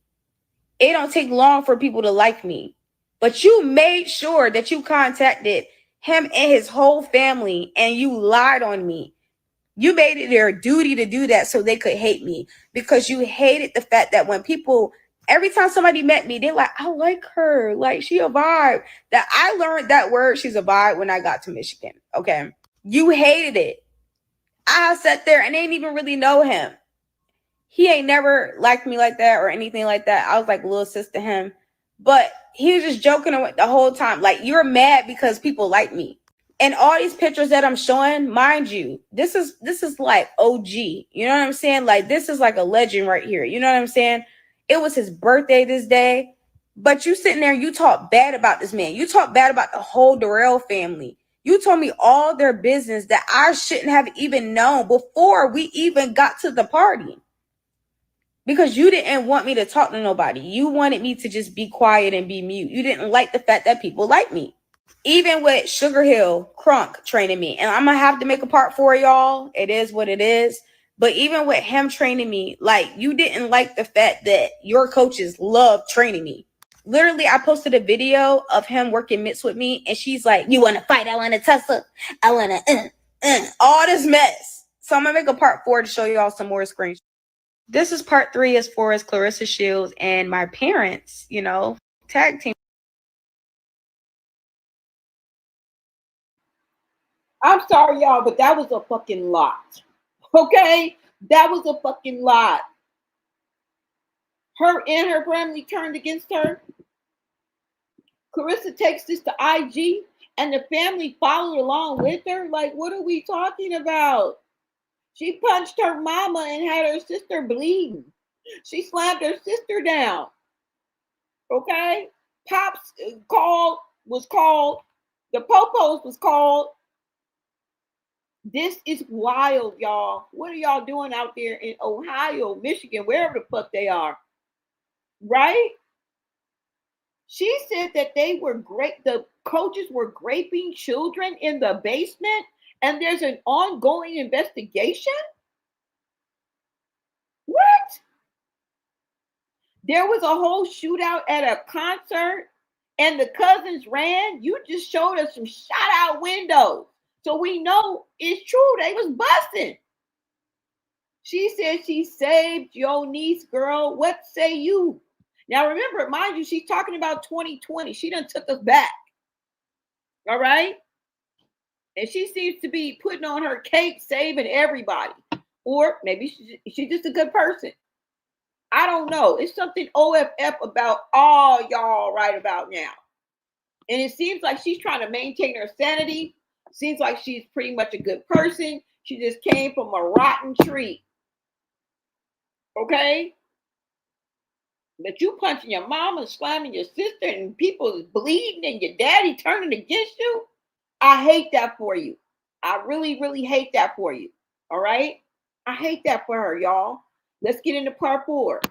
It don't take long for people to like me. But you made sure that you contacted him and his whole family, and you lied on me. You made it their duty to do that so they could hate me, because you hated the fact that when people, every time somebody met me, they're like, I like her. Like, she a vibe. That I learned that word, she's a vibe, when I got to Michigan. Okay. You hated it. I sat there and they didn't even really know him. He ain't never liked me like that or anything like that. I was like little sis to him. But he was just joking the whole time. Like, you're mad because people like me. And all these pictures that I'm showing, mind you, this is like OG. You know what I'm saying? Like, this is like a legend right here. You know what I'm saying? It was his birthday this day. But you sitting there, you talk bad about this man. You talk bad about the whole Darrell family. You told me all their business that I shouldn't have even known before we even got to the party. Because you didn't want me to talk to nobody. You wanted me to just be quiet and be mute. You didn't like the fact that people like me. Even with Sugar Hill Crunk training me. And I'm going to have to make a part for y'all. It is what it is. But even with him training me, like, you didn't like the fact that your coaches love training me. Literally, I posted a video of him working mitts with me, and she's like, "You want to fight? I want to tussle. I want to all this mess." So I'm gonna make a part 4 to show y'all some more screenshots. This is part 3 as far as Claressa Shields and my parents, you know, tag team. I'm sorry, y'all, but that was a fucking lot. Okay? That was a fucking lot. Her and her family turned against her. Claressa takes this to IG and the family followed along with her. Like, what are we talking about? She punched her mama and had her sister bleeding. She slammed her sister down. Okay? Pops was called. The Popos was called. This is wild, y'all. What are y'all doing out there in Ohio, Michigan, wherever the fuck they are? Right? She said that they were great. The coaches were raping children in the basement, and there's an ongoing investigation. What? There was a whole shootout at a concert, and the cousins ran. You just showed us some shot out windows, so we know it's true. They was busting. She said she saved your niece, girl. What say you? Now remember, mind you, she's talking about 2020. She done took us back. All right? And she seems to be putting on her cape, saving everybody. Or maybe she's just a good person. I don't know. It's something OFF about all y'all right about now. And it seems like she's trying to maintain her sanity. Seems like she's pretty much a good person. She just came from a rotten tree. Okay? But you punching your mama and slamming your sister and people is bleeding and your daddy turning against you. I hate that for you. I really, really hate that for you. All right? I hate that for her, y'all. Let's get into part 4.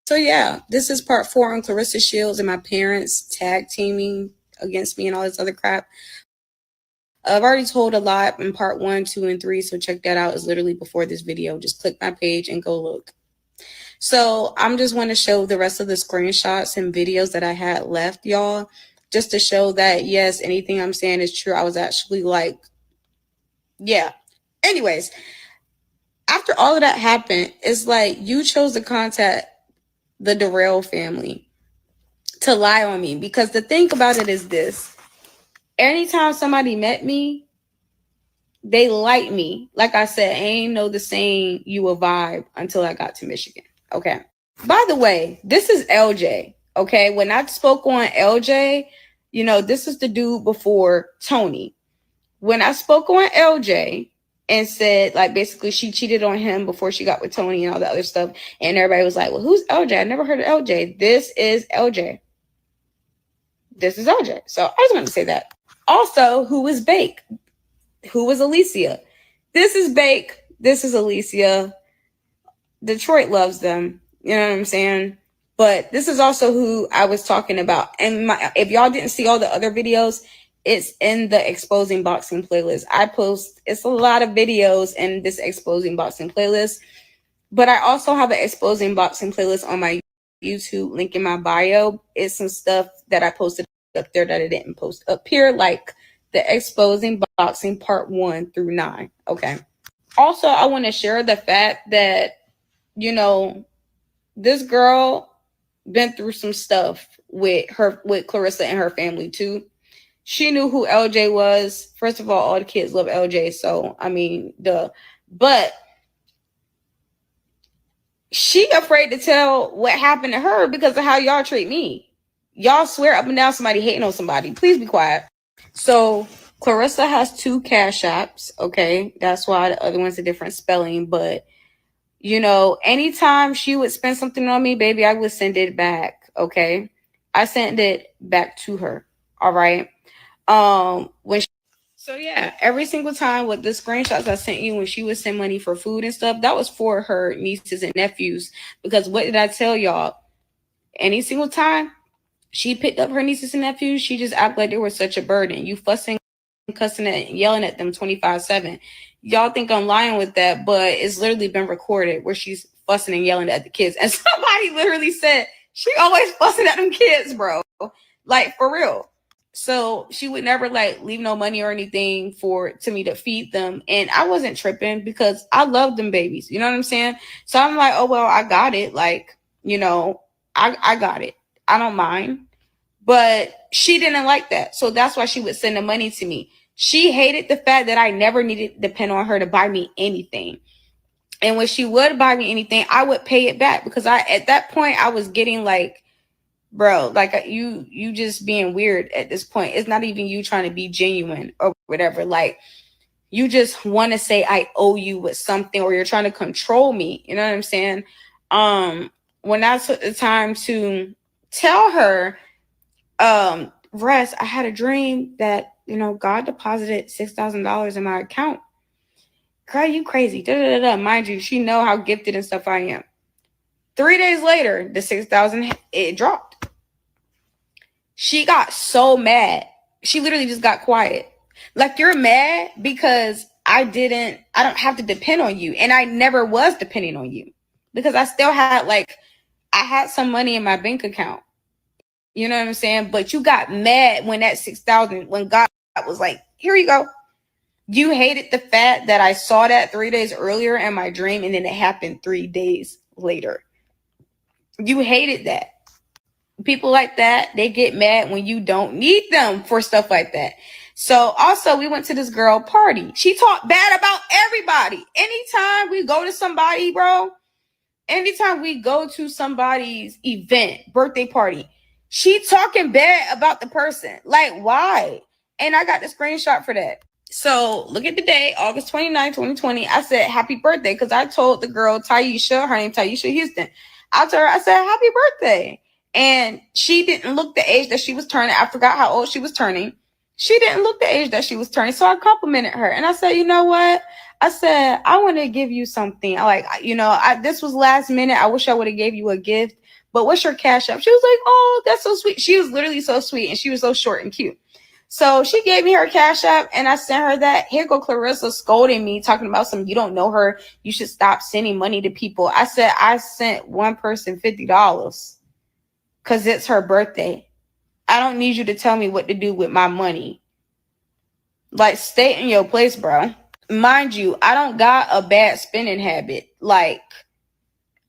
So yeah, this is part 4 on Claressa Shields and my parents tag teaming against me and all this other crap. I've already told a lot in part 1, 2, and 3, so check that out. It's literally before this video. Just click my page and go look. So I'm just want to show the rest of the screenshots and videos that I had left, y'all, just to show that, yes, anything I'm saying is true. I was actually like, yeah. Anyways, after all of that happened, it's like you chose to contact the Darrell family to lie on me, because the thing about it is this: anytime somebody met me, they liked me. Like I said, I ain't know the saying you a vibe until I got to Michigan. Okay. By the way, this is LJ. Okay. When I spoke on LJ, you know, this is the dude before Tony. When I spoke on LJ and said, like, basically she cheated on him before she got with Tony and all the other stuff, and everybody was like, well, who's LJ? I never heard of LJ. This is LJ. This is LJ. So I just wanted to say that. Also, who was Bake? Who was Alicia? This is Bake. This is Alicia. Detroit loves them. You know what I'm saying? But this is also who I was talking about. And if y'all didn't see all the other videos, it's in the Exposing Boxing playlist. It's a lot of videos in this Exposing Boxing playlist. But I also have an Exposing Boxing playlist on my YouTube, link in my bio. It's some stuff that I posted up there that I didn't post up here, like the Exposing Boxing part 1 through 9. Okay. Also, I want to share the fact that, you know, this girl been through some stuff with Claressa and her family too. She knew who LJ was. First of all the kids love LJ, so I mean, but she afraid to tell what happened to her because of how y'all treat me. Y'all swear up and down somebody hating on somebody. Please be quiet. So Claressa has 2 cash apps. Okay, that's why the other one's a different spelling, but you know, anytime she would spend something on me, baby, I would send it back. Okay. I sent it back to her. All right. So yeah, every single time with the screenshots I sent you when she would send money for food and stuff, that was for her nieces and nephews. Because what did I tell y'all? Any single time she picked up her nieces and nephews, she just acted like they were such a burden. You fussing, cussing, and yelling at them 24/7. Y'all think I'm lying with that, but it's literally been recorded where she's fussing and yelling at the kids. And somebody literally said she always fussing at them kids, bro. Like, for real. So she would never like leave no money or anything to me to feed them. And I wasn't tripping because I love them babies. You know what I'm saying? So I'm like, oh, well, I got it. Like, I got it. I don't mind. But she didn't like that. So that's why she would send the money to me. She hated the fact that I never needed to depend on her to buy me anything. And when she would buy me anything, I would pay it back because at that point I was getting like, bro, like you just being weird at this point. It's not even you trying to be genuine or whatever. Like, you just want to say I owe you with something, or you're trying to control me. You know what I'm saying? When I took the time to tell her, Rest, I had a dream that, God deposited $6,000 in my account. Girl, you crazy. Da, da, da, da. Mind you, she know how gifted and stuff I am. 3 days later, the 6,000, it dropped. She got so mad. She literally just got quiet. Like, you're mad because I don't have to depend on you. And I never was depending on you because I still had I had some money in my bank account. You know what I'm saying? But you got mad when that 6,000, when God was like, here you go. You hated the fact that I saw that 3 days earlier in my dream and then it happened 3 days later. You hated that. People like that, they get mad when you don't need them for stuff like that. So also we went to this girl party. She talked bad about everybody. Anytime we go to somebody, bro, anytime we go to somebody's event, birthday party, she talking bad about the person. Like, why? And I got the screenshot for that. So look at the day, August 29, 2020. I said, happy birthday. Because I told the girl, Taisha, her name Taisha Houston. I told her, I said, happy birthday. And she didn't look the age that she was turning. I forgot how old she was turning. She didn't look the age that she was turning. So I complimented her. And I said, you know what? I said, I want to give you something. This was last minute. I wish I would have gave you a gift. But what's your cash app? She was like, oh, that's so sweet. She was literally so sweet. And she was so short and cute. So she gave me her cash app and I sent her that. Here go Claressa scolding me, talking about you don't know her. You should stop sending money to people. I said, I sent one person $50 because it's her birthday. I don't need you to tell me what to do with my money. Like, stay in your place, bro. Mind you, I don't got a bad spending habit. Like,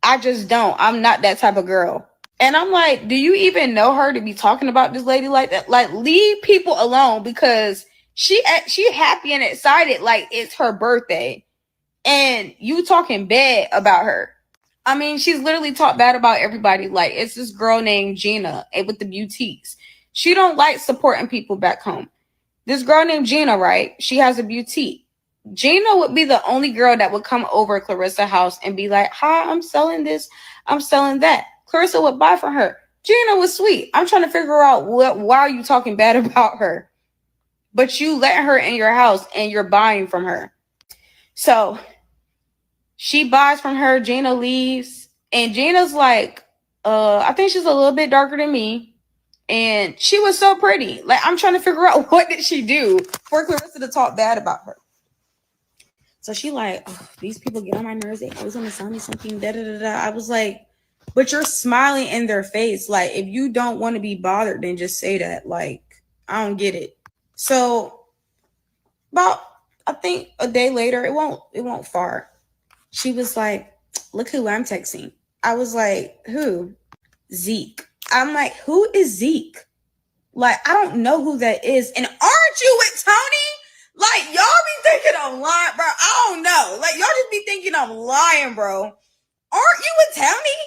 I just don't. I'm not that type of girl. And I'm like, do you even know her to be talking about this lady like that? Like, leave people alone because she happy and excited like it's her birthday. And you talking bad about her. I mean, she's literally talked bad about everybody. Like, it's this girl named Gina with the boutiques. She don't like supporting people back home. This girl named Gina, right? She has a boutique. Gina would be the only girl that would come over Clarissa's house and be like, hi, I'm selling this. I'm selling that. Claressa would buy from her. Gina was sweet. I'm trying to figure out why are you talking bad about her? But you let her in your house and you're buying from her. So she buys from her. Gina leaves. And Gina's like, I think she's a little bit darker than me. And she was so pretty. Like, I'm trying to figure out what did she do for Claressa to talk bad about her. So she like, oh, these people get on my nerves. They always want to tell me something. Da, da, da, da. I was like, but you're smiling in their face. Like, if you don't want to be bothered, then just say that. Like, I don't get it. So about, I think a day later, it won't far. She was like, look who I'm texting. I was like, who? Zeke. I'm like, who is Zeke? Like, I don't know who that is. And aren't you with Tony? Like, y'all be thinking I'm lying, bro. I don't know. Like, y'all just be thinking I'm lying, bro. Aren't you with Tony?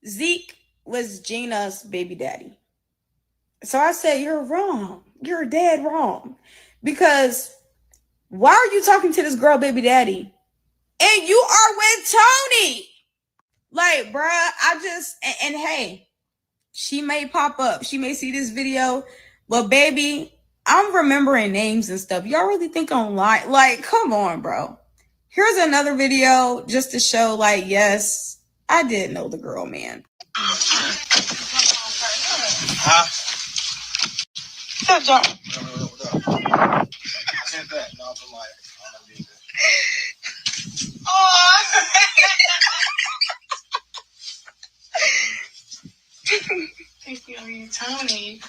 Zeke was Gina's baby daddy. So I said, you're wrong. You're dead wrong. Because why are you talking to this girl baby daddy? And you are with Tony. Like, bruh, and hey, she may pop up. She may see this video. But baby, I'm remembering names and stuff. Y'all really think I'm lying? Like, come on, bro. Here's another video just to show, like, yes, I did know the girl, man. Huh? What's up, John? Oh. Thank you, Tony.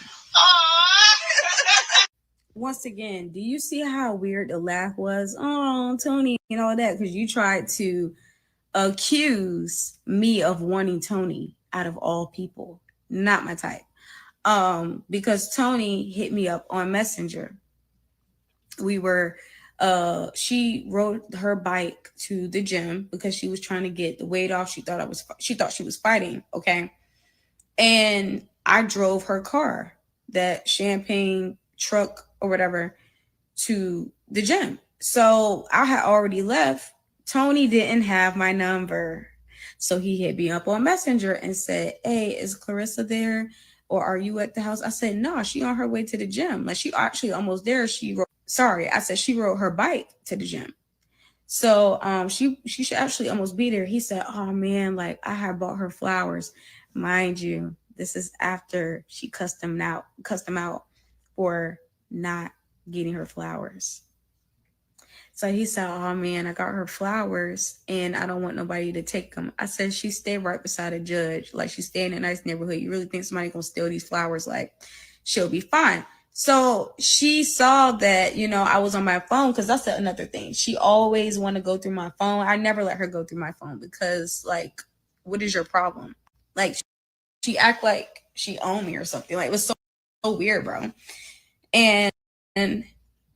Once again, do you see how weird the laugh was? Oh, Tony, and all that, because you tried to accuse me of wanting Tony out of all people. Not my type. Because Tony hit me up on Messenger. She rode her bike to the gym because she was trying to get the weight off. She thought she was fighting. Okay. And I drove her car, that champagne truck or whatever, to the gym. So I had already left. Tony didn't have my number. So he hit me up on Messenger and said, hey, is Claressa there? Or are you at the house? I said, no, she on her way to the gym. Like, she actually almost there. She rode her bike to the gym. So she should actually almost be there. He said, oh man, like, I had bought her flowers. Mind you, this is after she cussed him out for not getting her flowers. So he said, oh man, I got her flowers and I don't want nobody to take them. I said, she stayed right beside a judge. Like, she stayed in a nice neighborhood. You really think somebody gonna steal these flowers? Like, she'll be fine. So she saw that, I was on my phone, because that's another thing. She always want to go through my phone. I never let her go through my phone because, like, what is your problem? Like, she act like she owned me or something. Like, it was so weird, bro. And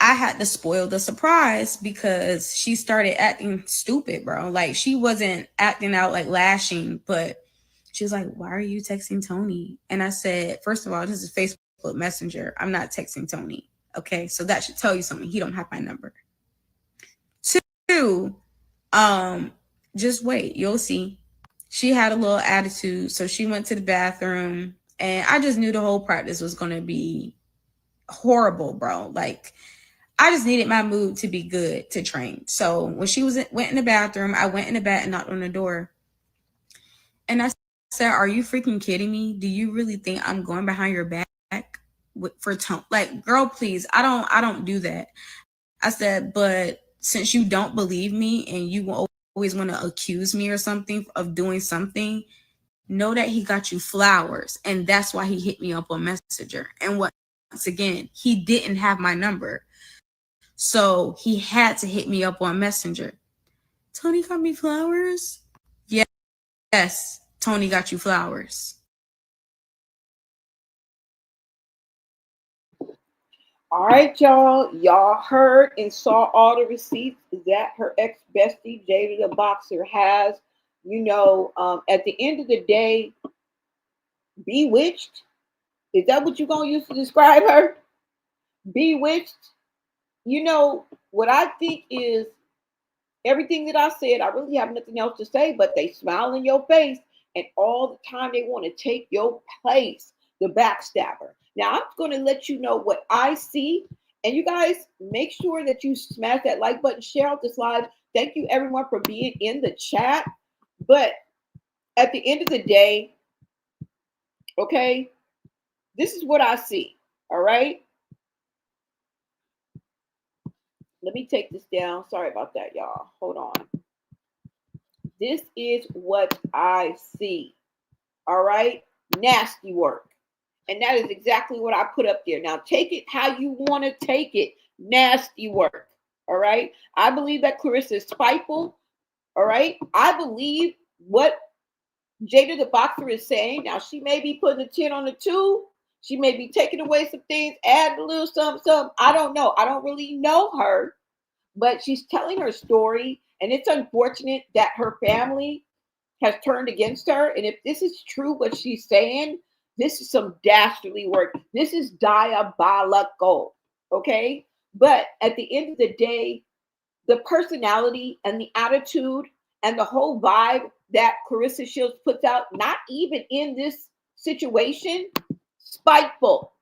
I had to spoil the surprise because she started acting stupid, bro. Like, she wasn't acting out like lashing, but she was like, why are you texting Tony? And I said, first of all, this is Facebook Messenger. I'm not texting Tony. Okay, so that should tell you something. He don't have my number. 2, just wait. You'll see. She had a little attitude, so she went to the bathroom, and I just knew the whole practice was going to be horrible, bro. Like, I just needed my mood to be good to train. So when she went in the bathroom, I went in the back and knocked on the door. And I said, are you freaking kidding me? Do you really think I'm going behind your back for Tony? Like, girl, please. I don't do that. I said, but since you don't believe me and you always want to accuse me or something of doing something, know that he got you flowers. And that's why he hit me up on Messenger. And once again, he didn't have my number. So he had to hit me up on Messenger. Tony got me flowers? Yes, Tony got you flowers. All right, y'all. Y'all heard and saw all the receipts that her ex-bestie, Jada the Boxer, has. At the end of the day, bewitched. Is that what you're going to use to describe her? Bewitched. What I think is everything that I said, I really have nothing else to say, but they smile in your face, and all the time they want to take your place, the backstabber. Now, I'm going to let you know what I see, and you guys make sure that you smash that like button, share out this live. Thank you, everyone, for being in the chat. But at the end of the day, okay, this is what I see, all right? Let me take this down. Sorry about that, y'all. Hold on. This is what I see. All right. Nasty work. And that is exactly what I put up there. Now, take it how you want to take it. Nasty work. All right. I believe that Claressa is spiteful. All right. I believe what Jada the Boxer is saying. Now, she may be putting a 10 on the 2. She may be taking away some things, add a little something. I don't know. I don't really know her, but she's telling her story. And it's unfortunate that her family has turned against her. And if this is true, what she's saying, this is some dastardly work. This is diabolical. Okay. But at the end of the day, the personality and the attitude and the whole vibe that Claressa Shields puts out, not even in this situation, spiteful.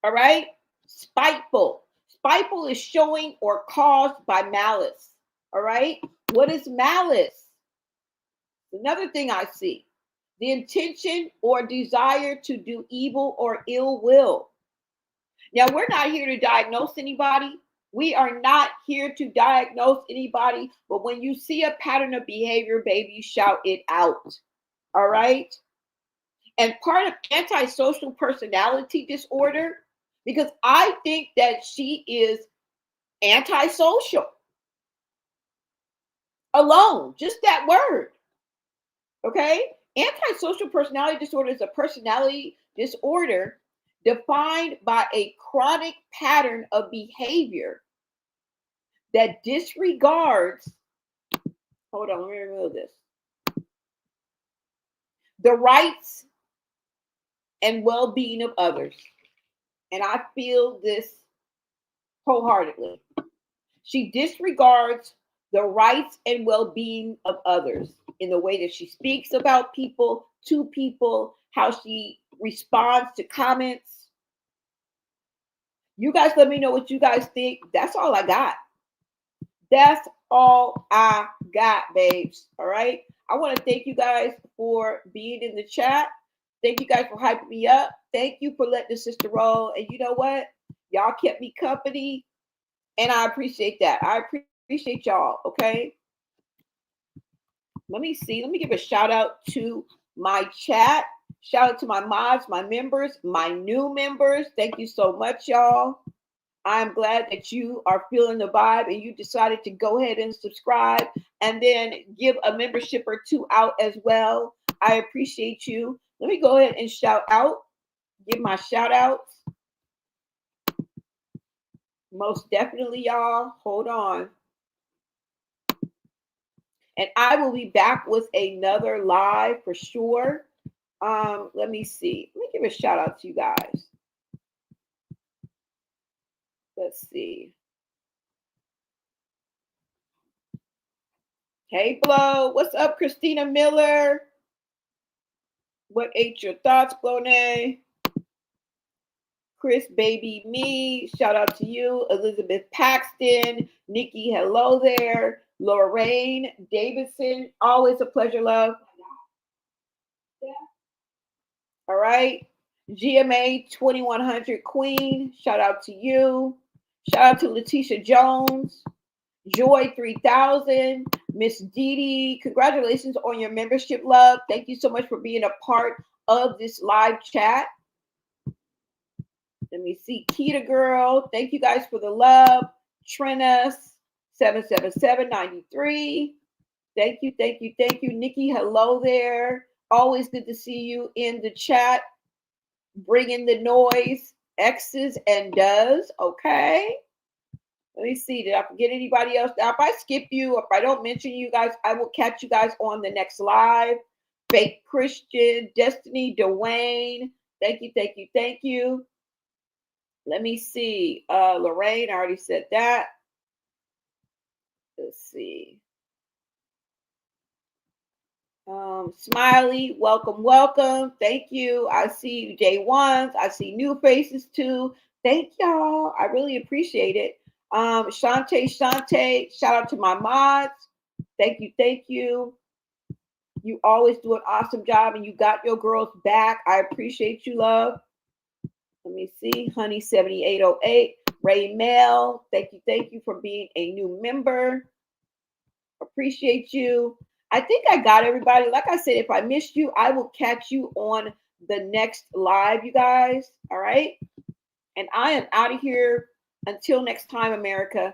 All right? Spiteful. Spiteful is showing or caused by malice. All right? What is malice? Another thing I see. The intention or desire to do evil or ill will. Now, we're not here to diagnose anybody. We are not here to diagnose anybody. But when you see a pattern of behavior, baby, shout it out. All right? And part of antisocial personality disorder, because I think that she is antisocial. Alone, just that word. Okay? Antisocial personality disorder is a personality disorder defined by a chronic pattern of behavior that disregards, hold on, let me remove this, the rights and well-being of others. And I feel this wholeheartedly. She disregards the rights and well-being of others in the way that she speaks about people, to people, how she responds to comments. You guys let me know what you guys think. That's all I got. That's all I got, babes. All right. I want to thank you guys for being in the chat. Thank you guys for hyping me up. Thank you for letting the sister roll. And you know what? Y'all kept me company. And I appreciate that. I appreciate y'all. Okay. Let me see. Let me give a shout out to my chat. Shout out to my mods, my members, my new members. Thank you so much, y'all. I'm glad that you are feeling the vibe and you decided to go ahead and subscribe and then give a membership or two out as well. I appreciate you. Let me go ahead and shout out, give my shout outs. Most definitely, y'all. Hold on. And I will be back with another live for sure. Let me see. Let me give a shout out to you guys. Let's see. Hey, Flo. What's up, Christina Miller? What ate your thoughts, Blone? Chris Baby Me, shout out to you. Elizabeth Paxton, Nikki, hello there. Lorraine Davidson, always a pleasure, love. All right. GMA 2100 Queen, shout out to you. Shout out to Letitia Jones. Joy 3000, Miss Dee Dee, congratulations on your membership, love. Thank you so much for being a part of this live chat. Let me see. Keita Girl. Thank you guys for the love. Trenus 77793. Thank you. Thank you. Thank you. Nikki, hello there. Always good to see you in the chat. Bringing the noise. X's and does. Okay. Let me see. Did I forget anybody else? Now, if I skip you, if I don't mention you guys, I will catch you guys on the next live. Fake Christian, Destiny, Dwayne. Thank you. Thank you. Thank you. Let me see. Lorraine, I already said that. Let's see. Smiley, welcome, welcome. Thank you. I see J1s. I see new faces too. Thank y'all. I really appreciate it. Shante, shout out to my mods. Thank you, thank you. You always do an awesome job and you got your girls back. I appreciate you, love. Let me see. Honey 7808. Ray Mel. Thank you for being a new member. Appreciate you. I think I got everybody. Like I said, if I missed you, I will catch you on the next live, you guys. All right. And I am out of here. Until next time, America.